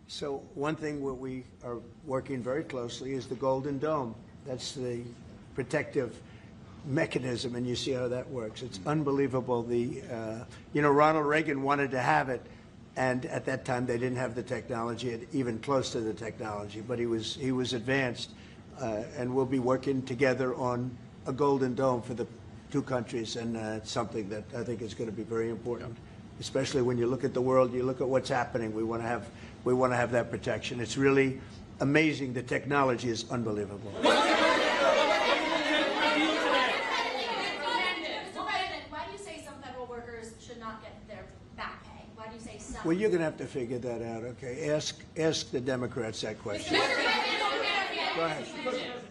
So one thing where we are working very closely is the Golden Dome. That's the protective mechanism, and you see how that works. It's unbelievable. Ronald Reagan wanted to have it, and at that time they didn't have the technology, even close to the technology, but he was advanced, and we'll be working together on a Golden Dome for the two countries, and it's something that I think is going to be very important, especially when you look at the world, you look at what's happening. We want to have that protection. It's really amazing. The technology is unbelievable. Well, you're going to have to figure that out, okay? Ask the Democrats that question. Go ahead. Mr. President,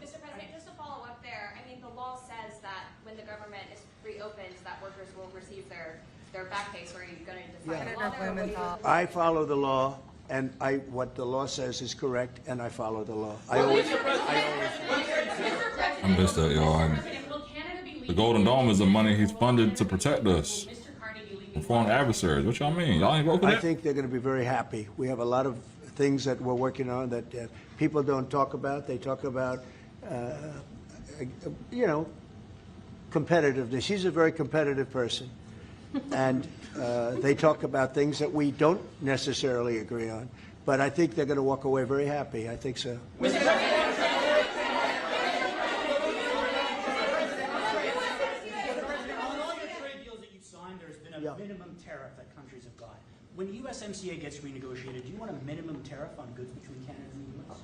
just to follow up there, I mean, the law says that when the government is reopened, that workers will receive their back pay. So are you going to define the law? I follow the law, and what the law says is correct, and I follow the law. I'm just the Golden Dome is the money he's funded to protect us from foreign adversaries. What y'all mean? Y'all ain't voting for that? I think they're going to be very happy. We have a lot of things that we're working on that people don't talk about. They talk about, competitiveness. She's a very competitive person. And they talk about things that we don't necessarily agree on. But I think they're going to walk away very happy. I think so. Minimum tariff that countries have got. When USMCA gets renegotiated, do you want a minimum tariff on goods between Canada and the U.S.?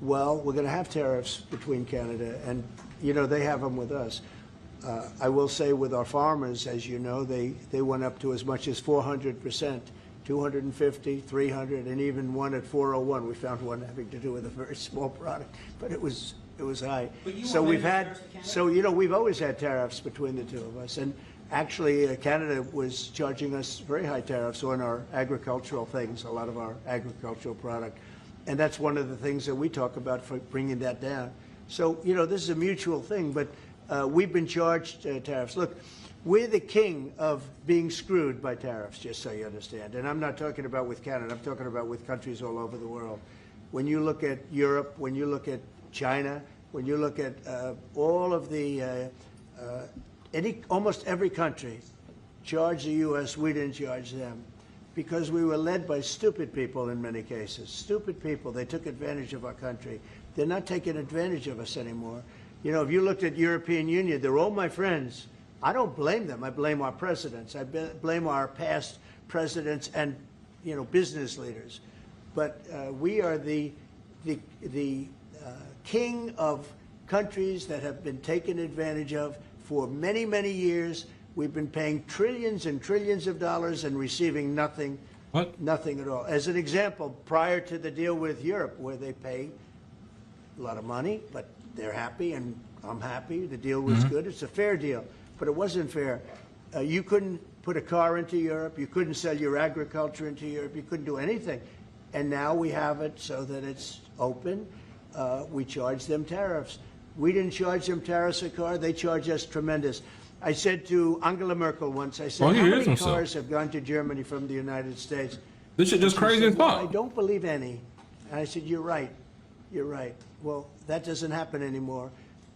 Well, we're going to have tariffs between Canada, and, they have them with us. I will say with our farmers, as you know, they went up to as much as 400%, 250, 300, and even one at 401. We found one having to do with a very small product, but it was high. So we've always had tariffs between the two of us, and Actually, Canada was charging us very high tariffs on our agricultural things, a lot of our agricultural product. And that's one of the things that we talk about for bringing that down. So, you know, this is a mutual thing, but we've been charged tariffs. Look, we're the king of being screwed by tariffs, just so you understand. And I'm not talking about with Canada, I'm talking about with countries all over the world. When you look at Europe, when you look at China, when you look at all of the, almost every country charged the U.S., we didn't charge them. Because we were led by stupid people in many cases. Stupid people, they took advantage of our country. They're not taking advantage of us anymore. You know, if you looked at European Union, they're all my friends. I don't blame them. I blame our presidents. I blame our past presidents and, you know, business leaders. But we are the king of countries that have been taken advantage of for many, many years. We've been paying trillions and trillions of dollars and receiving nothing, nothing at all. As an example, prior to the deal with Europe, where they pay a lot of money, but they're happy and I'm happy. The deal was good. It's a fair deal, but it wasn't fair. You couldn't put a car into Europe. You couldn't sell your agriculture into Europe. You couldn't do anything. And now we have it so that it's open. We charge them tariffs. We didn't charge them tariffs a car. They charge us tremendous. I said to Angela Merkel once, I said, how many cars have gone to Germany from the United States? This shit just crazy as fuck. I don't believe any. And I said, you're right. You're right. Well, that doesn't happen anymore.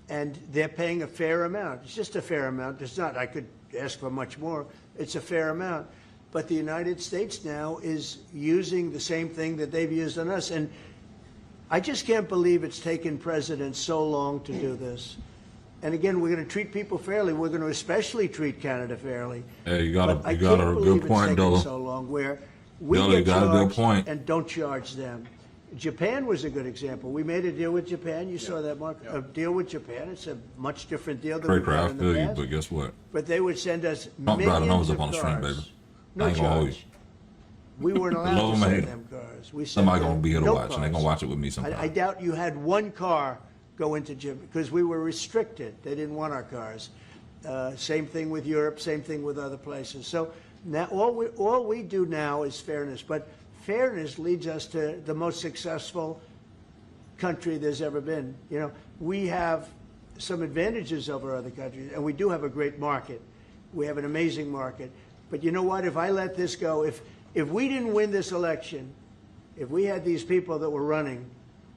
And they're paying a fair amount. It's just a fair amount. It's not, I could ask for much more. It's a fair amount. But the United States now is using the same thing that they've used on us. And I just can't believe it's taken presidents so long to do this. And again, we're going to treat people fairly. We're going to especially treat Canada fairly. Hey, you got a good point, Dolo. So long where we get charged and don't charge them. Japan was a good example. We made a deal with Japan. You saw that, Mark. A deal with Japan. It's a much different deal than we've had in the past. But guess what? But they would send us Don't drive the numbers millions up on of the stream, cars. baby. No I ain't gonna hold you. charge. We weren't allowed to send them cars. We Somebody gonna be here to no watch, and they gonna watch it with me sometime. I doubt you had one car go into Japan because we were restricted. They didn't want our cars. Same thing with Europe. Same thing with other places. So now all we do now is fairness. But fairness leads us to the most successful country there's ever been. You know, we have some advantages over other countries, and we do have a great market. We have an amazing market. But you know what? If I let this go, if we didn't win this election, if we had these people that were running,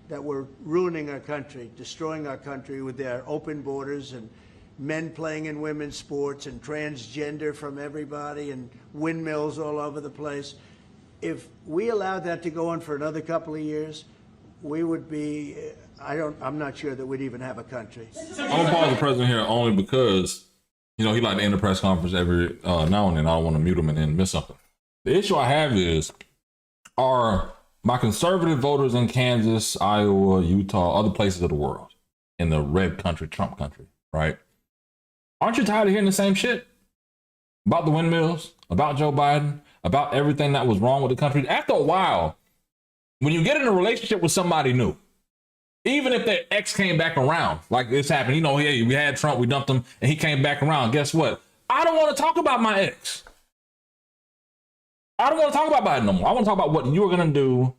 that were ruining our country, destroying our country with their open borders and men playing in women's sports and transgender from everybody and windmills all over the place, if we allowed that to go on for another couple of years, we would be, I'm not sure that we'd even have a country. I'm gonna pause the president here only because, you know, he like to end the press conference every now and then. I don't want to mute him and then miss something. The issue I have is, are my conservative voters in Kansas, Iowa, Utah, other places of the world, in the red country, Trump country, right? Aren't you tired of hearing the same shit about the windmills, about Joe Biden, about everything that was wrong with the country? After a while, when you get in a relationship with somebody new, even if their ex came back around, like this happened, you know, hey, we had Trump, we dumped him, and he came back around. Guess what? I don't want to talk about my ex. I don't want to talk about Biden no more. I want to talk about what you're going to do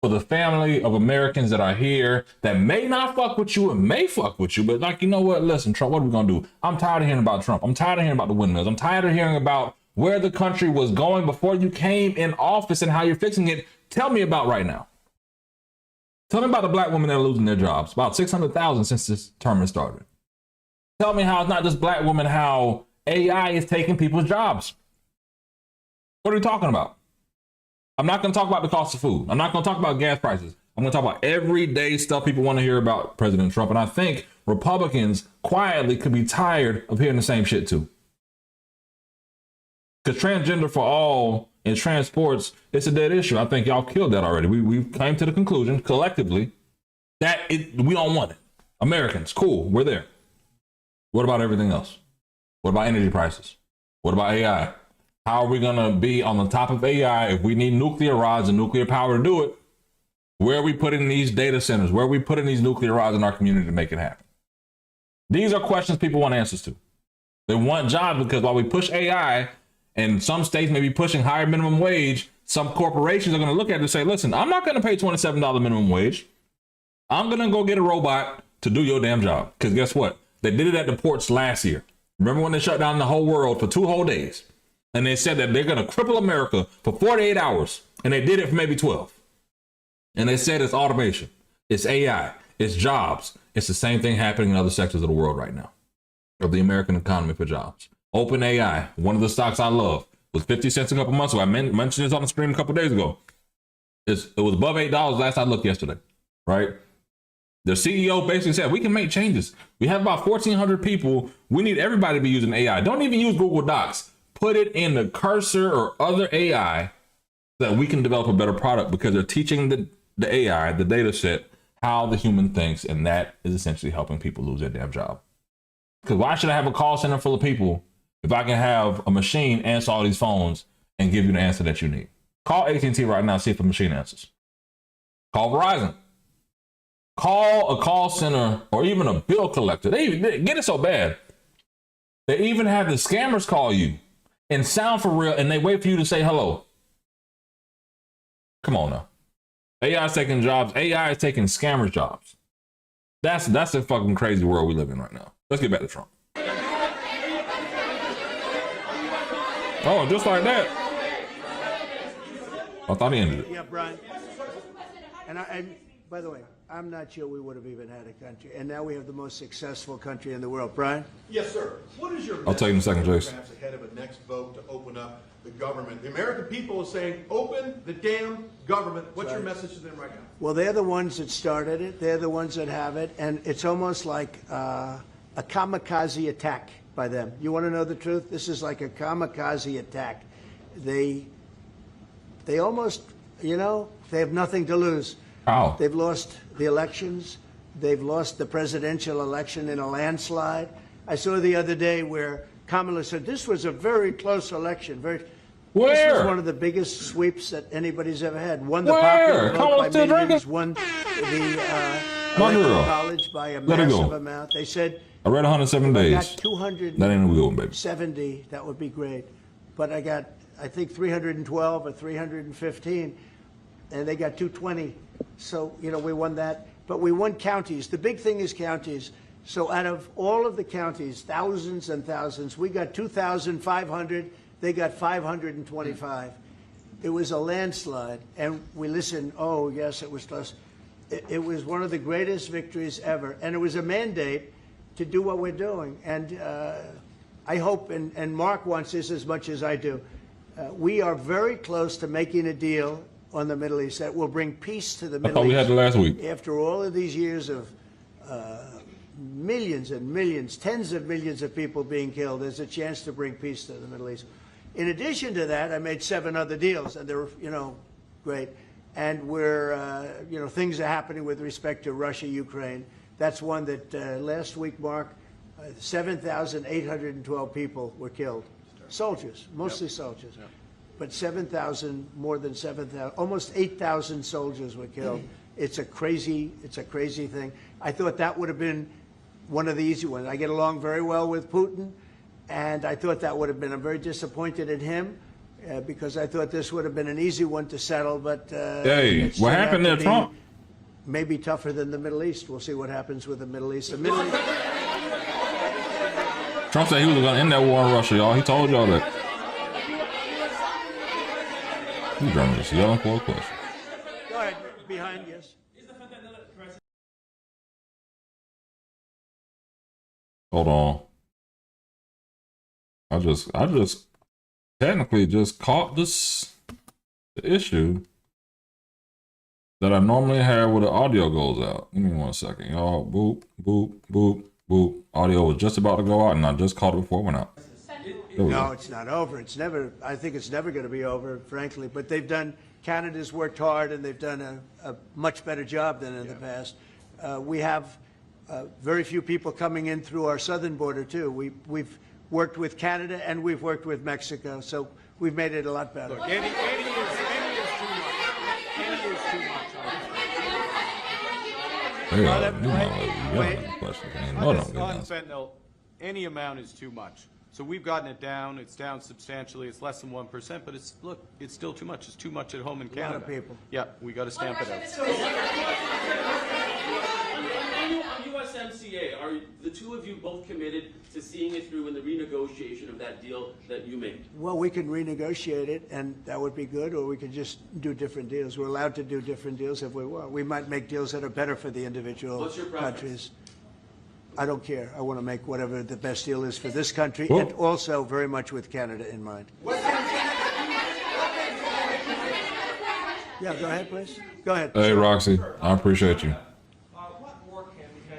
for the family of Americans that are here that may not fuck with you and may fuck with you, but like, you know what? Listen, Trump, what are we going to do? I'm tired of hearing about Trump. I'm tired of hearing about the windmills. I'm tired of hearing about where the country was going before you came in office and how you're fixing it. Tell me about right now. Tell me about the black women that are losing their jobs. About 600,000 since this term has started. Tell me how it's not just black women, how AI is taking people's jobs. What are we talking about? I'm not going to talk about the cost of food. I'm not going to talk about gas prices. I'm going to talk about everyday stuff people want to hear about President Trump. And I think Republicans quietly could be tired of hearing the same shit too. Because transgender for all in transports, it's a dead issue. I think y'all killed that already. We came to the conclusion collectively that we don't want it. Americans, cool, we're there. What about everything else? What about energy prices? What about AI? How are we going to be on the top of AI if we need nuclear rods and nuclear power to do it? Where are we putting these data centers? Where are we putting these nuclear rods in our community to make it happen? These are questions people want answers to. They want jobs because while we push AI, and some states may be pushing higher minimum wage, some corporations are going to look at it and say, listen, I'm not going to pay $27 minimum wage. I'm going to go get a robot to do your damn job. Because guess what? They did it at the ports last year. Remember when they shut down the whole world for 2 whole days? And they said that they're going to cripple America for 48 hours. And they did it for maybe 12. And they said it's automation. It's AI. It's jobs. It's the same thing happening in other sectors of the world right now, of the American economy for jobs. OpenAI, one of the stocks I love, was 50 cents a couple months ago. I mentioned this on the stream a couple days ago. It was above $8 last I looked yesterday, right? The CEO basically said, we can make changes. We have about 1,400 people. We need everybody to be using AI. Don't even use Google Docs. Put it in the Cursor or other AI so that we can develop a better product, because they're teaching the AI, the data set, how the human thinks, and that is essentially helping people lose their damn job. Because why should I have a call center full of people if I can have a machine answer all these phones and give you the answer that you need? Call AT&T right now, see if a machine answers. Call Verizon. Call a call center or even a bill collector. They get it so bad. They even have the scammers call you and sound for real, and they wait for you to say hello. Come on now. AI is taking jobs. AI is taking scammers' jobs. That's the fucking crazy world we live in right now. Let's get back to Trump. Oh, just like that. I thought he ended it. Yeah, Brian. And by the way, I'm not sure we would have even had a country. And now we have the most successful country in the world. Brian? Yes, sir. What is your I'll tell you in a second, Jason. perhaps ahead of a next vote to open up the government? The American people are saying, open the damn government. What's your message to them right now? Well, they're the ones that started it. They're the ones that have it. And it's almost like a kamikaze attack by them. You want to know the truth? This is like a kamikaze attack. They almost, they have nothing to lose. How? They've lost the elections. They've lost the presidential election in a landslide. I saw the other day where Kamala said this was a very close election. Where? This was one of the biggest sweeps that anybody's ever had. Won the popular vote by millions. Won the electoral college by a massive amount. They said I read 107 days. I got 270. That ain't a good one, baby. That would be great. But I got, I think, 312 or 315, and they got 220. So, we won that. But we won counties. The big thing is counties. So out of all of the counties, thousands and thousands, we got 2,500. They got 525. It was a landslide. And we listened, oh, yes, it was close. It was one of the greatest victories ever. And it was a mandate to do what we're doing. And I hope, and Mark wants this as much as I do, we are very close to making a deal on the Middle East that will bring peace to the Middle East. I thought we had it last week. After all of these years of millions and millions, tens of millions of people being killed, there's a chance to bring peace to the Middle East. In addition to that, I made 7 other deals, and they're, great. And we're, things are happening with respect to Russia, Ukraine. That's one that last week, Mark, 7,812 people were killed. Soldiers, mostly soldiers. Yep. But 7,000, more than 7,000, almost 8,000 soldiers were killed. It's a crazy thing. I thought that would have been one of the easy ones. I get along very well with Putin, and I thought that would have been, I'm very disappointed in him because I thought this would have been an easy one to settle, but hey, what happened there, Trump? Maybe tougher than the Middle East. We'll see what happens with the Middle East. Trump said he was going to end that war in Russia, y'all. He told y'all that. You journalists yelling for a question. Go ahead, behind, yes. Hold on. I just technically just caught the issue that I normally have where the audio goes out. Give me 1 second, y'all. Boop, boop, boop, boop. Audio was just about to go out, and I just caught it before it went out. No, it's not over. It's never. I think it's never going to be over, frankly. But Canada's worked hard, and they've done a much better job than in the past. We have very few people coming in through our southern border too. We've worked with Canada and we've worked with Mexico, so we've made it a lot better. Look, Andy is too much. Andy is too much. On fentanyl, any amount is too much. So we've gotten it down. It's down substantially. It's less than 1%, but it's, look, it's still too much. It's too much at home in Canada. A lot of people. Yeah, we got to stamp it out. On USMCA, are the two of you both committed to seeing it through in the renegotiation of that deal that you made? Well, we can renegotiate it, and that would be good, or we could just do different deals. We're allowed to do different deals if we want. We might make deals that are better for the individual What's your preference? countries. I don't care. I want to make whatever the best deal is for this country, Well, and also very much with Canada in mind. Yeah, go ahead, please. Go ahead. Hey, Roxy, I appreciate you.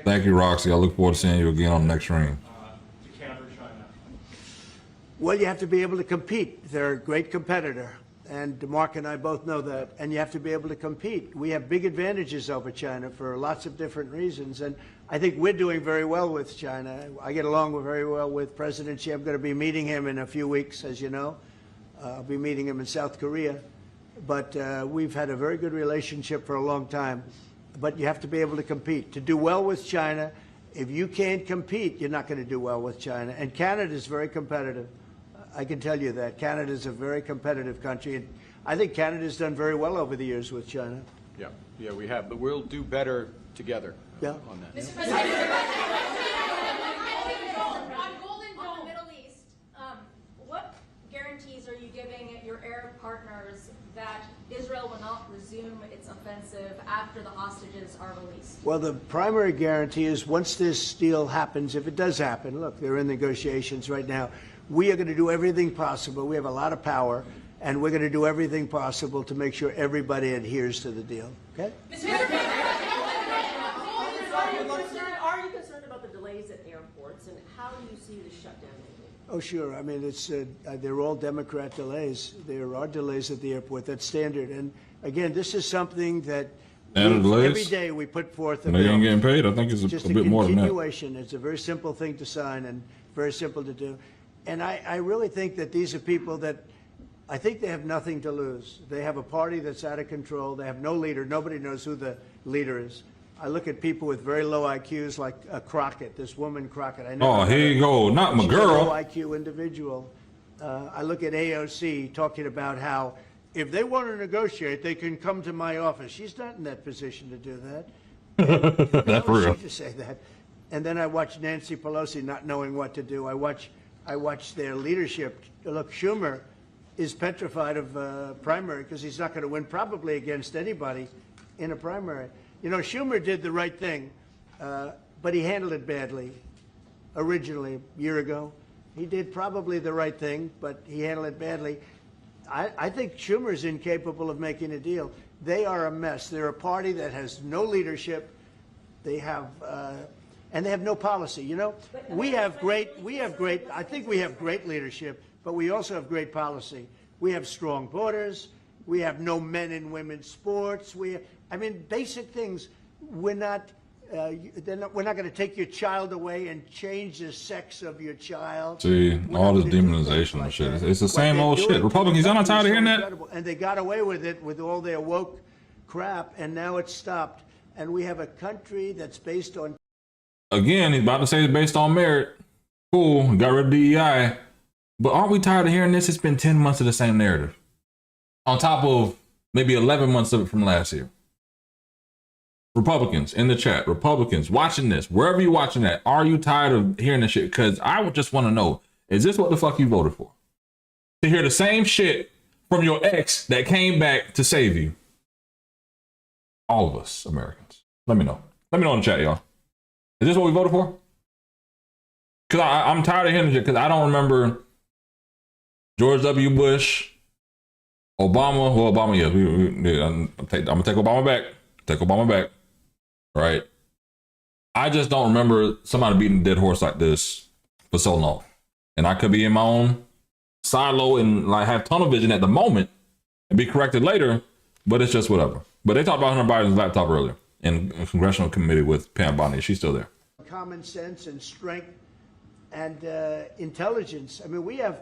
Thank you, Roxy. I look forward to seeing you again on the next stream. Well, you have to be able to compete. They're a great competitor, and Mark and I both know that, and you have to be able to compete. We have big advantages over China for lots of different reasons, and I think we're doing very well with China. I get along very well with President Xi. I'm going to be meeting him in a few weeks, as you know. I'll be meeting him in South Korea, but we've had a very good relationship for a long time. But you have to be able to compete. To do well with China, if you can't compete, you're not going to do well with China. And Canada is very competitive. I can tell you that. Canada is a very competitive country. And I think Canada's done very well over the years with China. Yeah, we have. But we'll do better together Yeah. on that. Mr. President, on Golden Dome, Middle East, what guarantees are you giving your Arab partners that Israel will not resume its offensive after the hostages are released? Well, the primary guarantee is once this deal happens, if it does happen, look, they're in negotiations right now, we are going to do everything possible. We have a lot of power, and we're going to do everything possible to make sure everybody adheres to the deal. Okay? Are you concerned about the delays at airports, and how do you see the shutdown? Oh, sure. I mean, it's they're all Democrat delays. There are delays at the airport. That's standard. And again, this is something that every day we put forth. And they ain't getting paid. I think it's a bit more than that. Continuation. It's a very simple thing to sign and very simple to do. And I really think that these are people that I think they have nothing to lose. They have a party that's out of control. They have no leader. Nobody knows who the leader is. I look at people with very low IQs like Crockett, this woman Crockett. Oh, here you go. Not my girl. Low IQ individual. I look at AOC talking about how if they want to negotiate, they can come to my office. She's not in that position to do that. That's real. She to say that. And then I watch Nancy Pelosi not knowing what to do. I watch their leadership. Look, Schumer is petrified of primary because he's not going to win probably against anybody in a primary. You know, Schumer did the right thing, but he handled it badly originally a year ago. He did probably the right thing, but he handled it badly. I think Schumer is incapable of making a deal. They are a mess. They're a party that has no leadership. They have, and they have no policy. You know, I think we have great leadership, but we also have great policy. We have strong borders. We have no men and women's sports. I mean, basic things. We're not going to take your child away and change the sex of your child. See, all this demonization and shit. It's the same old shit. Republicans, y'all not tired of hearing that? And they got away with it with all their woke crap, and now it's stopped. And we have a country that's based on... Again, he's about to say it's based on merit. Cool, got rid of DEI. But aren't we tired of hearing this? It's been 10 months of the same narrative. On top of maybe 11 months of it from last year. Republicans in the chat, Republicans watching this, wherever you're watching that, are you tired of hearing this shit? Because I would just want to know, is this what the fuck you voted for? To hear the same shit from your ex that came back to save you? All of us Americans. Let me know. Let me know in the chat, y'all. Is this what we voted for? Because I'm tired of hearing this shit because I don't remember George W. Bush, Obama. Well, Obama, yes. I'm going to take Obama back. Take Obama back. Right? I just don't remember somebody beating a dead horse like this for so long. And I could be in my own silo and like have tunnel vision at the moment and be corrected later, but it's just whatever. But they talked about Hunter Biden's laptop earlier in a congressional committee with Pam Bondi. She's still there. Common sense and strength and intelligence. I mean, we have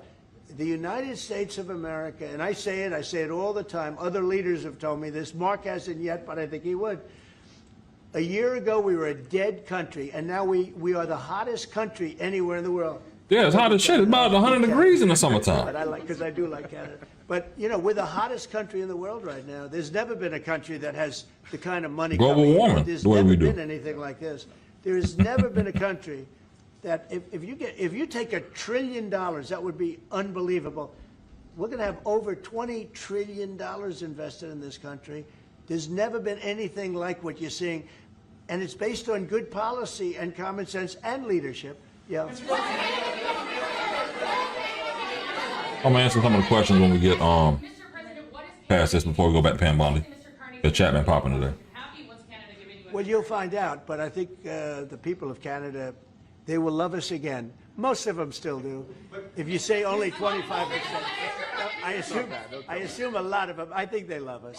the United States of America, and I say it all the time. Other leaders have told me this. Mark hasn't yet, but I think he would. A year ago, we were a dead country, and now we are the hottest country anywhere in the world. Yeah, it's hot as shit. It's about 100 degrees in the summertime. But because I do like Canada. But, you know, we're the hottest country in the world right now. There's never been a country that has the kind of money Global coming in. warming, There's the way never we do. been anything like this. There has never been a country that if you take $1 trillion, that would be unbelievable. We're going to have over $20 trillion invested in this country. There's never been anything like what you're seeing. And it's based on good policy and common sense and leadership. Yeah. I'm gonna answer some of the questions when we get past this before we go back to Pam Bondi. The chat been popping today. Well, you'll find out, but I think the people of Canada, they will love us again. Most of them still do. If you say only 25%, I assume a lot of them. I think they love us.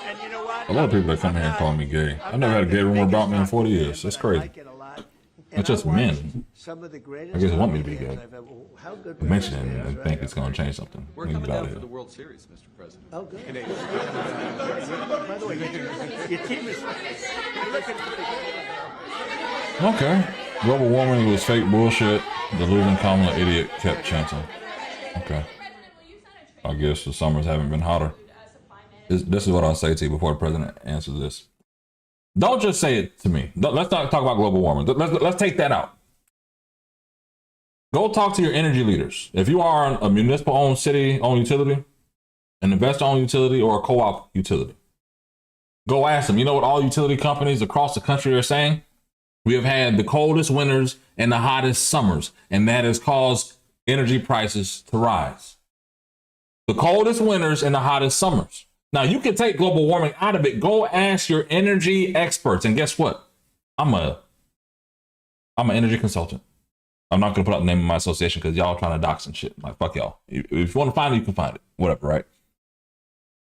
And you know what? A lot of people that come here and call me gay. I've never had a gay rumor about me in 40 years. That's crazy. It's just men. I guess they want me to be gay. Mention it and think it's going to change something. We're coming down for the World Series, Mr. President. Oh, good. By the way, your team is looking Okay. Global warming was fake bullshit. The losing Kamala idiot kept chanting. Okay. I guess the summers haven't been hotter. This is what I'll say to you before the president answers this. Don't just say it to me. Let's not talk about global warming. Let's take that out. Go talk to your energy leaders. If you are a municipal-owned, city-owned utility, an investor-owned utility, or a co-op utility, go ask them. You know what all utility companies across the country are saying? We have had the coldest winters and the hottest summers, and that has caused energy prices to rise. The coldest winters and the hottest summers. Now, you can take global warming out of it. Go ask your energy experts. And guess what? I'm an energy consultant. I'm not going to put out the name of my association because y'all trying to dox and shit. Like, fuck y'all. If you want to find it, you can find it. Whatever, right?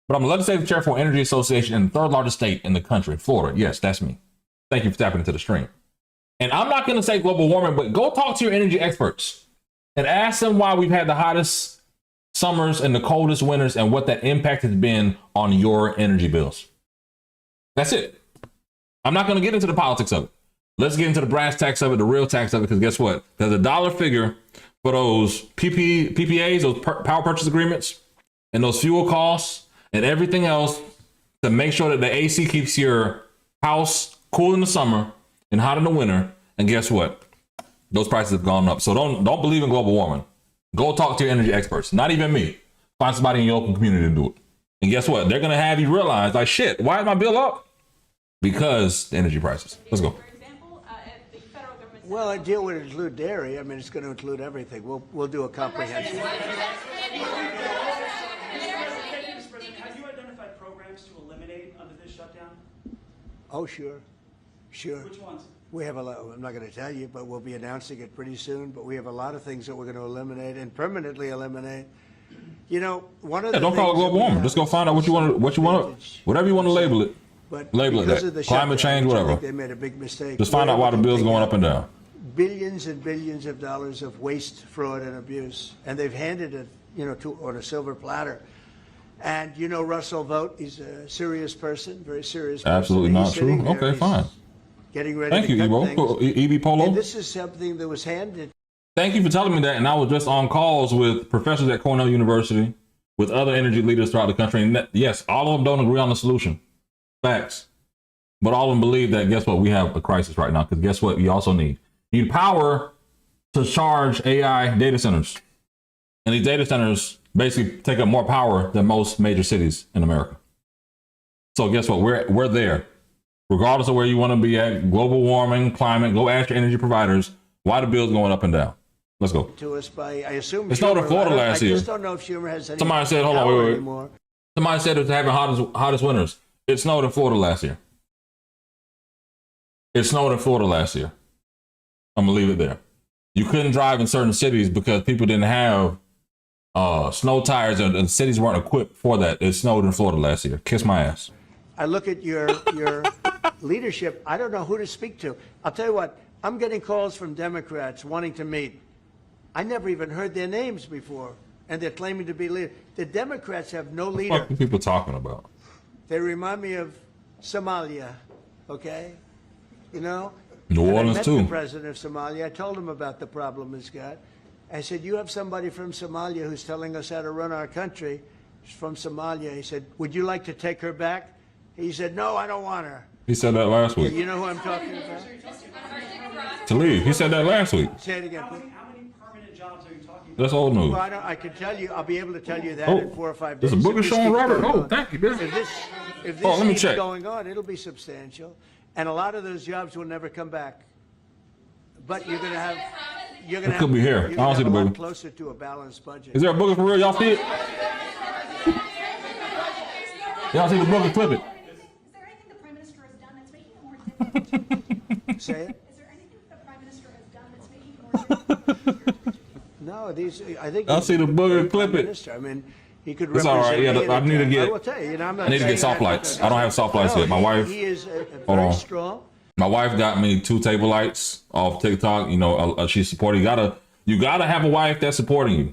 But I'm a legislative chair for Energy Association in the third largest state in the country, Florida. Yes, that's me. Thank you for tapping into the stream. And I'm not going to say global warming, but go talk to your energy experts and ask them why we've had the hottest summers and the coldest winters and what that impact has been on your energy bills. That's it. I'm not going to get into the politics of it. Let's get into the brass tacks of it, the real tax of it, because guess what? There's a dollar figure for those PPAs, those power purchase agreements, and those fuel costs and everything else to make sure that the AC keeps your house cool in the summer and hot in the winter. And guess what? Those prices have gone up. So don't believe in global warming. Go talk to your energy experts. Not even me. Find somebody in your local community to do it. And guess what? They're going to have you realize, like, shit, why is my bill up? Because the energy prices. Let's go. Well, a deal would include dairy. I mean, it's going to include everything. We'll do a comprehensive. Have you identified programs to eliminate under this shutdown? Oh, sure. Which ones? We have a lot. I'm not going to tell you, but we'll be announcing it pretty soon. But we have a lot of things that we're going to eliminate and permanently eliminate. You know, one of the don't call it global warming. Just go find out what you want, whatever you want to label it. But label it that. Climate change, whatever. They made a big mistake. Just find out why the bill's going up and down. Billions and billions of dollars of waste, fraud, and abuse, and they've handed it, on a silver platter. And Russell Vogt, he's a serious person, very serious person. Absolutely not true. Okay, fine. Getting ready Thank to you, cut Evo. things. EB Polo. And this is something that was handed. Thank you for telling me that. And I was just on calls with professors at Cornell University, with other energy leaders throughout the country. And yes, all of them don't agree on the solution. Facts. But all of them believe that, guess what? We have a crisis right now. Because guess what? You also need power to charge AI data centers. And these data centers basically take up more power than most major cities in America. So guess what? We're there. Regardless of where you want to be at, global warming, climate, go ask your energy providers why the bill's going up and down. Let's go. To us by, I assume. It snowed in Florida last year. I just don't know if Schumer has any. Somebody said, hold on, wait. Anymore. Somebody said it's having hottest winters. It snowed in Florida last year. It snowed in Florida last year. I'm gonna leave it there. You couldn't drive in certain cities because people didn't have snow tires, and the cities weren't equipped for that. It snowed in Florida last year. Kiss my ass. I look at your leadership. I don't know who to speak to. I'll tell you what. I'm getting calls from Democrats wanting to meet. I never even heard their names before, and they're claiming to be leaders. The Democrats have no leader. What are people talking about? They remind me of Somalia, okay? you know? New And Orleans, I met too. the president of Somalia. I told him about the problem he's got. I said, you have somebody from Somalia who's telling us how to run our country. She's from Somalia. He said, would you like to take her back? He said, no, I don't want her. He said that last week. You know who I'm talking about? To leave. He said that last week. Say it again, please. How many permanent jobs are you talking about? That's old news. Well, I can tell you, I'll be able to tell you that Oh, in 4 or 5 days. there's a book of If this Sean keeps Robert. going Oh, on. thank you, Bill. If this let me keeps check. going on, it'll be substantial. And a lot of those jobs will never come back. But you're going to have, you're going It to could be here. You're I don't gonna see have the a lot book. closer to a balanced budget. Is there a booger for real? Y'all see it? Y'all see the booger? Clip it. Is there anything the Prime Minister has done that's making it more difficult? Say it? Is there anything the Prime Minister has done that's making it more difficult? No, I think. I'll see the booger. Clip it. Minister. I mean, he could It's represent all right. Yeah, me I need to get. I will tell you, I'm not I need to saying get soft that lights. because- I don't have soft lights No, yet. My wife. He is Hold very on. strong. My wife got me 2 table lights off TikTok. You know, she's supporting. You gotta have a wife that's supporting you,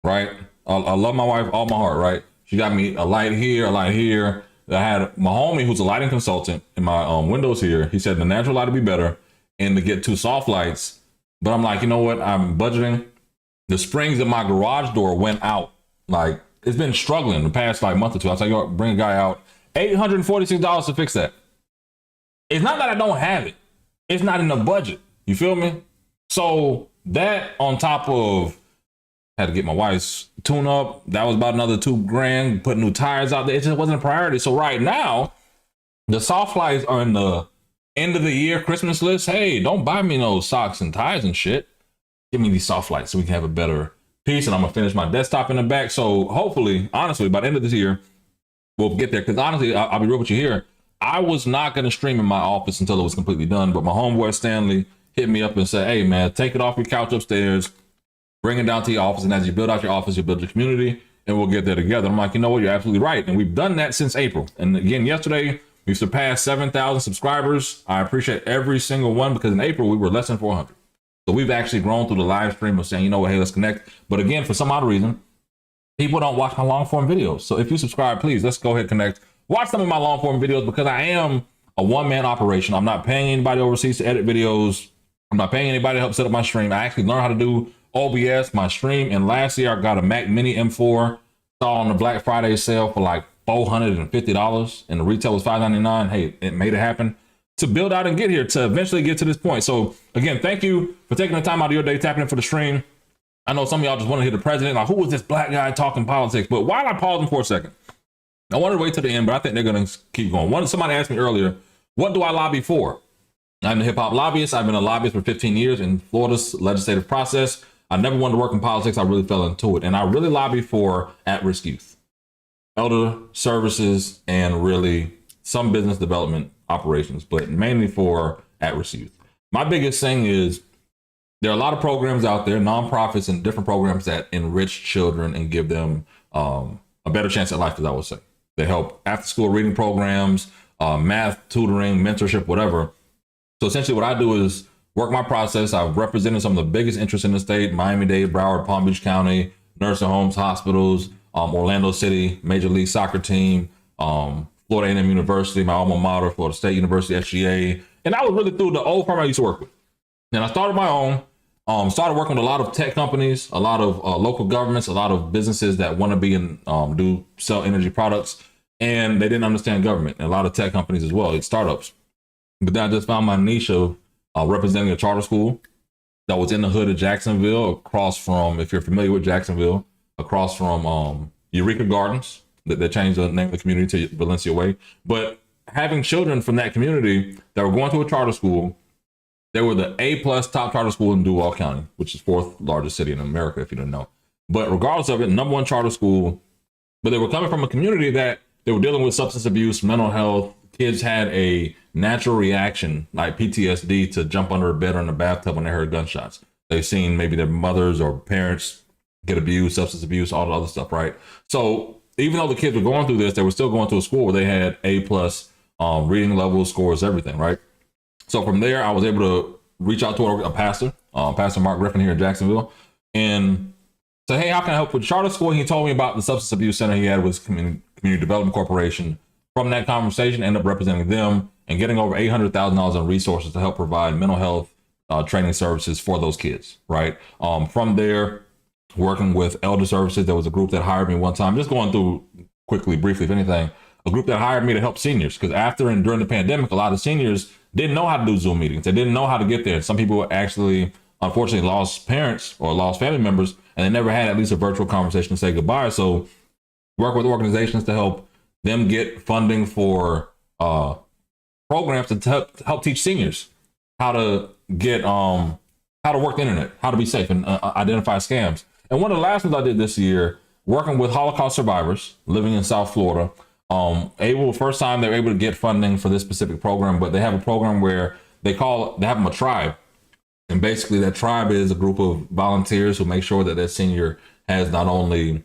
right? I love my wife all my heart, right? She got me a light here, a light here. I had my homie who's a lighting consultant in my windows here. He said the natural light would be better and to get 2 soft lights. But I'm like, you know what? I'm budgeting. The springs in my garage door went out. Like, it's been struggling the past month or two. I was like, yo, bring a guy out. $846 to fix that. It's not that I don't have it. It's not in the budget. You feel me? So that on top of had to get my wife's tune up. That was about another $2,000. Put new tires out there. It just wasn't a priority. So right now, the soft lights are in the end of the year Christmas list. Hey, don't buy me no socks and ties and shit. Give me these soft lights so we can have a better piece. And I'm gonna finish my desktop in the back. So hopefully, honestly, by the end of this year, we'll get there. Because honestly, I'll be real with you here. I was not gonna stream in my office until it was completely done. But my homeboy Stanley hit me up and said, hey man, take it off your couch upstairs, bring it down to your office. And as you build out your office, you build your community, and we'll get there together. I'm like, you know what? You're absolutely right. And we've done that since April. And again, yesterday, we surpassed 7,000 subscribers. I appreciate every single one because in April, we were less than 400. So we've actually grown through the live stream of saying, you know what, hey, let's connect. But again, for some odd reason, people don't watch my long form videos. So if you subscribe, please, let's go ahead and connect. Watch some of my long form videos because I am a one-man operation. I'm not paying anybody overseas to edit videos. I'm not paying anybody to help set up my stream. I actually learned how to do OBS, my stream. And last year I got a Mac Mini M4, saw on the Black Friday sale for like $450 and the retail was $599. Hey, it made it happen to build out and get here to eventually get to this point. So again, thank you for taking the time out of your day, tapping in for the stream. I know some of y'all just want to hear the president, like, who is this black guy talking politics? But while I pausing for a second, I wanted to wait till the end, but I think they're going to keep going. Somebody asked me earlier, what do I lobby for? I'm a hip hop lobbyist. I've been a lobbyist for 15 years in Florida's legislative process. I never wanted to work in politics. I really fell into it. And I really lobby for at-risk youth, elder services, and really some business development operations, but mainly for at-risk youth. My biggest thing is there are a lot of programs out there, nonprofits and different programs that enrich children and give them a better chance at life, as I would say. They help after-school reading programs, math, tutoring, mentorship, whatever. So essentially what I do is work my process. I've represented some of the biggest interests in the state: Miami-Dade, Broward, Palm Beach County, nursing homes, hospitals, Orlando City, Major League Soccer team, Florida A&M University, my alma mater, Florida State University, SGA. And I was really through the old firm I used to work with. And I started my own, started working with a lot of tech companies, a lot of local governments, a lot of businesses that want to be in, sell energy products. And they didn't understand government, and a lot of tech companies as well, it's startups. But then I just found my niche of representing a charter school that was in the hood of Jacksonville, across from, if you're familiar with Jacksonville, across from Eureka Gardens. They changed the name of the community to Valencia Way. But having children from that community that were going to a charter school, they were the A+ top charter school in Duval County, which is 4th largest city in America, if you didn't know. But regardless of it, #1 charter school. But they were coming from a community that they were dealing with substance abuse, mental health. Kids had a natural reaction, like PTSD, to jump under a bed or in a bathtub when they heard gunshots. They've seen maybe their mothers or parents get abused, substance abuse, all the other stuff, right? So even though the kids were going through this, they were still going to a school where they had A+, reading levels, scores, everything, right? So from there, I was able to reach out to a pastor, Pastor Mark Griffin here in Jacksonville, and say, hey, how can I help with charter school? And he told me about the substance abuse center he had with Community Development Corporation. From that conversation, ended up representing them and getting over $800,000 in resources to help provide mental health training services for those kids, right? From there, working with elder services, there was a group that hired me one time, just going through quickly, briefly, if anything, a group that hired me to help seniors, because after and during the pandemic, a lot of seniors didn't know how to do Zoom meetings. They didn't know how to get there. Some people actually, unfortunately, lost parents or lost family members, and they never had at least a virtual conversation to say goodbye. So work with organizations to help them get funding for programs to help teach seniors how to get how to work the internet, how to be safe, and identify scams. And one of the last ones I did this year, working with Holocaust survivors living in South Florida. First time they're able to get funding for this specific program, but they have a program where they have them a tribe. And basically that tribe is a group of volunteers who make sure that that senior has not only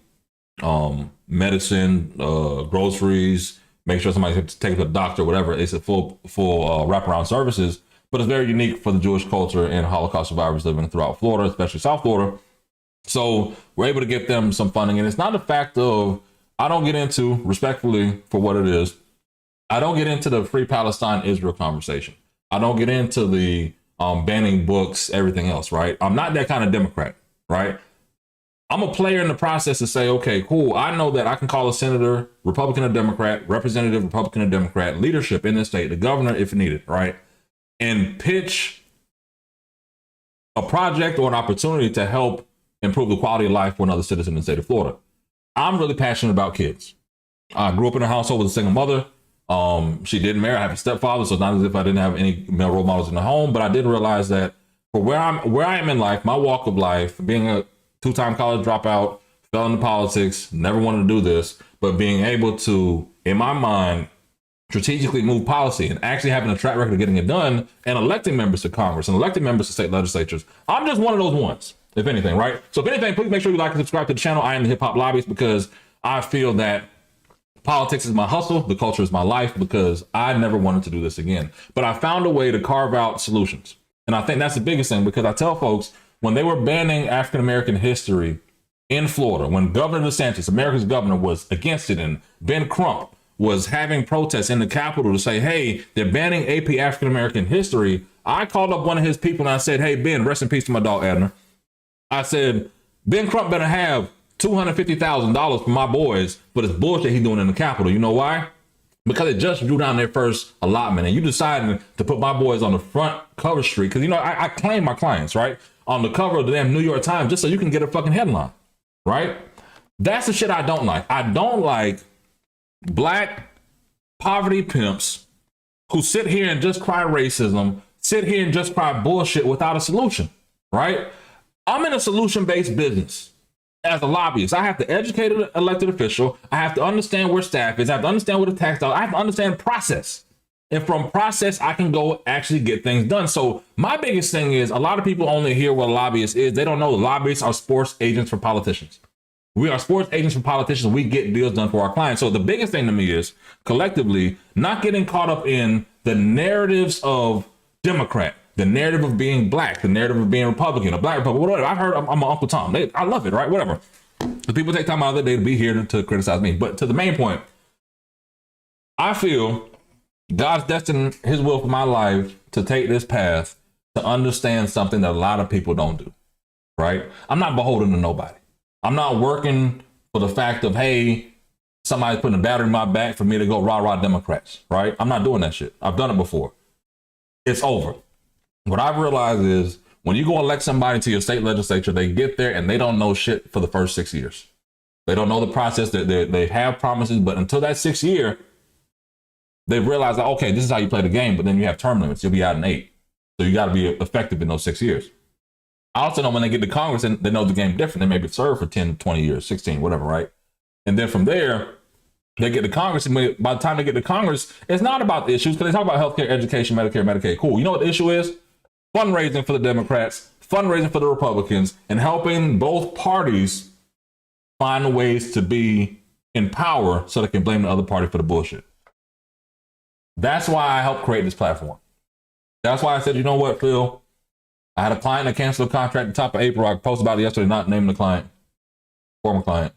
medicine, groceries, make sure somebody has to take it to the doctor, whatever. It's a full wraparound services, but it's very unique for the Jewish culture and Holocaust survivors living throughout Florida, especially South Florida. So we're able to get them some funding. And it's not a fact of, I don't get into, respectfully for what it is, I don't get into the Free Palestine-Israel conversation. I don't get into the banning books, everything else, right? I'm not that kind of Democrat, right? I'm a player in the process to say, okay, cool. I know that I can call a senator, Republican or Democrat, representative, Republican or Democrat, leadership in this state, the governor if needed, right? And pitch a project or an opportunity to help improve the quality of life for another citizen in the state of Florida. I'm really passionate about kids. I grew up in a household with a single mother. She didn't marry. I have a stepfather, so it's not as if I didn't have any male role models in the home, but I did realize that for where I am in life, my walk of life, being a two-time college dropout, fell into politics, never wanted to do this, but being able to, in my mind, strategically move policy and actually having a track record of getting it done and electing members to Congress and electing members to state legislatures. I'm just one of those ones, if anything, right? So if anything, please make sure you like and subscribe to the channel. I am the Hip Hop Lobbyist because I feel that politics is my hustle, the culture is my life, because I never wanted to do this again. But I found a way to carve out solutions. And I think that's the biggest thing, because I tell folks, when they were banning African-American history in Florida, when Governor DeSantis, America's governor, was against it, and Ben Crump was having protests in the Capitol to say, hey, they're banning AP African-American history, I called up one of his people and I said, hey, Ben, rest in peace to my dog, Adner. I said, Ben Crump better have $250,000 for my boys for this bullshit he's doing in the Capitol. You know why? Because it just drew down their first allotment, and you decided to put my boys on the front cover street. Because, you know, I claim my clients, right? On the cover of the damn New York Times just so you can get a fucking headline, right? That's the shit I don't like. I don't like black poverty pimps who sit here and just cry racism, sit here and just cry bullshit without a solution, right? I'm in a solution-based business. As a lobbyist, I have to educate an elected official. I have to understand where staff is. I have to understand where the tax dollars. I have to understand process. And from process, I can go actually get things done. So my biggest thing is, a lot of people only hear what a lobbyist is. They don't know lobbyists are sports agents for politicians. We are sports agents for politicians. We get deals done for our clients. So the biggest thing to me is, collectively, not getting caught up in the narratives of Democrat, the narrative of being black, the narrative of being Republican, a black Republican, whatever. I've heard I'm an Uncle Tom. I love it, right? Whatever. The people take time out of their day to be here to criticize me. But to the main point, I feel God's destined his will for my life to take this path to understand something that a lot of people don't do, right? I'm not beholden to nobody. I'm not working for the fact of, hey, somebody's putting a battery in my back for me to go rah-rah Democrats, right? I'm not doing that shit. I've done it before. It's over. What I've realized is, when you go elect somebody to your state legislature, they get there and they don't know shit for the first 6 years. They don't know the process. They have promises, but until that 6th year, they realize that, okay, this is how you play the game, but then you have term limits. You'll be out in 8. So you got to be effective in those 6 years. I also know when they get to Congress, and they know the game different. They maybe serve for 10, 20 years, 16, whatever, right? And then from there, they get to Congress, and by the time they get to Congress, it's not about the issues, because they talk about healthcare, education, Medicare, Medicaid. Cool. You know what the issue is? Fundraising for the Democrats, fundraising for the Republicans, and helping both parties find ways to be in power so they can blame the other party for the bullshit. That's why I helped create this platform. That's why I said, you know what, Phil? I had a client that canceled a contract at the top of April. I posted about it yesterday, not naming the client, former client.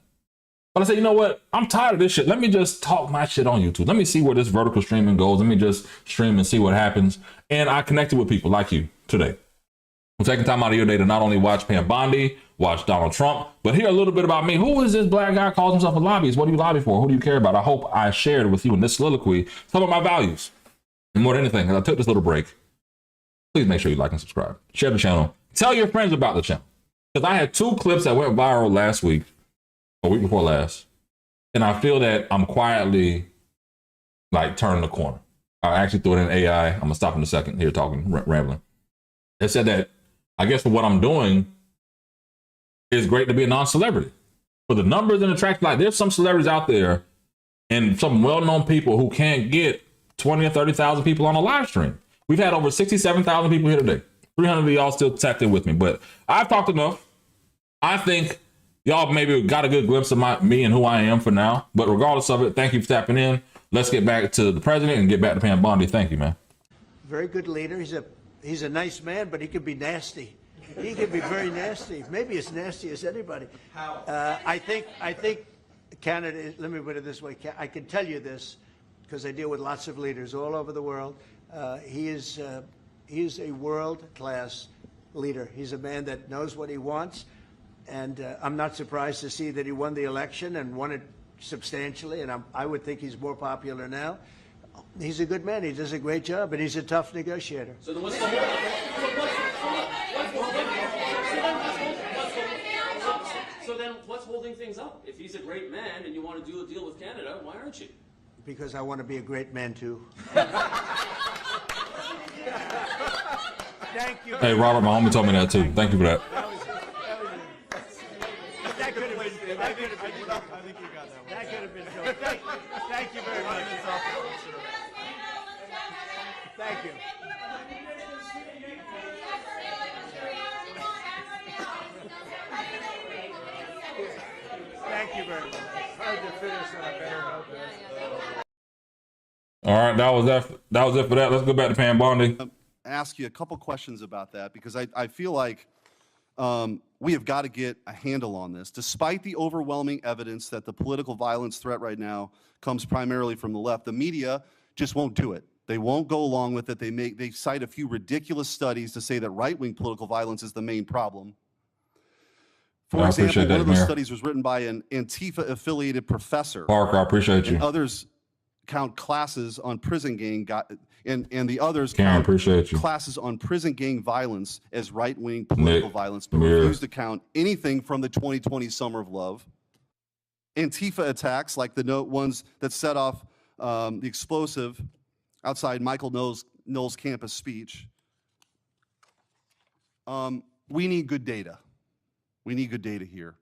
But I said, you know what? I'm tired of this shit. Let me just talk my shit on YouTube. Let me see where this vertical streaming goes. Let me just stream and see what happens. And I connected with people like you today. I'm taking time out of your day to not only watch Pam Bondi, watch Donald Trump, but hear a little bit about me. Who is this black guy calls himself a lobbyist? What do you lobby for? Who do you care about? I hope I shared with you in this soliloquy some of my values. And more than anything, as I took this little break, please make sure you like and subscribe. Share the channel. Tell your friends about the channel. Because I had 2 clips that went viral last week, or week before last. And I feel that I'm quietly like turning the corner. I actually threw it in AI. I'm gonna stop in a second here talking, rambling. It said that I guess for what I'm doing, it's great to be a non-celebrity. For the numbers and attraction, like there's some celebrities out there and some well-known people who can't get 20 or 30,000 people on a live stream. We've had over 67,000 people here today. 300 of y'all still tapped in with me, but I've talked enough. I think y'all maybe got a good glimpse of me and who I am for now. But regardless of it, thank you for tapping in. Let's get back to the president and get back to Pam Bondi. Thank you, man. Very good leader. He's a nice man, but he can be nasty. He can be very nasty. Maybe as nasty as anybody. How? I think Canada. Let me put it this way. I can tell you this because I deal with lots of leaders all over the world. He is a world-class leader. He's a man that knows what he wants. And I'm not surprised to see that he won the election and won it substantially. And I would think he's more popular now. He's a good man. He does a great job, and he's a tough negotiator. So then what's holding things up? If he's a great man and you want to do a deal with Canada, why aren't you? Because I want to be a great man too. Thank you. Hey, Robert, my homie told me that too. Thank you for that. Thank you very much. Thank you. Thank you very much. Hard to finish on a better note. All right, that was it for that. Let's go back to Pam Bondi. Ask you a couple questions about that because I feel like we have got to get a handle on this. Despite the overwhelming evidence that the political violence threat right now comes primarily from the left, the media just won't do it. They won't go along with it. They cite a few ridiculous studies to say that right-wing political violence is the main problem. For example, one of those studies was written by an Antifa-affiliated professor. Parker, I appreciate you. And others count classes on prison gang, and the others Karen, count classes on prison gang violence as right-wing political violence, but refuse to count anything from the 2020 Summer of Love. Antifa attacks, like the ones that set off the explosive outside Michael Knowles' campus speech. We need good data. We need good data here.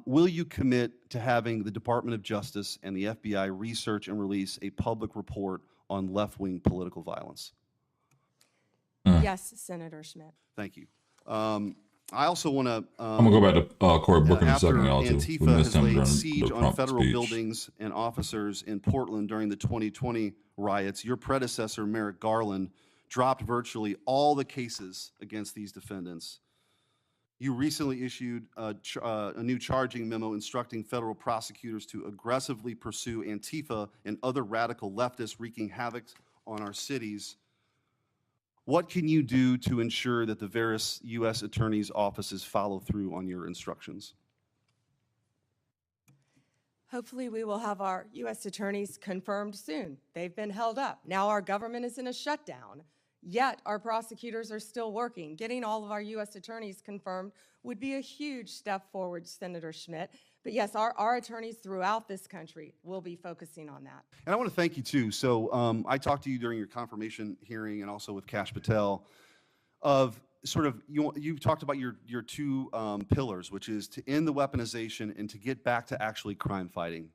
Will you commit to having the Department of Justice and the FBI research and release a public report on left-wing political violence? Yes, Senator Schmidt. Thank you. I also want to. I'm gonna go back to Cory Booker in a second, y'all. Antifa has laid siege on federal buildings and officers in Portland during the 2020 riots. Your predecessor, Merrick Garland, dropped virtually all the cases against these defendants. You recently issued a new charging memo instructing federal prosecutors to aggressively pursue Antifa and other radical leftists wreaking havoc on our cities. What can you do to ensure that the various U.S. attorneys' offices follow through on your instructions? Hopefully we will have our U.S. attorneys confirmed soon. They've been held up. Now our government is in a shutdown. Yet our prosecutors are still working. Getting all of our U.S. attorneys confirmed would be a huge step forward, Senator Schmidt. But yes, our attorneys throughout this country will be focusing on that. And I want to thank you too. So I talked to you during your confirmation hearing and also with Kash Patel of sort of, you've talked about your two pillars, which is to end the weaponization and to get back to actually crime fighting.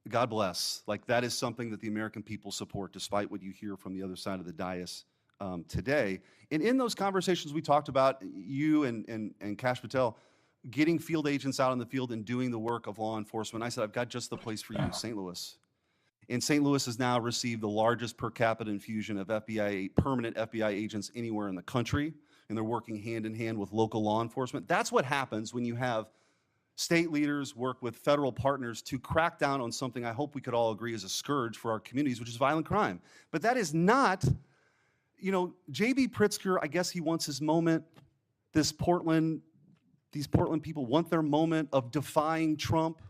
God bless. Like that is something that the American people support, despite what you hear from the other side of the dais today. And in those conversations, we talked about you and Kash Patel getting field agents out in the field and doing the work of law enforcement. I said, I've got just the place for you in St. Louis. And St. Louis has now received the largest per capita infusion of permanent FBI agents anywhere in the country, and they're working hand in hand with local law enforcement. That's what happens when you have State leaders work with federal partners to crack down on something I hope we could all agree is a scourge for our communities, which is violent crime. But that is not, you know, J.B. Pritzker, I guess he wants his moment. These Portland people want their moment of defying Trump.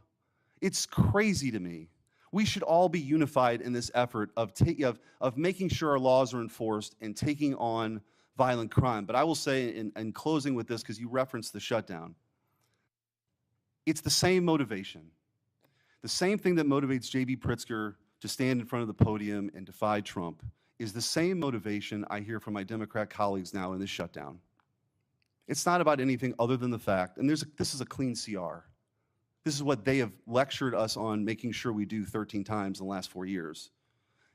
It's crazy to me. We should all be unified in this effort of making sure our laws are enforced and taking on violent crime. But I will say, in closing with this, because you referenced the shutdown, it's the same motivation. The same thing that motivates J.B. Pritzker to stand in front of the podium and defy Trump is the same motivation I hear from my Democrat colleagues now in this shutdown. It's not about anything other than the fact, and this is a clean CR. This is what they have lectured us on making sure we do 13 times in the last 4 years.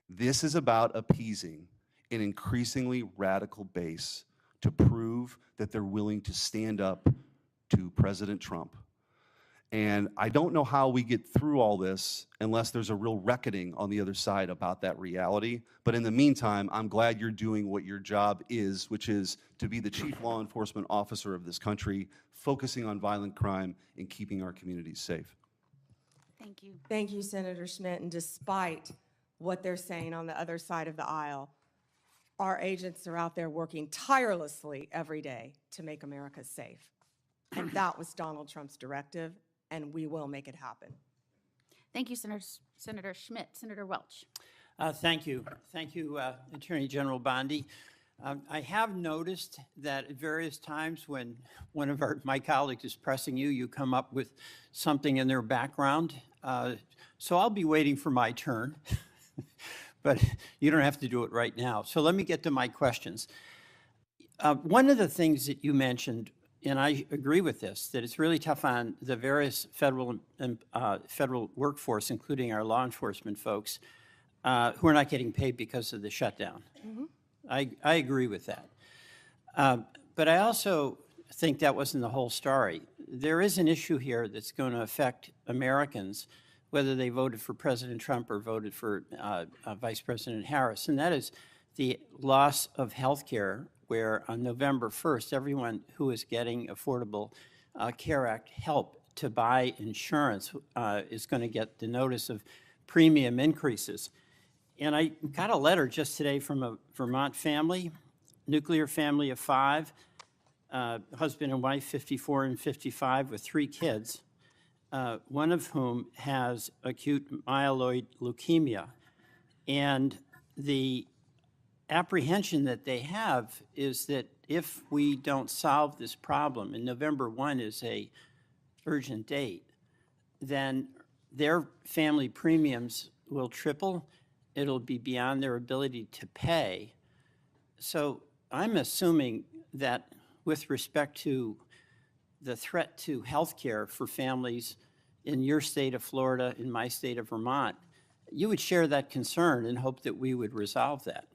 This is about appeasing an increasingly radical base to prove that they're willing to stand up to President Trump. And I don't know how we get through all this unless there's a real reckoning on the other side about that reality. But in the meantime, I'm glad you're doing what your job is, which is to be the chief law enforcement officer of this country, focusing on violent crime and keeping our communities safe. Thank you. Thank you, Senator Schmidt. And despite what they're saying on the other side of the aisle, our agents are out there working tirelessly every day to make America safe. And that was Donald Trump's directive, and we will make it happen. Thank you, Senator Schmidt. Senator Welch. Thank you. Thank you, Attorney General Bondi. I have noticed that at various times when one of my colleagues is pressing you, you come up with something in their background. So I'll be waiting for my turn, but you don't have to do it right now. So let me get to my questions. One of the things that you mentioned, and I agree with this, that it's really tough on the various federal workforce, including our law enforcement folks, who are not getting paid because of the shutdown. Mm-hmm. I agree with that. But I also think that wasn't the whole story. There is an issue here that's going to affect Americans, whether they voted for President Trump or voted for Vice President Harris, and that is the loss of health care, where on November 1st, everyone who is getting Affordable Care Act help to buy insurance is going to get the notice of premium increases. And I got a letter just today from a Vermont family, nuclear family of 5, husband and wife, 54 and 55, with 3 kids, one of whom has acute myeloid leukemia. And the apprehension that they have is that if we don't solve this problem, and November 1 is a urgent date, then their family premiums will triple. It'll be beyond their ability to pay. So I'm assuming that with respect to the threat to health care for families in your state of Florida, in my state of Vermont, you would share that concern and hope that we would resolve that.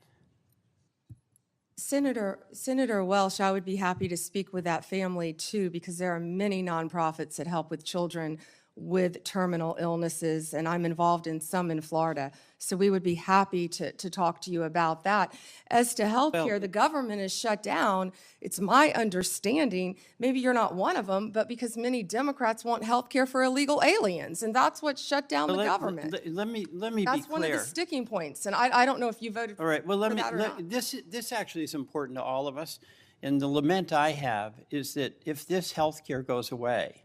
Senator Welch, I would be happy to speak with that family too, because there are many nonprofits that help with children with terminal illnesses, and I'm involved in some in Florida. So we would be happy to talk to you about that. As to health care, the government is shut down. It's my understanding, maybe you're not one of them, but because many Democrats want health care for illegal aliens, and that's what shut down the government. Let me be clear. That's one of the sticking points, and I don't know if you voted for that or not. This actually is important to all of us, and the lament I have is that if this health care goes away,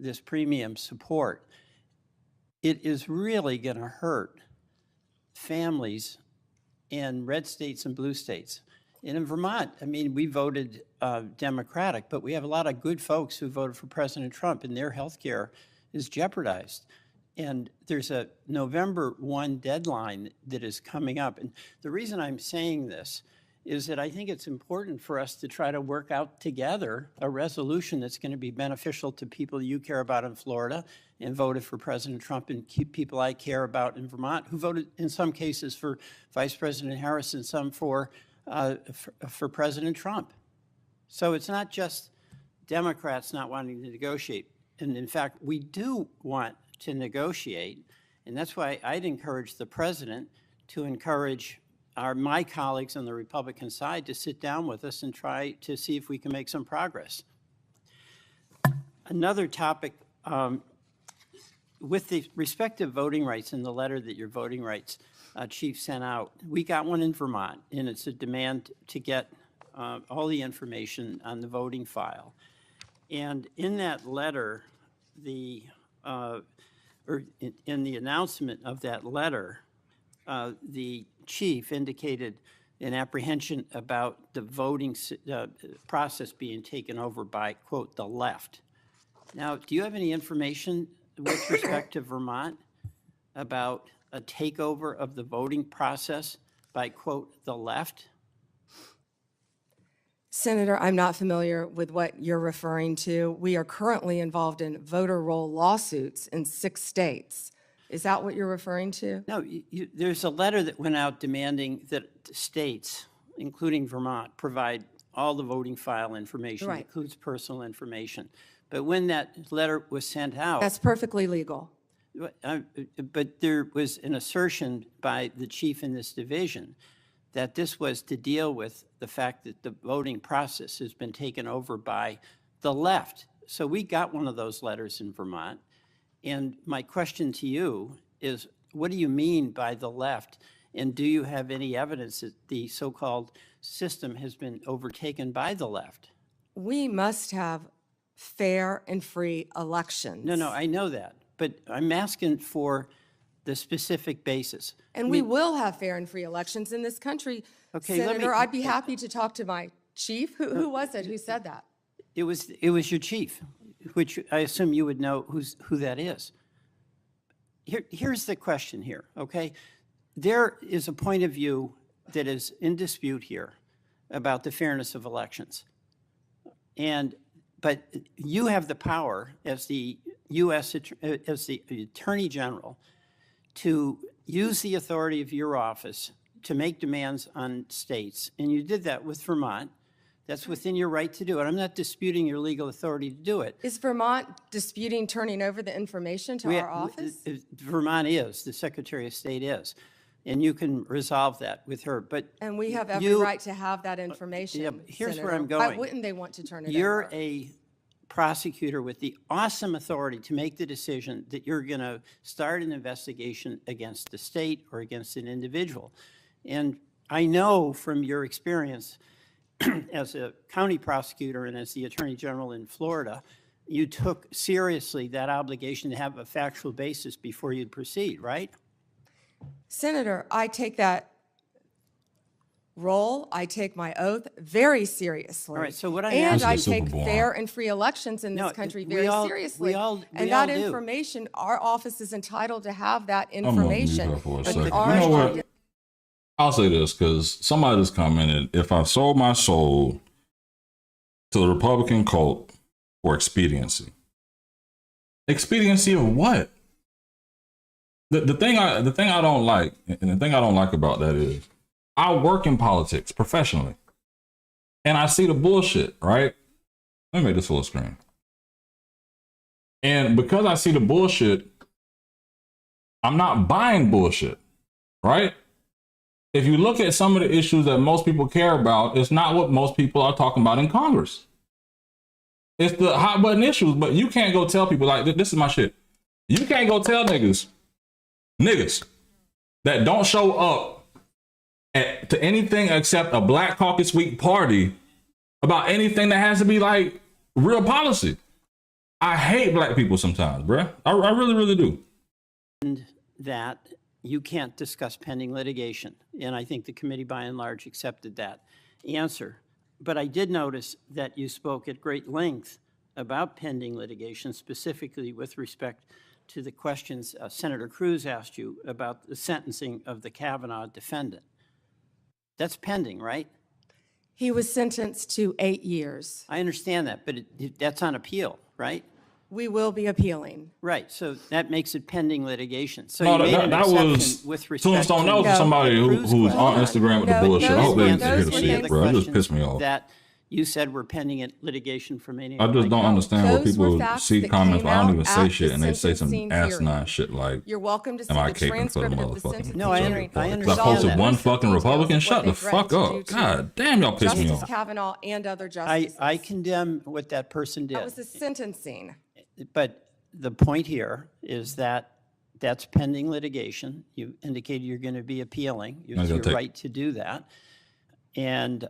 this premium support, it is really going to hurt families in red states and blue states. And in Vermont, I mean, we voted Democratic, but we have a lot of good folks who voted for President Trump, and their health care is jeopardized. And there's a November 1 deadline that is coming up. And the reason I'm saying this is that I think it's important for us to try to work out together a resolution that's going to be beneficial to people you care about in Florida and voted for President Trump, and keep people I care about in Vermont who voted in some cases for Vice President Harris and some for President Trump. So it's not just Democrats not wanting to negotiate. And in fact, we do want to negotiate, and that's why I'd encourage the president to encourage my colleagues on the Republican side to sit down with us and try to see if we can make some progress. Another topic With the respective voting rights in the letter that your voting rights chief sent out, we got one in Vermont, and it's a demand to get all the information on the voting file. And in that letter, or in the announcement of that letter, the chief indicated an apprehension about the voting process being taken over by, quote, the left. Now, do you have any information with respect to Vermont about a takeover of the voting process by, quote, the left? Senator, I'm not familiar with what you're referring to. We are currently involved in voter roll lawsuits in 6 states. Is that what you're referring to? No, there's a letter that went out demanding that states, including Vermont, provide all the voting file information, Right. includes personal information. But when that letter was sent out, That's perfectly legal. but there was an assertion by the chief in this division that this was to deal with the fact that the voting process has been taken over by the left. So we got one of those letters in Vermont. And my question to you is, what do you mean by the left? And do you have any evidence that the so-called system has been overtaken by the left? We must have fair and free elections. No, I know that. But I'm asking for the specific basis. And we will have fair and free elections in this country. Okay, Senator, I'd be happy to talk to my chief. Who was it who said that? It was your chief, which I assume you would know who that is. Here's the question here, okay? There is a point of view that is in dispute here about the fairness of elections. But you have the power as the as the Attorney General to use the authority of your office to make demands on states. And you did that with Vermont. That's within your right to do it. I'm not disputing your legal authority to do it. Is Vermont disputing turning over the information to our office? Vermont is, the Secretary of State is. And you can resolve that with her. And we have every right to have that information. Yeah, here's Senator. where I'm going. Why wouldn't they want to turn it You're over? a prosecutor with the awesome authority to make the decision that you're going to start an investigation against the state or against an individual. And I know from your experience as a county prosecutor and as the Attorney General in Florida, you took seriously that obligation to have a factual basis before you'd proceed, right? Senator, I take that role, I take my oath very seriously. All right, so what I and ask I you- take fair and free elections in this country very seriously. And that information, our office is entitled to have that information. I'm gonna mute her for a But second. the You know orange- what? I'll say this because somebody just commented, if I sold my soul to the Republican cult for expediency. Expediency of what? The thing I don't like, and the thing I don't like about that is I work in politics professionally and I see the bullshit, right? Let me make this full screen. And because I see the bullshit, I'm not buying bullshit, right? If you look at some of the issues that most people care about, it's not what most people are talking about in Congress. It's the hot button issues, but you can't go tell people, like, this is my shit. You can't go tell niggas that don't show up to anything except a Black Caucus Week party about anything that has to be like real policy. I hate black people sometimes, bruh. I really, really do. And that you can't discuss pending litigation. And I think the committee by and large accepted that answer. But I did notice that you spoke at great length about pending litigation, specifically with respect to the questions Senator Cruz asked you about the sentencing of the Kavanaugh defendant. That's pending, right? He was sentenced to 8 years. I understand that, but that's on appeal, right? We will be appealing. Right, so that makes it pending litigation. So No, you made an that exception was with respect Tombstone. That was to somebody Cruz who's on question. Instagram with the bullshit. I hope they didn't hear the shit, bro. It just pissed me off. That you said were pending litigation from any. I just don't understand where Those were people facts see that comments came where I don't out even at say the shit and they say some sentencing asinine hearing. shit like, You're welcome to see am I the caping for the transcript of the motherfucking sentencing No, I hearing. understand Because I posted that. one fucking Republican, Details of shut the what they fuck threatened to up. do to God damn, y'all piss me Justice off. Kavanaugh and other justices. I condemn what that person did. That was the sentencing. But the point here is that that's pending litigation. You indicated you're going to be appealing. It's your right to do that. And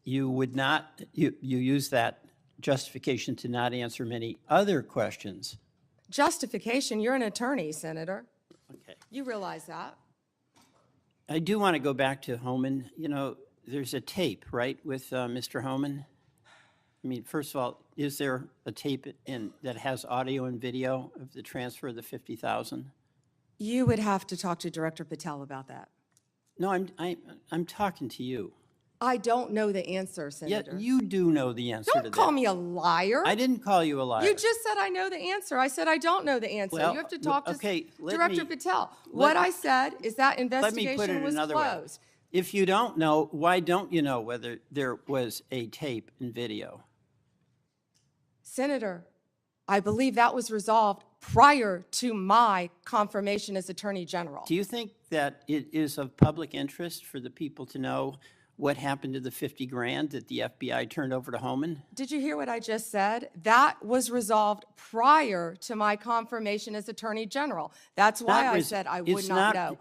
you would not, you use that justification to not answer many other questions. Justification, you're an attorney, Senator. Okay. You realize that. I do want to go back to Homan. You know, there's a tape, right, with Mr. Homan? I mean, first of all, is there a tape that has audio and video of the transfer of the $50,000? You would have to talk to Director Patel about that. No, I'm talking to you. I don't know the answer, Senator. Yeah, you do know the answer to that. Don't call me a liar. I didn't call you a liar. You just said I know the answer. I said I don't know the answer. Well, you have to talk to Director me- Patel. What I said is that Let me investigation put it was another way. closed. If you don't know, why don't you know whether there was a tape and video? Senator, I believe that was resolved prior to my confirmation as Attorney General. Do you think that it is of public interest for the people to know what happened to the 50 grand that the FBI turned over to Homan? Did you hear what I just said? That was resolved prior to my confirmation as Attorney General. That's why I said I would not know.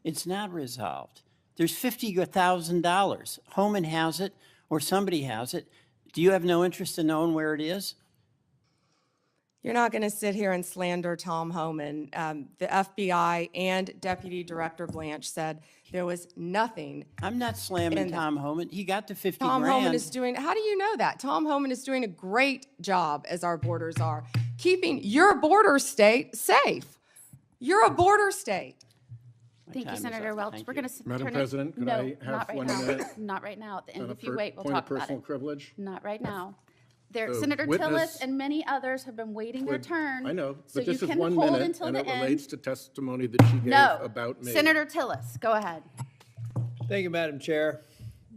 It's not resolved. There's $50,000. Homan has it, or somebody has it. Do you have no interest in knowing where it is? You're not going to sit here and slander Tom Homan. The FBI and Deputy Director Blanche said there was nothing. I'm not slamming Tom Homan. He got the 50 Tom grand. Homan is doing, how do you know that? Tom Homan is doing a great job, as our borders are, keeping your border state safe. You're a border state. Thank you, Senator Welch. We're going to Madam President, could I have not right 1 now. minute? Not right now. At the end, on a if you wait, we'll talk about personal it. privilege? Not right now. The Senator witness Tillis and many others have been waiting their would- turn. I know, so but this you is can 1 hold minute, until and the it end. relates to testimony that she gave No. about me. Senator Tillis, go ahead. Thank you, Madam Chair.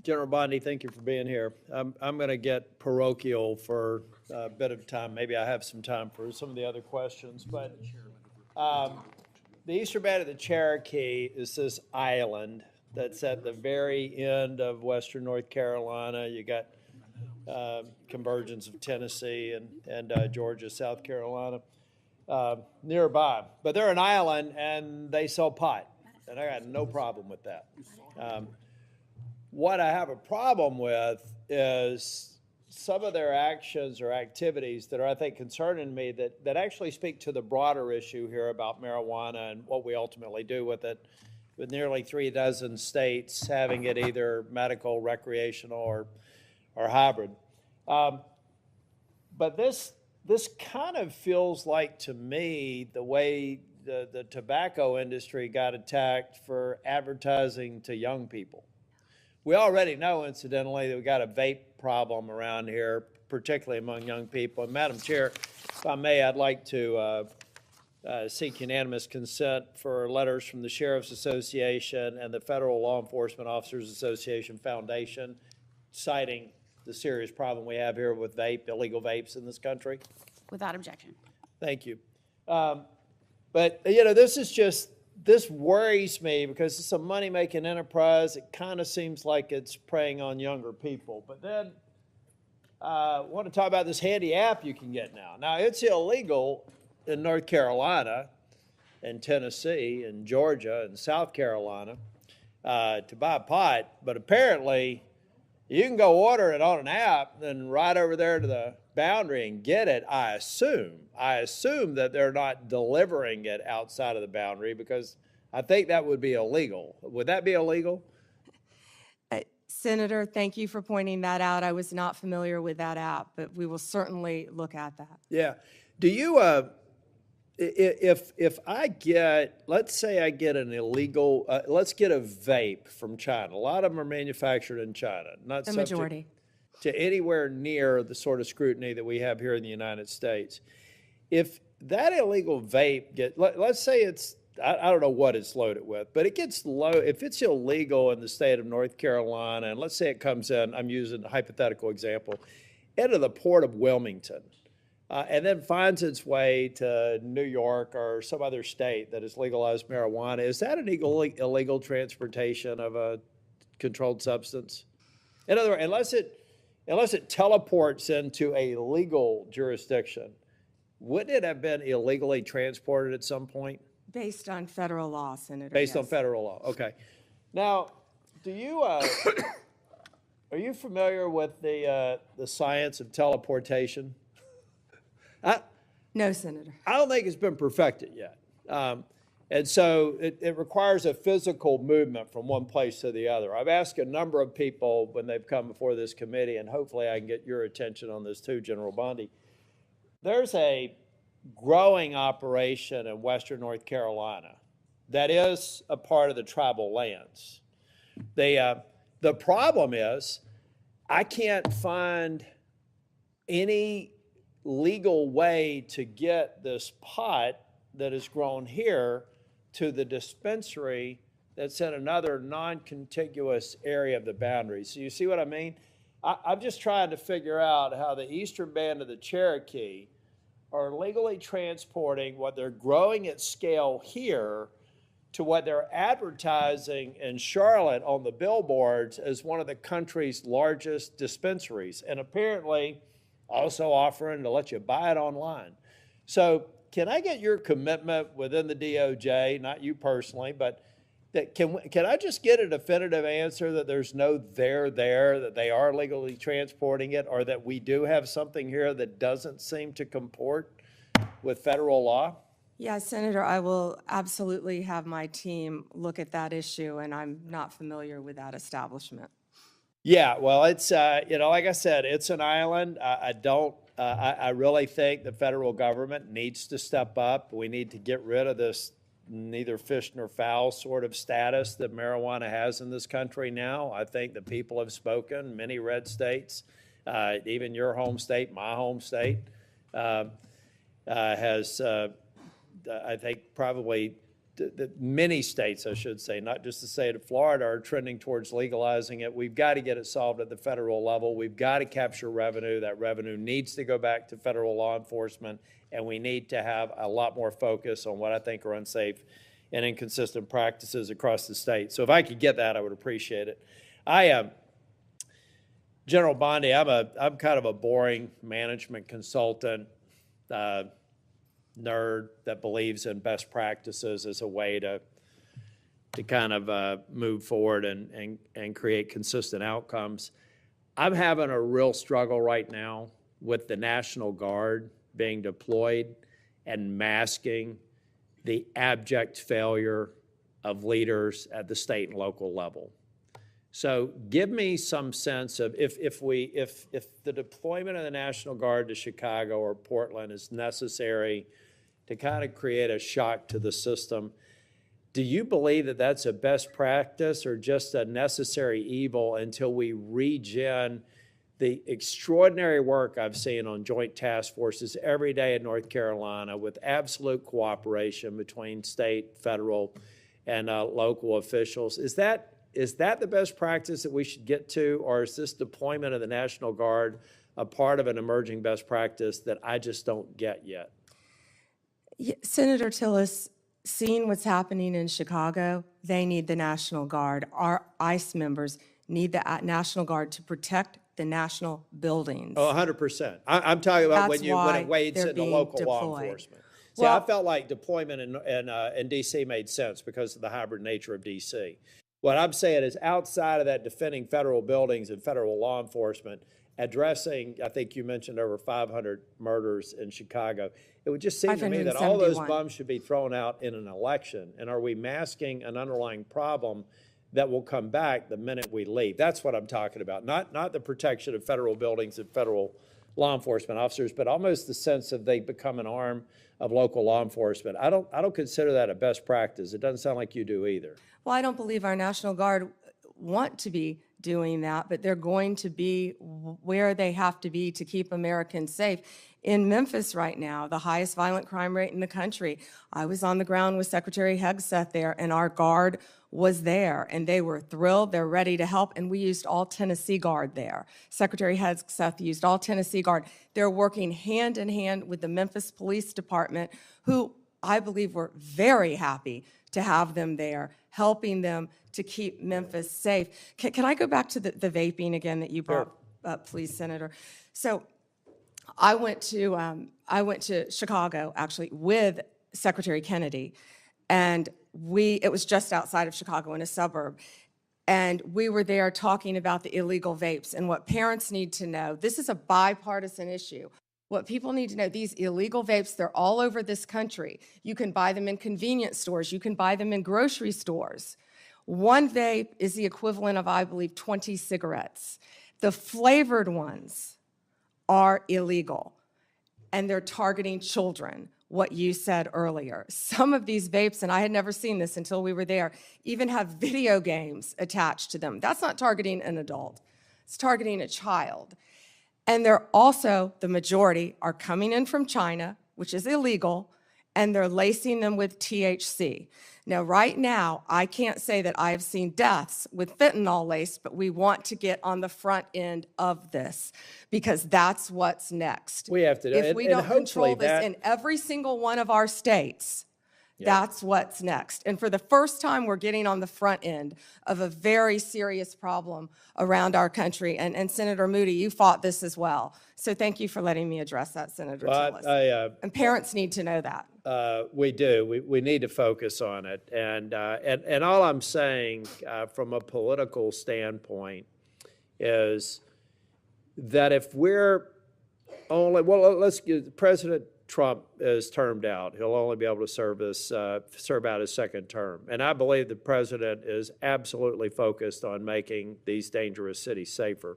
General Bondi, thank you for being here. I'm going to get parochial for a bit of time. Maybe I have some time for some of the other questions, but the eastern band of the Cherokee is this island that's at the very end of western North Carolina. You got convergence of Tennessee and Georgia, South Carolina nearby. But they're an island and they sell pot, and I got no problem with that. What I have a problem with is some of their actions or activities that are, I think, concerning me that actually speak to the broader issue here about marijuana and what we ultimately do with it, with nearly 36 states having it either medical, recreational, or hybrid. But this kind of feels like, to me, the way the tobacco industry got attacked for advertising to young people. We already know, incidentally, that we got a vape problem around here, particularly among young people. And Madam Chair, if I may, I'd like to seek unanimous consent for letters from the Sheriff's Association and the Federal Law Enforcement Officers Association Foundation citing the serious problem we have here with illegal vapes in this country. Without objection. Thank you. But, you know, this worries me because it's a money-making enterprise. It kind of seems like it's preying on younger people. But then I want to talk about this handy app you can get now. Now, it's illegal in North Carolina and Tennessee and Georgia and South Carolina to buy pot, but apparently you can go order it on an app, then right over there to the boundary and get it, I assume that they're not delivering it outside of the boundary, because I think that would be illegal. Would that be illegal? Senator, thank you for pointing that out. I was not familiar with that app, but we will certainly look at that. Yeah. Do you, if I get, let's say I get an illegal, let's get a vape from China. A lot of them are manufactured in China. Not The subject majority. to anywhere near the sort of scrutiny that we have here in the United States. If that illegal vape let's say it's, I don't know what it's loaded with, but it gets if it's illegal in the state of North Carolina, and let's say it comes in, I'm using a hypothetical example, into the port of Wilmington, and then finds its way to New York or some other state that has legalized marijuana, is that an illegal transportation of a controlled substance? In other words, unless it teleports into a legal jurisdiction, wouldn't it have been illegally transported at some point? Based on federal law, Senator. Based on yes. federal law, okay. Now, do you, are you familiar with the science of teleportation? No, Senator. I don't think it's been perfected yet. And so it requires a physical movement from one place to the other. I've asked a number of people when they've come before this committee, and hopefully I can get your attention on this too, General Bondi. There's a growing operation in Western North Carolina that is a part of the tribal lands. The problem is I can't find any legal way to get this pot that is grown here to the dispensary that's in another non-contiguous area of the boundary. So you see what I mean? I'm just trying to figure out how the eastern band of the Cherokee are legally transporting what they're growing at scale here to what they're advertising in Charlotte on the billboards as one of the country's largest dispensaries, and apparently also offering to let you buy it online. So can I get your commitment within the DOJ, not you personally, but that can I just get a definitive answer that there's no there, that they are legally transporting it, or that we do have something here that doesn't seem to comport with federal law? Yeah, Senator, I will absolutely have my team look at that issue, and I'm not familiar with that establishment. Yeah, well, it's, like I said, it's an island. I really think the federal government needs to step up. We need to get rid of this neither fish nor fowl sort of status that marijuana has in this country now. I think the people have spoken. Many red states, even your home state, my home state, has, I think, probably many states, I should say, not just the state of Florida, are trending towards legalizing it. We've got to get it solved at the federal level. We've got to capture revenue. That revenue needs to go back to federal law enforcement, and we need to have a lot more focus on what I think are unsafe and inconsistent practices across the state. So if I could get that, I would appreciate it. General Bondi, I'm kind of a boring management consultant, nerd that believes in best practices as a way to kind of move forward and create consistent outcomes. I'm having a real struggle right now with the National Guard being deployed and masking the abject failure of leaders at the state and local level. So give me some sense of if the deployment of the National Guard to Chicago or Portland is necessary to kind of create a shock to the system, do you believe that that's a best practice or just a necessary evil until we regen the extraordinary work I've seen on joint task forces every day in North Carolina with absolute cooperation between state, federal, and local officials? Is that the best practice that we should get to, or is this deployment of the National Guard a part of an emerging best practice that I just don't get yet? Senator Tillis, seeing what's happening in Chicago, they need the National Guard. Our ICE members need the National Guard to protect the national buildings. Oh, 100%. I'm talking about That's when it wades they're into being local law deployed. enforcement. See, Well, I felt like deployment in D.C. made sense because of the hybrid nature of D.C. What I'm saying is outside of that defending federal buildings and federal law enforcement, addressing, I think you mentioned over 500 murders in Chicago, it would just seem to me that all those 571. bums should be thrown out in an election. And are we masking an underlying problem that will come back the minute we leave? That's what I'm talking about. Not the protection of federal buildings and federal law enforcement officers, but almost the sense of they become an arm of local law enforcement. I don't consider that a best practice. It doesn't sound like you do either. Well, I don't believe our National Guard want to be doing that, but they're going to be where they have to be to keep Americans safe. In Memphis right now, the highest violent crime rate in the country. I was on the ground with Secretary Hegseth there, and our Guard was there, and they were thrilled. They're ready to help, and we used all Tennessee Guard there. Secretary Hegseth used all Tennessee Guard. They're working hand in hand with the Memphis Police Department, who I believe were very happy to have them there, helping them to keep Memphis safe. Can I go back to the vaping again that you brought up, please, Senator? So I went to Chicago actually with Secretary Kennedy, and it was just outside of Chicago in a suburb. And we were there talking about the illegal vapes and what parents need to know. This is a bipartisan issue. What people need to know, these illegal vapes, they're all over this country. You can buy them in convenience stores. You can buy them in grocery stores. One vape is the equivalent of, I believe, 20 cigarettes. The flavored ones are illegal, and they're targeting children, what you said earlier. Some of these vapes, and I had never seen this until we were there, even have video games attached to them. That's not targeting an adult. It's targeting a child. And they're also, the majority, are coming in from China, which is illegal, and they're lacing them with THC. Now, right now, I can't say that I have seen deaths with fentanyl laced, but we want to get on the front end of this because that's what's next. We have to do it. If we And don't control hopefully this in every single one of our states, that's what's next. And for the first time, we're getting on the front end of a very serious problem around our country. And Senator Moody, you fought this as well. So thank you for letting me address that, Senator Tillis. And parents need to know that. We do. We need to focus on it. And all I'm saying from a political standpoint is that if we're only, well, let's get President Trump is termed out. He'll only be able to serve out his second term. And I believe the president is absolutely focused on making these dangerous cities safer.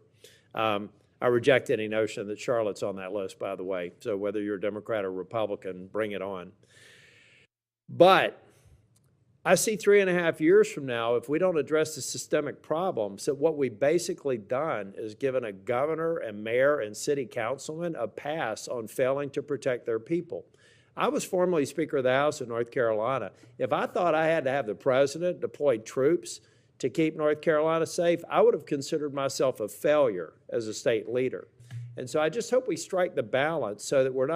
I reject any notion that Charlotte's on that list, by the way. So whether you're a Democrat or Republican, bring it on. But I see 3.5 years from now, if we don't address the systemic problems, that what we've basically done is given a governor and mayor and city councilman a pass on failing to protect their people. I was formerly Speaker of the House in North Carolina. If I thought I had to have the president deploy troops to keep North Carolina safe, I would have considered myself a failure as a state leader. And so I just hope we strike the balance so that we're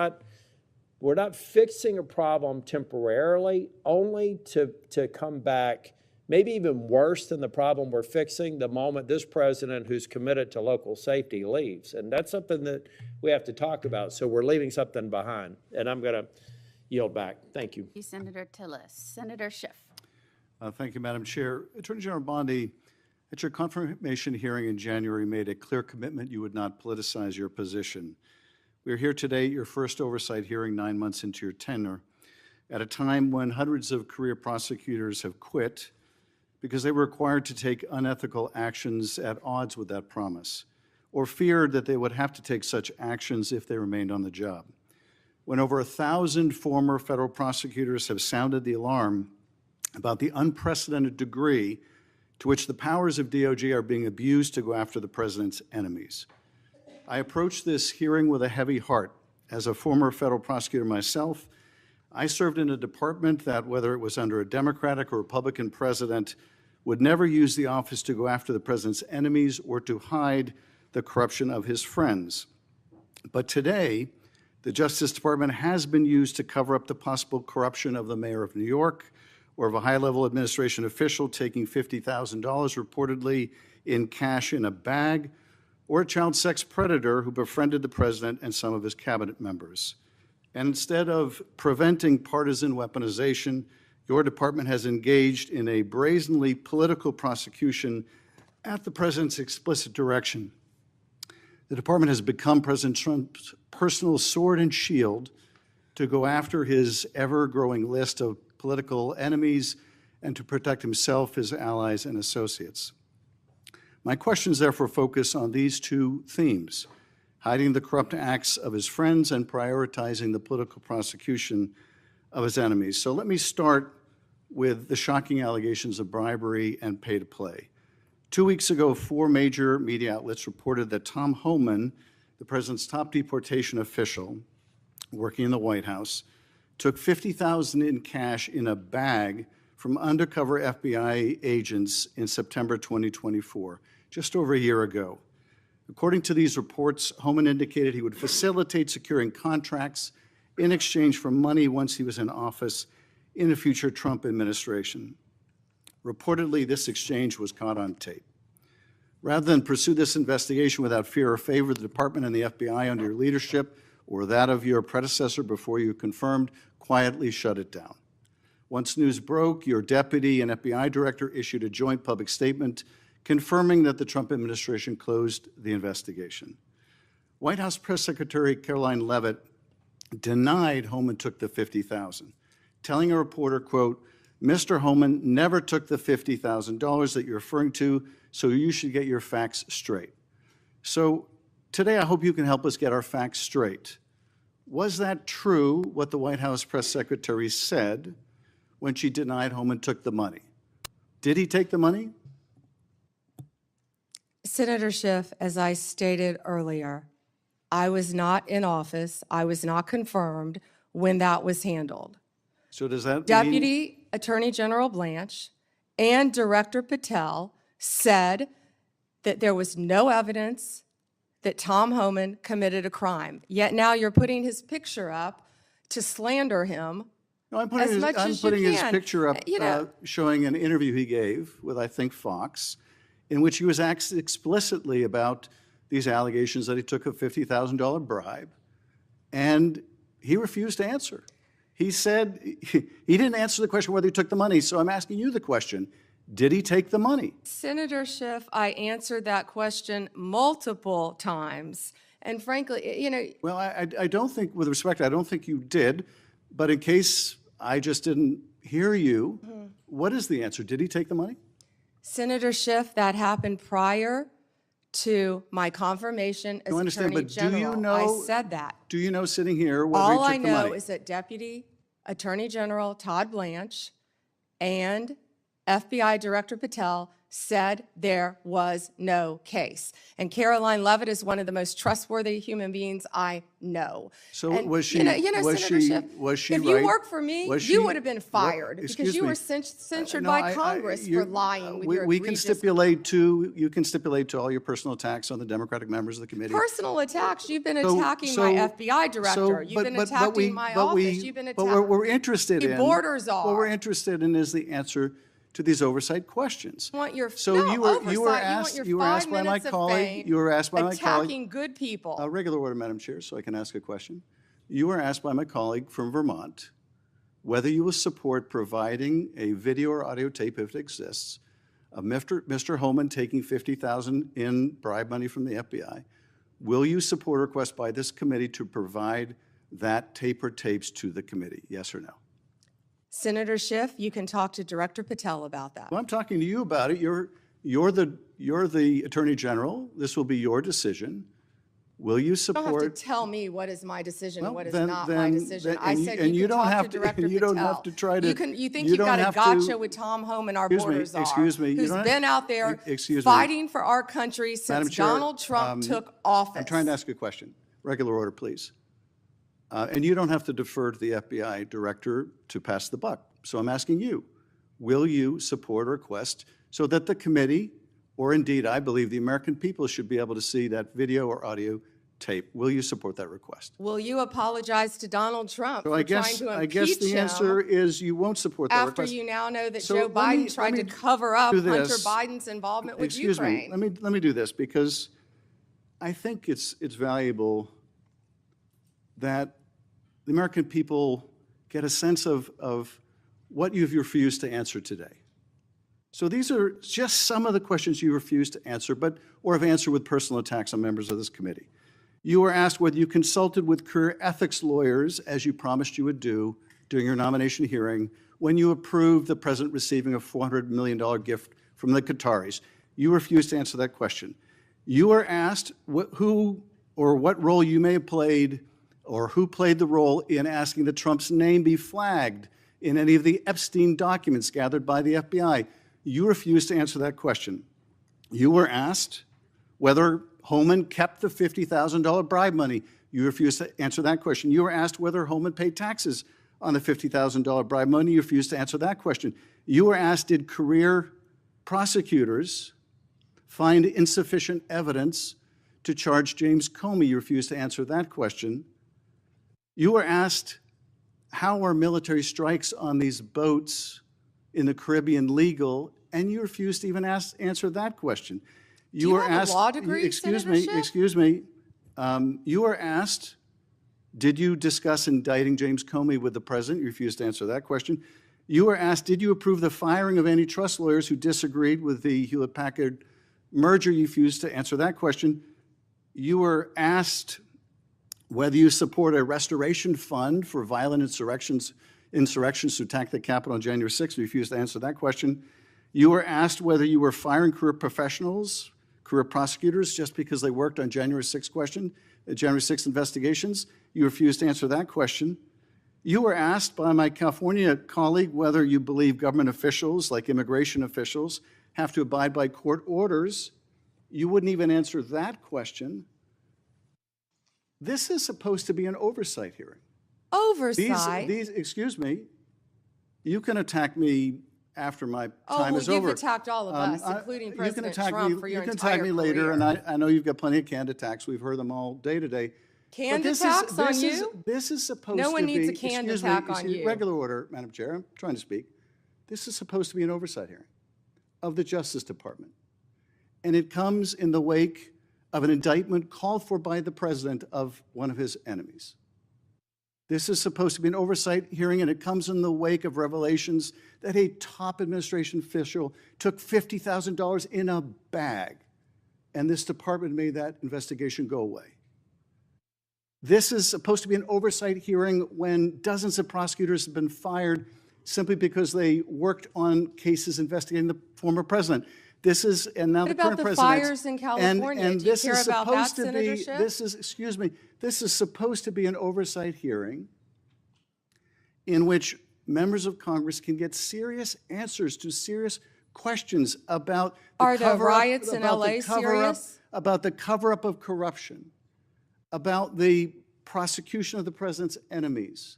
not fixing a problem temporarily, only to come back maybe even worse than the problem we're fixing the moment this president who's committed to local safety leaves. And that's something that we have to talk about. So we're leaving something behind. And I'm going to yield back. Thank you. Senator Tillis. Senator Schiff. Thank you, Madam Chair. Attorney General Bondi, at your confirmation hearing in January, made a clear commitment you would not politicize your position. We are here today at your first oversight hearing 9 months into your tenure, at a time when hundreds of career prosecutors have quit because they were required to take unethical actions at odds with that promise, or feared that they would have to take such actions if they remained on the job. When over 1,000 former federal prosecutors have sounded the alarm about the unprecedented degree to which the powers of DOJ are being abused to go after the president's enemies. I approach this hearing with a heavy heart. As a former federal prosecutor myself, I served in a department that, whether it was under a Democratic or Republican president, would never use the office to go after the president's enemies or to hide the corruption of his friends. But today, the Justice Department has been used to cover up the possible corruption of the mayor of New York, or of a high-level administration official taking $50,000 reportedly in cash in a bag, or a child sex predator who befriended the president and some of his cabinet members. And instead of preventing partisan weaponization, your department has engaged in a brazenly political prosecution at the president's explicit direction. The department has become President Trump's personal sword and shield to go after his ever-growing list of political enemies and to protect himself, his allies, and associates. My questions therefore focus on these two themes: hiding the corrupt acts of his friends and prioritizing the political prosecution of his enemies. So let me start with the shocking allegations of bribery and pay to play. 2 weeks ago, 4 major media outlets reported that Tom Homan, the president's top deportation official working in the White House, took $50,000 in cash in a bag from undercover FBI agents in September 2024, just over a year ago. According to these reports, Homan indicated he would facilitate securing contracts in exchange for money once he was in office in a future Trump administration. Reportedly, this exchange was caught on tape. Rather than pursue this investigation without fear or favor, the department and the FBI under your leadership or that of your predecessor before you confirmed quietly shut it down. Once news broke, your deputy and FBI director issued a joint public statement confirming that the Trump administration closed the investigation. White House Press Secretary Caroline Leavitt denied Homan took the $50,000, telling a reporter, quote, "Mr. Homan never took the $50,000 that you're referring to, so you should get your facts straight." So today I hope you can help us get our facts straight. Was that true, what the White House press secretary said when she denied Homan took the money? Did he take the money? Senator Schiff, as I stated earlier, I was not in office. I was not confirmed when that was handled. So does that mean... Deputy Attorney General Blanche and Director Patel said that there was no evidence that Tom Homan committed a crime. Yet now you're putting his picture up to slander him. No, I'm putting his picture up showing an interview he gave with, I think, Fox, in which he was asked explicitly about these allegations that he took a $50,000 bribe, and he refused to answer. He said he didn't answer the question whether he took the money, so I'm asking you the question. Did he take the money? Senator Schiff, I answered that question multiple times. And frankly, Well, I don't think, with respect, I don't think you did. But in case I just didn't hear you, what is the answer? Did he take the money? Senator Schiff, that happened prior to my confirmation as Attorney General. I said that. Do you know, sitting here, whether he took the money? All I know is that Deputy Attorney General Todd Blanche and FBI Director Patel said there was no case. And Caroline Leavitt is one of the most trustworthy human beings I know. So and, was she, Senator Schiff, if you worked for me, you would have been fired because you were censured by Congress for lying with your we can stipulate to, you can stipulate to all your personal attacks on the Democratic members of the committee. Personal attacks? You've been attacking my FBI director. You've been attacking my office. You've been attacking. But what we're interested in, borders are. What we're interested in is the answer to these oversight questions. You were asked by my colleague. You were asked by my colleague. Attacking good people. Regular order, Madam Chair, so I can ask a question. You were asked by my colleague from Vermont whether you will support providing a video or audio tape, if it exists, of Mr. Homan taking $50,000 in bribe money from the FBI. Will you support a request by this committee to provide that tape or tapes to the committee? Yes or no? Senator Schiff, you can talk to Director Patel about that. Well, I'm talking to you about it. You're the Attorney General. This will be your decision. Will you support? You don't have to tell me what is my decision and what is not my decision. I said you can talk to Director Patel. You don't have to try to. You think you've got a gotcha with Tom Homan, our borders are. Excuse me. Who's been out there fighting for our country since Donald Trump took office. I'm trying to ask a question. Regular order, please. And you don't have to defer to the FBI director to pass the buck. So I'm asking you, will you support a request so that the committee, or indeed I believe the American people, should be able to see that video or audio tape? Will you support that request? Will you apologize to Donald Trump for trying to impeach him? I guess the answer is you won't support that request. After you now know that Joe Biden tried to cover up Hunter Biden's involvement with Ukraine. Let me do this, because I think it's valuable that the American people get a sense of what you've refused to answer today. So these are just some of the questions you refused to answer, or have answered with personal attacks on members of this committee. You were asked whether you consulted with career ethics lawyers, as you promised you would do during your nomination hearing, when you approved the president receiving a $400 million gift from the Qataris. You refused to answer that question. You were asked who or what role you may have played, or who played the role in asking that Trump's name be flagged in any of the Epstein documents gathered by the FBI. You refused to answer that question. You were asked whether Homan kept the $50,000 bribe money. You refused to answer that question. You were asked whether Homan paid taxes on the $50,000 bribe money. You refused to answer that question. You were asked, did career prosecutors find insufficient evidence to charge James Comey? You refused to answer that question. You were asked, how are military strikes on these boats in the Caribbean legal? And you refused to even answer that question. Do you have a law degree, excuse Senator me, Schiff? excuse me. You were asked, did you discuss indicting James Comey with the president? You refused to answer that question. You were asked, did you approve the firing of antitrust lawyers who disagreed with the Hewlett-Packard merger? You refused to answer that question. You were asked whether you support a restoration fund for violent insurrections to attack the Capitol on January 6th. You refused to answer that question. You were asked whether you were firing career professionals, career prosecutors, just because they worked on January 6th investigations. You refused to answer that question. You were asked by my California colleague whether you believe government officials, like immigration officials, have to abide by court orders. You wouldn't even answer that question. This is supposed to be an oversight hearing. Oversight? Excuse me, you can attack me after my time is over. You've attacked all of us, including President Trump, for your entire career. You can attack me later, and I know you've got plenty of canned attacks. We've heard them all day today. Canned attacks on you? This is supposed to be... No one needs a canned attack on you. Regular order, Madam Chair. I'm trying to speak. This is supposed to be an oversight hearing of the Justice Department. And it comes in the wake of an indictment called for by the president of one of his enemies. This is supposed to be an oversight hearing, and it comes in the wake of revelations that a top administration official took $50,000 in a bag, and this department made that investigation go away. This is supposed to be an oversight hearing when dozens of prosecutors have been fired simply because they worked on cases investigating the former president. This is, and now What the current about the president. fires in California? And Do you this care is about that, supposed to Senator be, Schiff? this is supposed to be an oversight hearing in which members of Congress can get serious answers to serious questions about the Are the riots in LA serious? About the cover-up of corruption, about the prosecution of the president's enemies.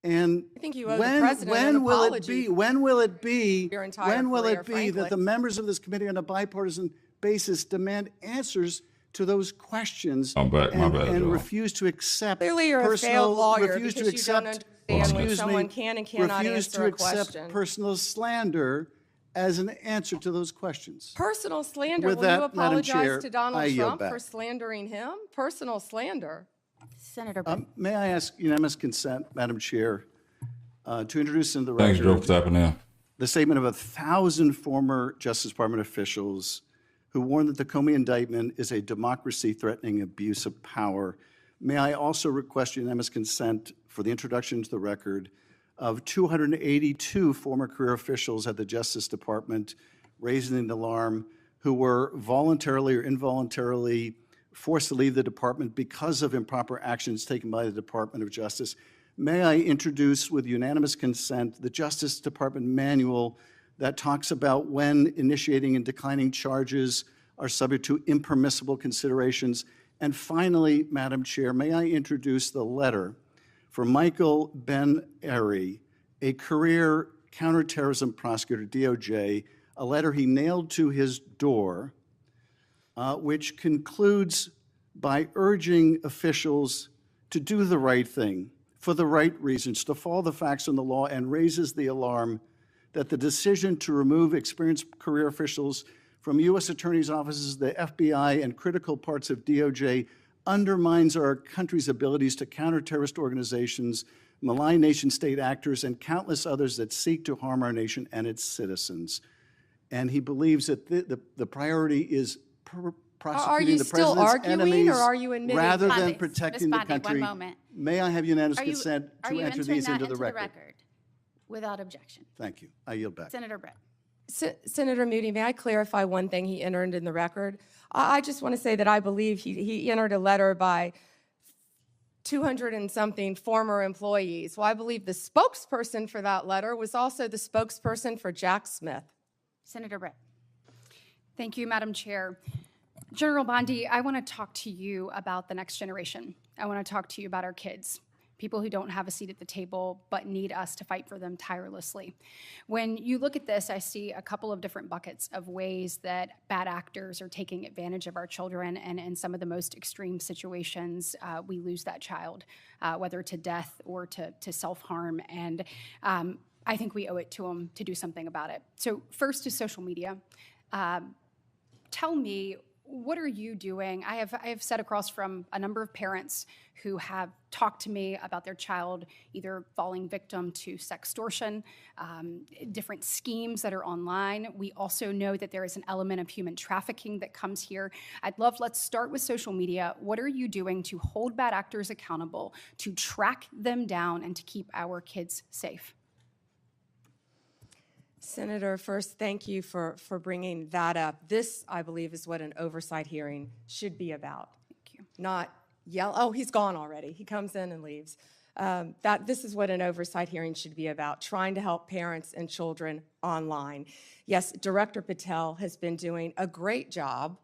And I think you owe the president an apology. When will it be your entire career, that the members of this committee on a bipartisan basis demand answers to those questions My bad, Joe. refuse to accept Clearly you're a failed lawyer because you don't understand when excuse someone me, can and cannot refuse answer to a accept question. personal slander as an answer to those questions. Personal slander? With Will that, you Madam apologize Chair, to Donald I yield Trump back. for slandering him? Personal slander. Senator May I ask unanimous consent, Madam Chair, to introduce into the Thanks, record Joe, for stepping in. the statement of 1,000 former Justice Department officials who warned that the Comey indictment is a democracy-threatening abuse of power. May I also request unanimous consent for the introduction to the record of 282 former career officials at the Justice Department raising an alarm who were voluntarily or involuntarily forced to leave the department because of improper actions taken by the Department of Justice. May I introduce with unanimous consent the Justice Department manual that talks about when initiating and declining charges are subject to impermissible considerations. And finally, Madam Chair, may I introduce the letter for Michael Ben-Ari, a career counterterrorism prosecutor, DOJ, a letter he nailed to his door, which concludes by urging officials to do the right thing for the right reasons, to follow the facts and the law, and raises the alarm that the decision to remove experienced career officials from U.S. attorneys' offices, the FBI, and critical parts of DOJ undermines our country's abilities to counter terrorist organizations, malign nation-state actors, and countless others that seek to harm our nation and its citizens. And he believes that the priority is prosecuting the president's enemies or are you admitting? rather than Ms. protecting the Bondi, country. one moment. May I have unanimous Are you- consent are to you enter entering these that into the record? Without objection. Thank you. I yield back. Senator Brett. Senator Moody, may I clarify one thing he entered in the record? I just want to say that I believe he entered a letter by 200 and something former employees. Well, I believe the spokesperson for that letter was also the spokesperson for Jack Smith. Senator Brett. Thank you, Madam Chair. General Bondi, I want to talk to you about the next generation. I want to talk to you about our kids, people who don't have a seat at the table but need us to fight for them tirelessly. When you look at this, I see a couple of different buckets of ways that bad actors are taking advantage of our children, and in some of the most extreme situations, we lose that child, whether to death or to self-harm, and I think we owe it to them to do something about it. So first is social media. tell me, what are you doing? I have sat across from a number of parents who have talked to me about their child either falling victim to sextortion, different schemes that are online. We also know that there is an element of human trafficking that comes here. Let's start with social media. What are you doing to hold bad actors accountable, to track them down, and to keep our kids safe? Senator, first, thank you for bringing that up. This, I believe, is what an oversight hearing should be about. Thank you. Not yell, oh, he's gone already. He comes in and leaves. This is what an oversight hearing should be about, trying to help parents and children online. Yes, Director Patel has been doing a great job.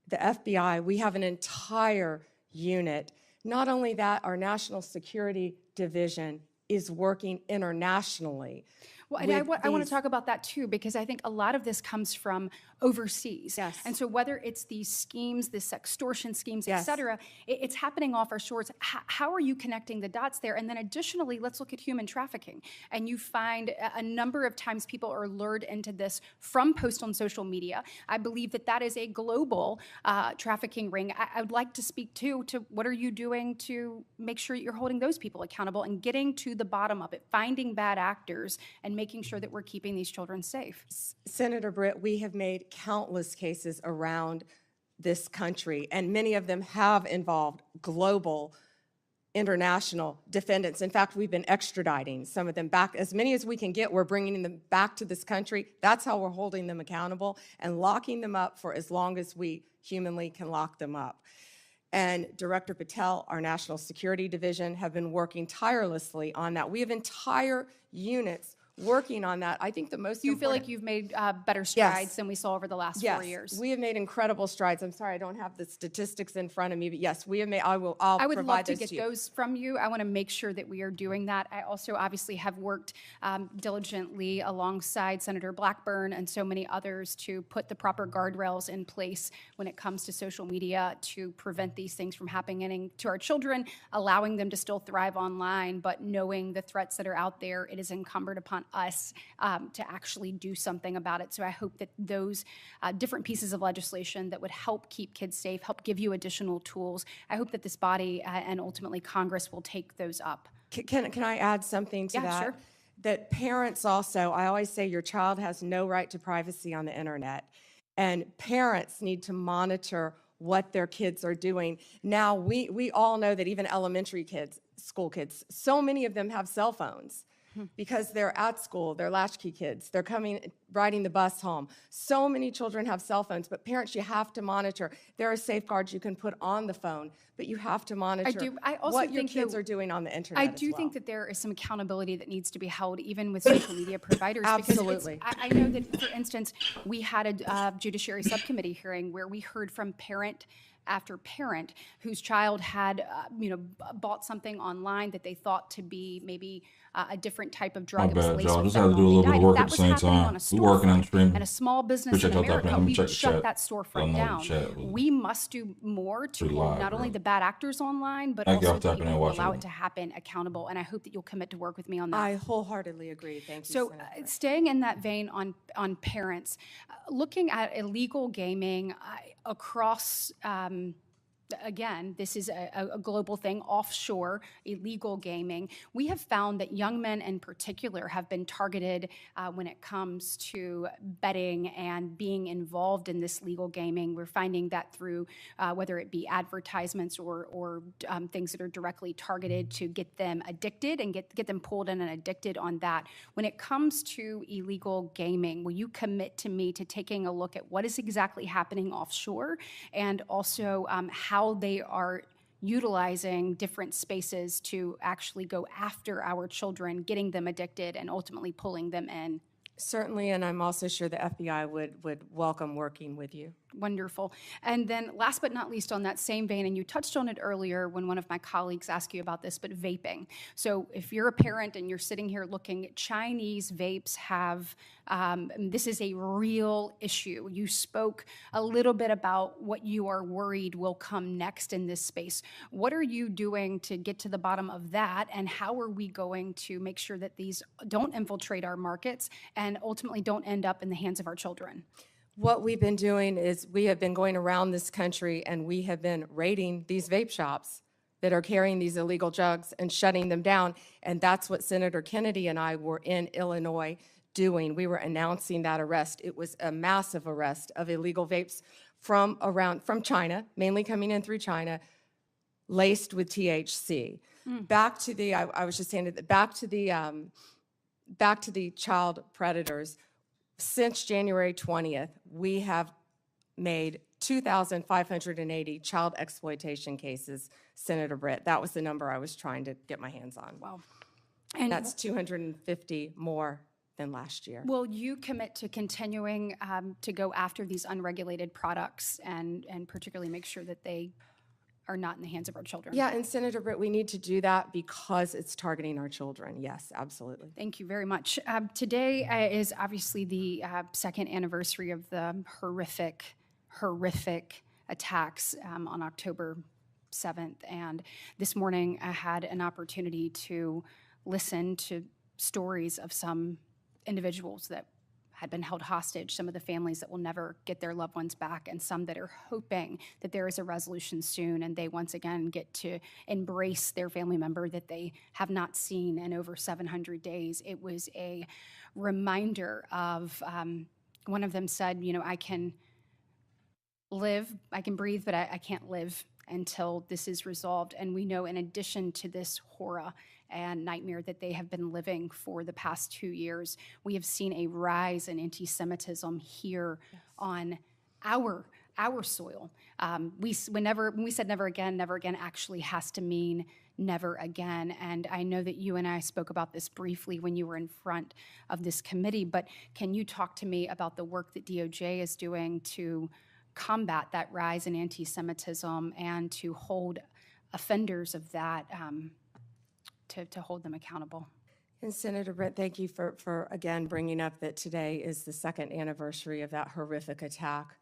The FBI, we have an entire unit. Not only that, our National Security Division is working internationally. Well, and I want to talk about that too, because I think a lot of this comes from overseas. Yes. And so whether it's these schemes, the sextortion schemes, et Yes. cetera, it's happening off our shores. How are you connecting the dots there? And then additionally, let's look at human trafficking. And you find a number of times people are lured into this from posts on social media. I believe that that is a global trafficking ring. I would like to speak to what are you doing to make sure you're holding those people accountable and getting to the bottom of it, finding bad actors and making sure that we're keeping these children safe. Senator Britt, we have made countless cases around this country, and many of them have involved global international defendants. In fact, we've been extraditing some of them back. As many as we can get, we're bringing them back to this country. That's how we're holding them accountable and locking them up for as long as we humanly can lock them up. And Director Patel, our National Security Division, have been working tirelessly on that. We have entire units working on that. I think the most Do you feel important- like you've made better strides than we saw over the last 4 years? We have made incredible strides. I'm sorry, I don't have the statistics in front of me, but yes, we have made, I'll I would provide love to those get you. those from you. I want to make sure that we are doing that. I also obviously have worked diligently alongside Senator Blackburn and so many others to put the proper guardrails in place when it comes to social media to prevent these things from happening to our children, allowing them to still thrive online, but knowing the threats that are out there, it is incumbent upon us to actually do something about it. So I hope that those different pieces of legislation that would help keep kids safe, help give you additional tools, I hope that this body and ultimately Congress will take those up. Can I add something to Yeah, that? sure. That parents also, I always say your child has no right to privacy on the internet. And parents need to monitor what their kids are doing. Now, we all know that even elementary kids, school kids, so many of them have cell phones. Because they're at school, they're latchkey kids, they're riding the bus home. So many children have cell phones, but parents, you have to monitor. There are safeguards you can put on the phone, but you have to monitor I also what your think kids that- are doing on the internet I as do well. think that there is some accountability that needs to be held even with social media providers. because Absolutely. I know that, for instance, we had a judiciary subcommittee hearing where we heard from parent after parent whose child had, bought something online that they thought to be maybe a different type of drug. My It was bad, laced y'all. with Just had to fentanyl. do a little They bit of died. work That at the was same happening time. on a We working on storefront. stream. And a small business Appreciate in y'all tapping America, in. we Check would the shut chat. that Y'all storefront know the down. chat was We must do more to pretty hold live, not only bro. the bad actors online, but Thank y'all also for the tapping in people and who watching. allow it to happen accountable. And I hope that you'll commit to work with me on that. I wholeheartedly agree. Thank you, So Senator. staying in that vein on parents, looking at illegal gaming across, again, this is a global thing, offshore illegal gaming. We have found that young men in particular have been targeted when it comes to betting and being involved in this legal gaming. We're finding that through whether it be advertisements or things that are directly targeted to get them addicted and get them pulled in and addicted on that. When it comes to illegal gaming, will you commit to me to taking a look at what is exactly happening offshore and also how they are utilizing different spaces to actually go after our children, getting them addicted, and ultimately pulling them in? Certainly, and I'm also sure the FBI would welcome working with you. Wonderful. And then last but not least on that same vein, and you touched on it earlier when one of my colleagues asked you about this, but vaping. So if you're a parent and you're sitting here looking, Chinese vapes have, this is a real issue. You spoke a little bit about what you are worried will come next in this space. What are you doing to get to the bottom of that, and how are we going to make sure that these don't infiltrate our markets and ultimately don't end up in the hands of our children? What we've been doing is we have been going around this country and we have been raiding these vape shops that are carrying these illegal drugs and shutting them down. And that's what Senator Kennedy and I were in Illinois doing. We were announcing that arrest. It was a massive arrest of illegal vapes from China, mainly coming in through China, laced with THC. Back to the, I was just saying that back to the child predators. Since January 20th, we have made 2,580 child exploitation cases, Senator Britt. That was the number I was trying to get my hands on. Wow. And that's 250 more than last year. Will you commit to continuing to go after these unregulated products and particularly make sure that they are not in the hands of our children? Yeah, and Senator Britt, we need to do that because it's targeting our children. Yes, absolutely. Thank you very much. Today is obviously the second anniversary of the horrific attacks on October 7th. And this morning I had an opportunity to listen to stories of some individuals that had been held hostage, some of the families that will never get their loved ones back, and some that are hoping that there is a resolution soon and they once again get to embrace their family member that they have not seen in over 700 days. It was a reminder of, one of them said, you know, I can breathe, but I can't live until this is resolved. And we know in addition to this horror and nightmare that they have been living for the past 2 years, we have seen a rise in anti-Semitism here on our soil. When we said never again actually has to mean never again. And I know that you and I spoke about this briefly when you were in front of this committee, but can you talk to me about the work that DOJ is doing to combat that rise in anti-Semitism and to hold offenders of that, to hold them accountable? And Senator Britt, thank you for again bringing up that today is the second anniversary of that horrific attack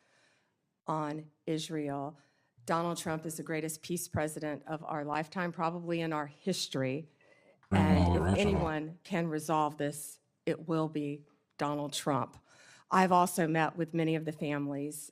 on Israel. Donald Trump is the greatest peace president of our lifetime, probably in our history. And if anyone can resolve this, it will be Donald Trump. I've also met with many of the families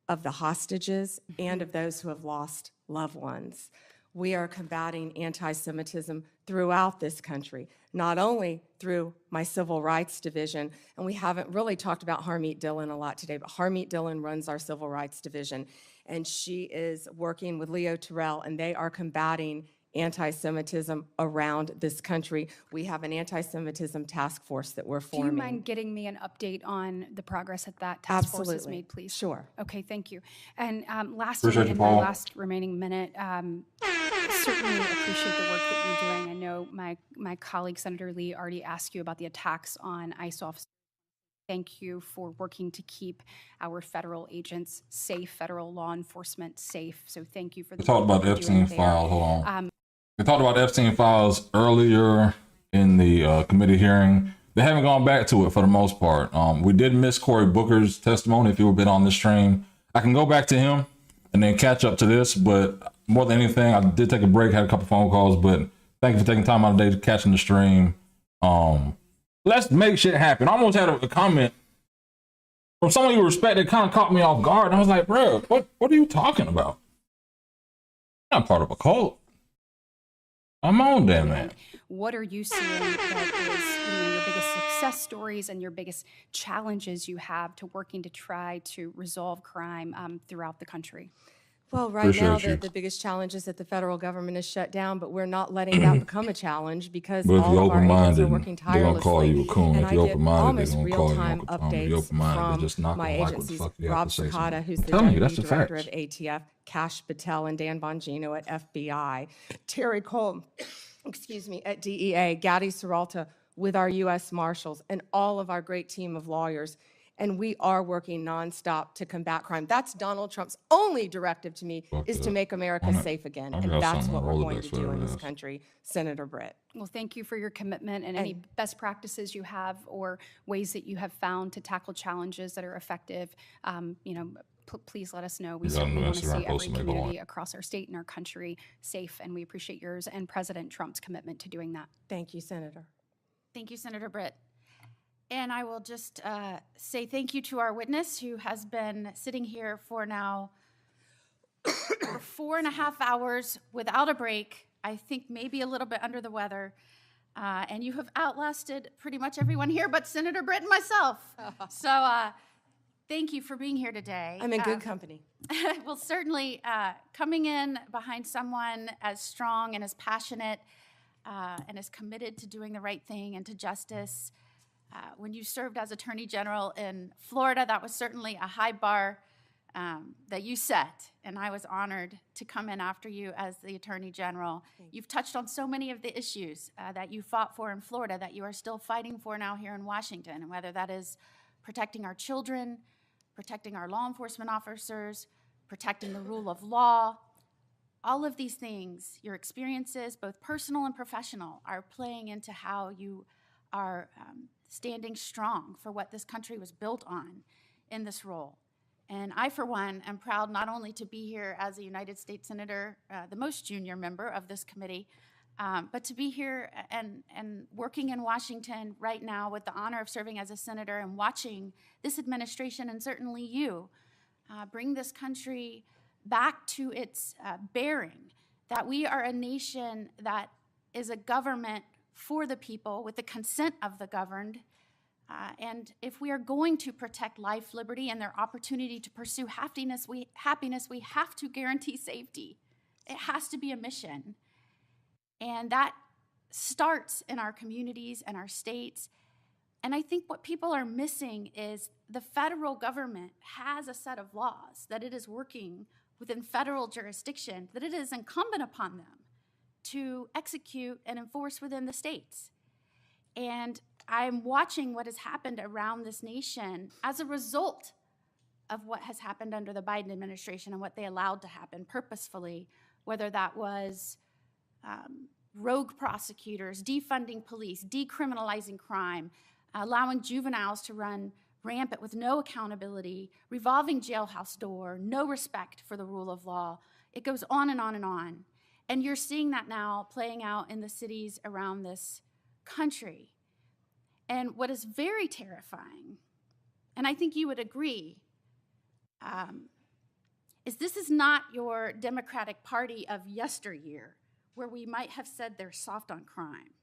of the hostages and of those who have lost loved ones. We are combating anti-Semitism throughout this country, not only through my Civil Rights Division, and we haven't really talked about Harmeet Dillon a lot today, but Harmeet Dillon runs our Civil Rights Division, and she is working with Leo Terrell, and they are combating anti-Semitism around this country. We have an anti-Semitism task force that we're forming. Do you mind getting me an update on the progress that that task force has made, please? Sure. Okay, thank you. And lastly, in the last remaining minute, certainly appreciate the work that you're doing. I know my colleague, Senator Lee, already asked you about the attacks on ICE officers. Thank you for working to keep our federal agents safe, federal law enforcement safe. So thank you for the We talked about work Epstein you're doing files. there. Hold on. We talked about Epstein files earlier in the committee hearing. They haven't gone back to it for the most part. We did miss Cory Booker's testimony. If you had been on this stream, I can go back to him and then catch up to this. But more than anything, I did take a break, had a couple phone calls. But thank you for taking time out of the day to catching the stream. Let's make shit happen. I almost had a comment from someone you respect that kind of caught me off guard. And I was like, bro, what are you talking about? I'm not part of a cult. I'm on there, man. What are you seeing that is your biggest success stories and your biggest challenges you have to working to try to resolve crime throughout the country? Well, right now, the biggest challenge is that the federal government is shut down, but we're not letting that become a challenge because But if all you're of our agents are open-minded, working they're gonna call tirelessly. you a coon. And If you're I did open-minded, almost they're gonna call you real-time Uncle Tom. If you're updates open-minded, they just knock from on my the mic. What the agencies, fuck you have Rob to say to me? Sakata, who's the Telling you, Deputy that's the Director facts. of ATF, Kash Patel and Dan Bongino at FBI, Terry Cole, at DEA, Gadi Serralta with our U.S. Marshals, and all of our great team of lawyers. And we are working nonstop to combat crime. That's Donald Trump's only directive to me, is to make America safe again. And that's what we're going to do in this country, Senator Britt. Well, thank you for your commitment and any best practices you have or ways that you have found to tackle challenges that are effective. Please let us know. We certainly want to see every community across our state and our country safe, and we appreciate yours and President Trump's commitment to doing that. Thank you, Senator. Thank you, Senator Britt. And I will just say thank you to our witness who has been sitting here for now for 4.5 hours without a break. I think maybe a little bit under the weather. And you have outlasted pretty much everyone here but Senator Britt and myself. So thank you for being here today. I'm in good company. Well, certainly coming in behind someone as strong and as passionate and as committed to doing the right thing and to justice. When you served as Attorney General in Florida, that was certainly a high bar that you set, and I was honored to come in after you as the Attorney General. You've touched on so many of the issues that you fought for in Florida that you are still fighting for now here in Washington, and whether that is protecting our children, protecting our law enforcement officers, protecting the rule of law. All of these things, your experiences, both personal and professional, are playing into how you are standing strong for what this country was built on in this role. And I, for one, am proud not only to be here as a United States Senator, the most junior member of this committee, but to be here and working in Washington right now with the honor of serving as a senator and watching this administration and certainly you bring this country back to its bearing, that we are a nation that is a government for the people with the consent of the governed. And if we are going to protect life, liberty, and their opportunity to pursue happiness, we have to guarantee safety. It has to be a mission. And that starts in our communities and our states. And I think what people are missing is the federal government has a set of laws that it is working within federal jurisdiction, that it is incumbent upon them to execute and enforce within the states. And I'm watching what has happened around this nation as a result of what has happened under the Biden administration and what they allowed to happen purposefully, whether that was rogue prosecutors, defunding police, decriminalizing crime, allowing juveniles to run rampant with no accountability, revolving jailhouse door, no respect for the rule of law. It goes on and on and on. And you're seeing that now playing out in the cities around this country. And what is very terrifying, and I think you would agree, is this is not your Democratic Party of yesteryear, where we might have said they're soft on crime.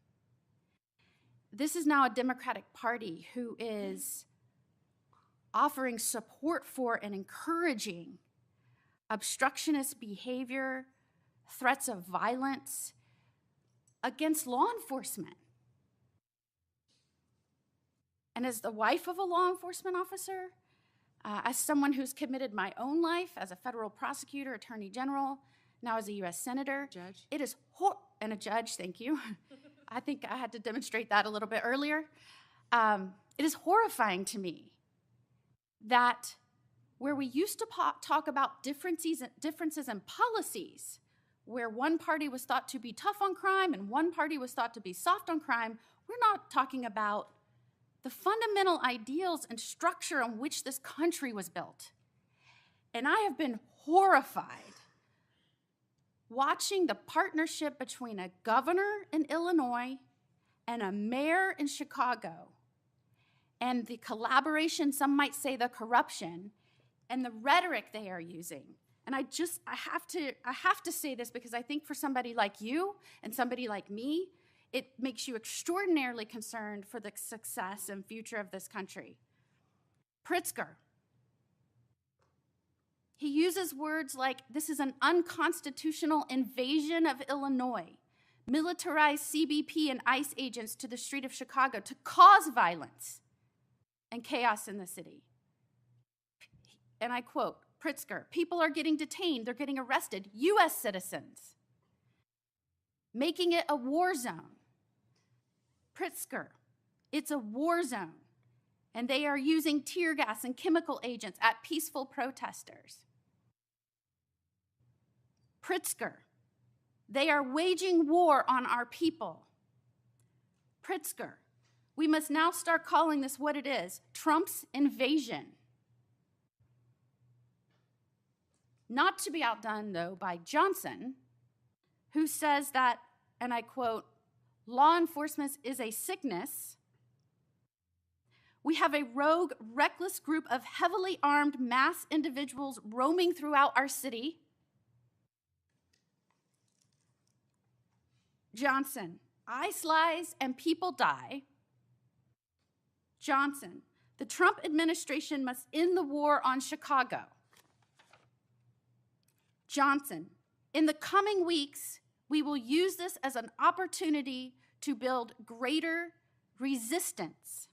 This is now a Democratic Party who is offering support for and encouraging obstructionist behavior, threats of violence against law enforcement. And as the wife of a law enforcement officer, as someone who's committed my own life as a federal prosecutor, attorney general, now as a U.S. senator, it is and a judge, thank you. I think I had to demonstrate that a little bit earlier. It is horrifying to me that where we used to talk about differences in policies, where one party was thought to be tough on crime and one party was thought to be soft on crime, we're not talking about the fundamental ideals and structure on which this country was built. And I have been horrified watching the partnership between a governor in Illinois and a mayor in Chicago, and the collaboration, some might say the corruption, and the rhetoric they are using. And I have to say this because I think for somebody like you and somebody like me, it makes you extraordinarily concerned for the success and future of this country. Pritzker, he uses words like, this is an unconstitutional invasion of Illinois, militarized CBP and ICE agents to the street of Chicago to cause violence and chaos in the city. And I quote, Pritzker, people are getting detained, they're getting arrested, US citizens, making it a war zone. Pritzker, it's a war zone, and they are using tear gas and chemical agents at peaceful protesters. Pritzker, they are waging war on our people. Pritzker, we must now start calling this what it is, Trump's invasion. Not to be outdone, though, by Johnson, who says that, and I quote, law enforcement is a sickness, We have a rogue, reckless group of heavily armed mass individuals roaming throughout our city. Johnson, ice lies and people die. Johnson, the Trump administration must end the war on Chicago. Johnson, in the coming weeks, we will use this as an opportunity to build greater resistance.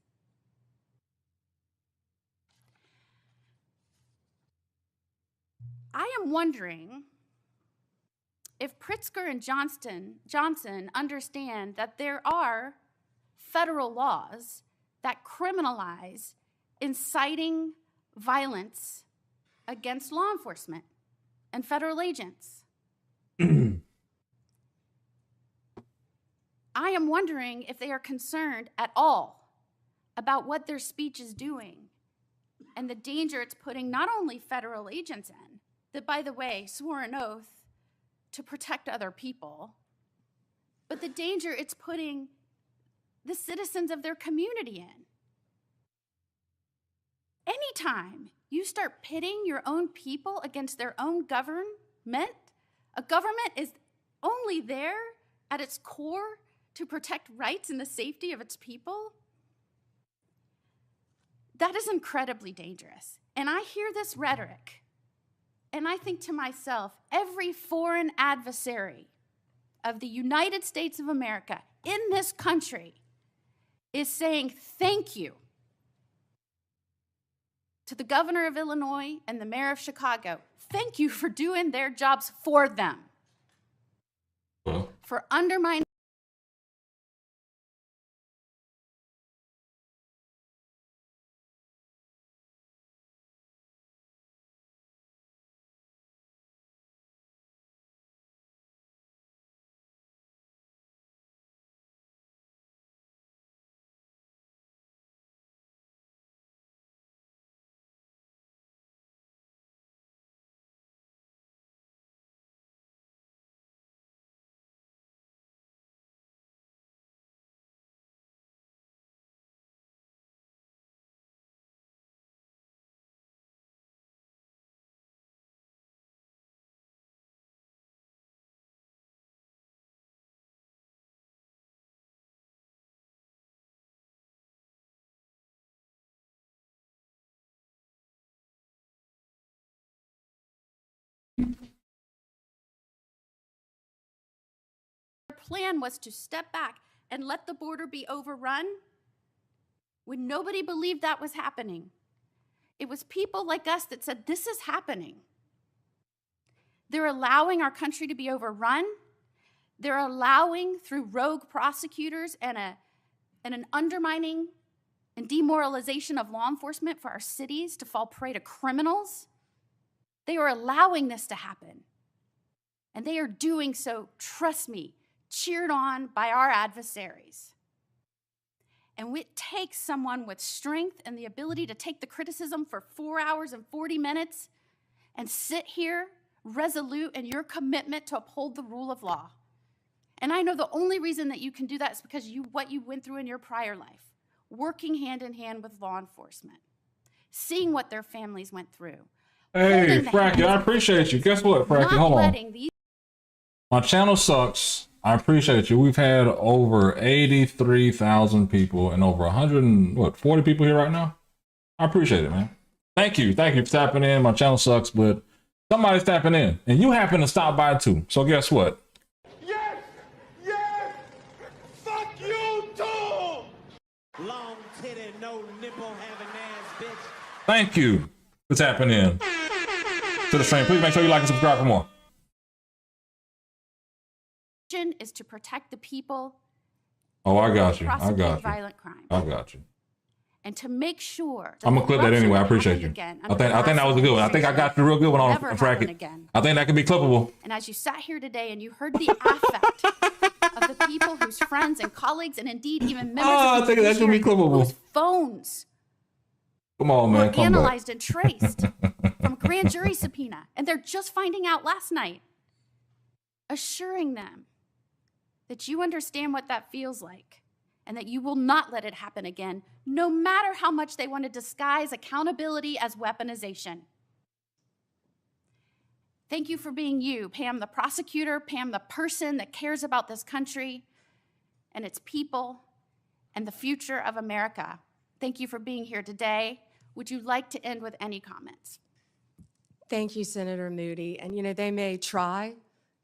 I am wondering if Pritzker and Johnson understand that there are federal laws that criminalize inciting violence against law enforcement and federal agents. I am wondering if they are concerned at all about what their speech is doing and the danger it's putting not only federal agents in, that, by the way, swore an oath to protect other people, but the danger it's putting the citizens of their community in. Anytime you start pitting your own people against their own government, a government is only there at its core to protect rights and the safety of its people, that is incredibly dangerous. And I hear this rhetoric, and I think to myself, every foreign adversary of the United States of America in this country is saying thank you to the governor of Illinois and the mayor of Chicago. Thank you for doing their jobs for them, for undermining plan was to step back and let the border be overrun when nobody believed that was happening. It was people like us that said, this is happening. They're allowing our country to be overrun. They're allowing, through rogue prosecutors and an undermining and demoralization of law enforcement, for our cities to fall prey to criminals. They are allowing this to happen. And they are doing so, trust me, cheered on by our adversaries. And it takes someone with strength and the ability to take the criticism for 4 hours and 40 minutes and sit here resolute in your commitment to uphold the rule of law. And I know the only reason that you can do that is because what you went through in your prior life, working hand in hand with law enforcement, seeing what their families went through. Hey, Frankie, I appreciate you. Guess what, Frankie? Hold on. My channel sucks. I appreciate you. We've had over 83,000 people and over 140 people here right now. I appreciate it, man. Thank you. Thank you for tapping in. My channel sucks, but somebody's tapping in. And you happen to stop by too. So guess what? Yes! Yes! Fuck you too! Long titty, no nipple having ass bitch. Thank you for tapping in to the stream. Please make sure you like and subscribe for more. Is to protect the people. Oh, I got you. I got you. Violent crime. I got you. And to make sure. I'm gonna clip that anyway. I appreciate you. I think that was a good one. I think I got the real good one on Frankie. I think that can be clippable. And as you sat here today and you heard the affect of the people whose friends and colleagues and indeed even members of the I think that can be clippable. whose phones Come on, man. were analyzed and traced from a grand jury subpoena, and they're just finding out last night, assuring them that you understand what that feels like and that you will not let it happen again, no matter how much they want to disguise accountability as weaponization. Thank you for being you, Pam the prosecutor, Pam the person that cares about this country and its people and the future of America. Thank you for being here today. Would you like to end with any comments? Thank you, Senator Moody. And you know, they may try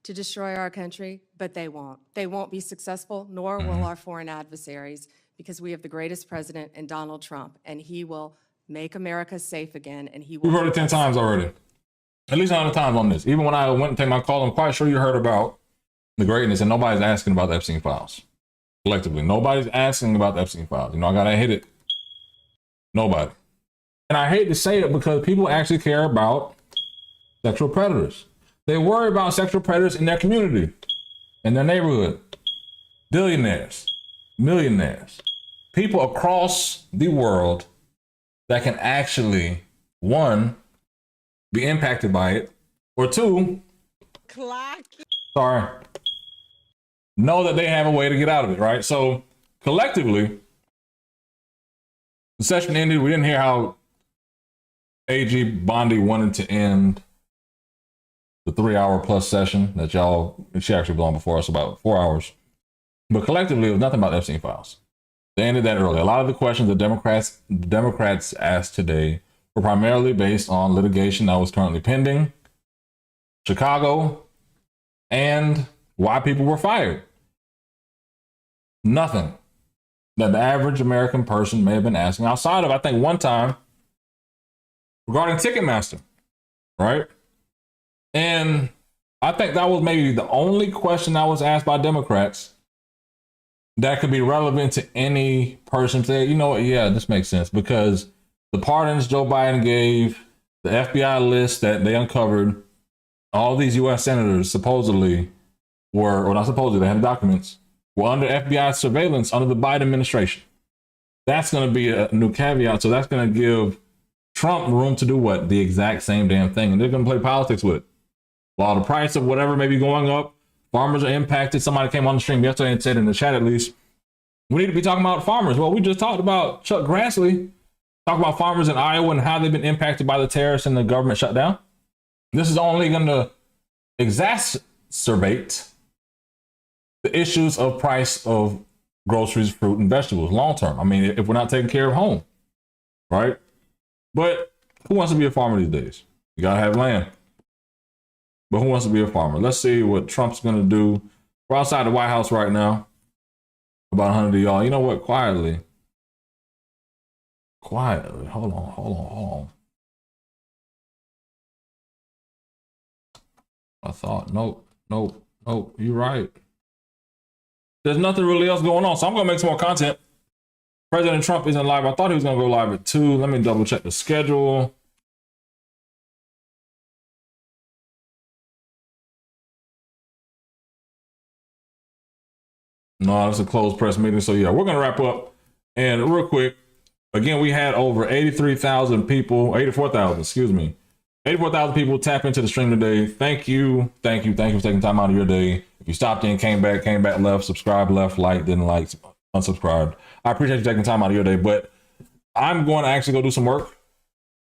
to destroy our country, but they won't. They won't be successful, nor will our foreign adversaries, because we have the greatest president in Donald Trump, and he will make America safe again, and he will— We've heard it 10 times already. At least 100 times on this. Even when I went and take my call, I'm quite sure you heard about the greatness, and nobody's asking about the Epstein files. Collectively, nobody's asking about the Epstein files. You know, I gotta hit it. Nobody. And I hate to say it because people actually care about sexual predators. They worry about sexual predators in their community, in their neighborhood. Billionaires, millionaires, people across the world that can actually, one, be impacted by it, or two, know that they have a way to get out of it, right? So collectively, the session ended. We didn't hear how AG Bondi wanted to end the 3-hour-plus session that she actually blew on before us, about 4 hours. But collectively, it was nothing about the Epstein files. They ended that early. A lot of the questions the Democrats asked today were primarily based on litigation that was currently pending, Chicago, and why people were fired. Nothing that the average American person may have been asking outside of, I think, one time regarding Ticketmaster, right? And I think that was maybe the only question that was asked by Democrats that could be relevant to any person. Say, you know what, yeah, this makes sense, because the pardons Joe Biden gave, the FBI list that they uncovered, all these U.S. senators supposedly were, or not supposedly, they had documents, were under FBI surveillance under the Biden administration. That's going to be a new caveat. So that's going to give Trump room to do what? The exact same damn thing. And they're going to play politics with it. While the price of whatever may be going up, farmers are impacted. Somebody came on the stream yesterday and said, in the chat at least, we need to be talking about farmers. Well, we just talked about Chuck Grassley, talk about farmers in Iowa and how they've been impacted by the tariffs and the government shutdown. This is only going to exacerbate the issues of price of groceries, fruit, and vegetables long term. I mean, if we're not taking care of home, right? But who wants to be a farmer these days? You got to have land. But who wants to be a farmer? Let's see what Trump's going to do. We're outside the White House right now. About 100 of y'all. You know what? Quietly. Hold on. I thought, nope. You're right. There's nothing really else going on. So I'm going to make some more content. President Trump isn't live. I thought he was going to go live at 2. Let me double check the schedule. No, it's a closed press meeting. So yeah, we're going to wrap up. And real quick, again, we had over 83,000 people, 84,000, excuse me. 84,000 people tap into the stream today. Thank you for taking time out of your day. If you stopped in, came back, left, subscribed, left, liked, didn't like, unsubscribed. I appreciate you taking time out of your day, but I'm going to actually go do some work.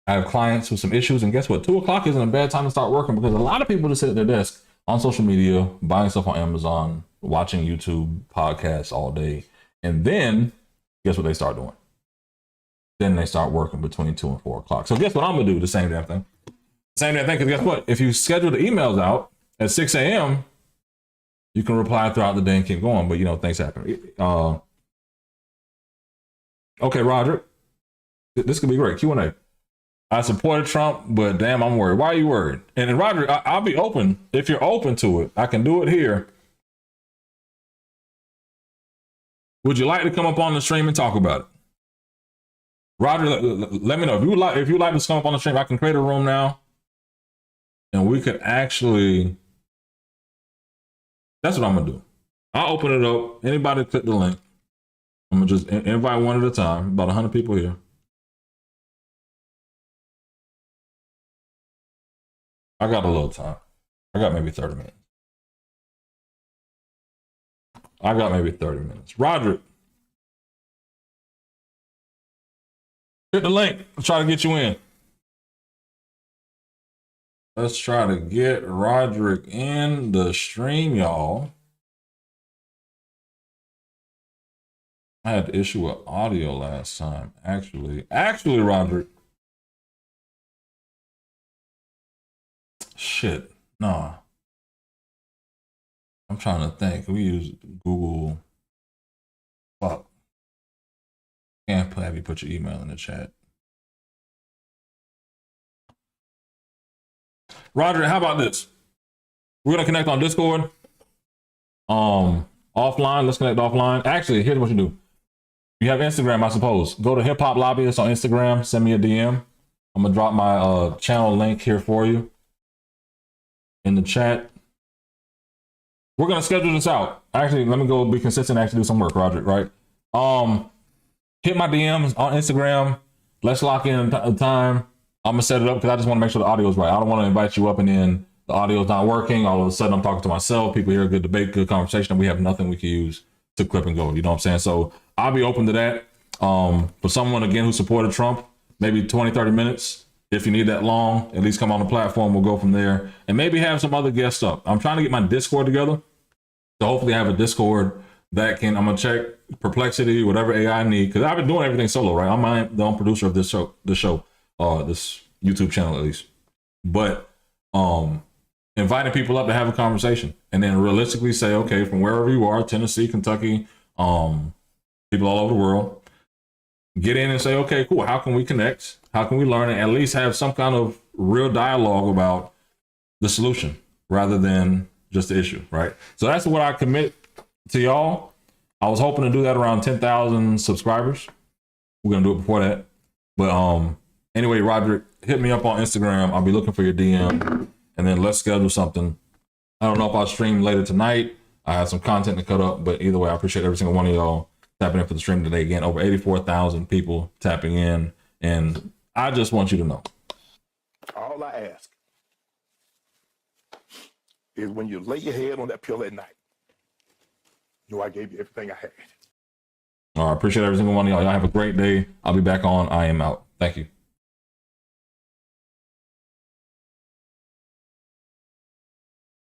I have clients with some issues, and guess what? 2 o'clock isn't a bad time to start working, because a lot of people just sit at their desk on social media, buying stuff on Amazon, watching YouTube podcasts all day. And then guess what they start doing? Then they start working between 2 and 4 o'clock. So guess what I'm going to do? The same damn thing. Because guess what? If you schedule the emails out at 6 a.m., you can reply throughout the day and keep going. But, you know, things happen. Okay, Roger. This could be great. Q&A. I supported Trump, but damn, I'm worried. Why are you worried? And Roger, I'll be open. If you're open to it, I can do it here. Would you like to come up on the stream and talk about it? Roger, let me know. If you'd like to come up on the stream, I can create a room now. And we could actually, that's what I'm going to do. I'll open it up. Anybody click the link. I'm going to just invite one at a time. About 100 people here. I got a little time. I got maybe 30 minutes. Roderick, Hit the link. Let's try to get you in. Let's try to get Roderick in the stream, y'all. I had the issue with audio last time. Actually, Roderick. Shit, nah. I'm trying to think. We use Google. Fuck. Can't have you put your email in the chat. Roger, how about this? We're gonna connect on Discord. Offline. Let's connect offline. Actually, here's what you do. You have Instagram, I suppose. Go to Hip Hop Lobbyist on Instagram. Send me a DM. I'm gonna drop my channel link here for you in the chat. We're gonna schedule this out. Actually, let me go be consistent. And actually, do some work, Roger. Right? Hit my DMs on Instagram. Let's lock in a time. I'm gonna set it up because I just want to make sure the audio is right. I don't want to invite you up and then the audio is not working. All of a sudden, I'm talking to myself. People hear a good debate, good conversation, and we have nothing we can use to clip and go. You know what I'm saying? So I'll be open to that. For someone again who supported Trump, maybe 20, 30 minutes. If you need that long, at least come on the platform. We'll go from there, and maybe have some other guests up. I'm trying to get my Discord together, so hopefully I have a Discord that can. I'm gonna check Perplexity, whatever AI I need, because I've been doing everything solo, right? I'm the own producer of this show, this YouTube channel at least. But inviting people up to have a conversation, and then realistically say, okay, from wherever you are, Tennessee, Kentucky, people all over the world, get in and say, okay, cool. How can we connect? How can we learn and at least have some kind of real dialogue about the solution rather than just the issue, right? So that's what I commit to y'all. I was hoping to do that around 10,000 subscribers. We're gonna do it before that. But anyway, Roderick, hit me up on Instagram. I'll be looking for your DM, and then let's schedule something. I don't know if I'll stream later tonight. I have some content to cut up, but either way, I appreciate every single one of y'all tapping in for the stream today. Again, over 84,000 people tapping in, and I just want you to know. All I ask is when you lay your head on that pillow at night, I gave you everything I had. All right, appreciate every single one of y'all. Y'all have a great day. I'll be back on. I am out. Thank you.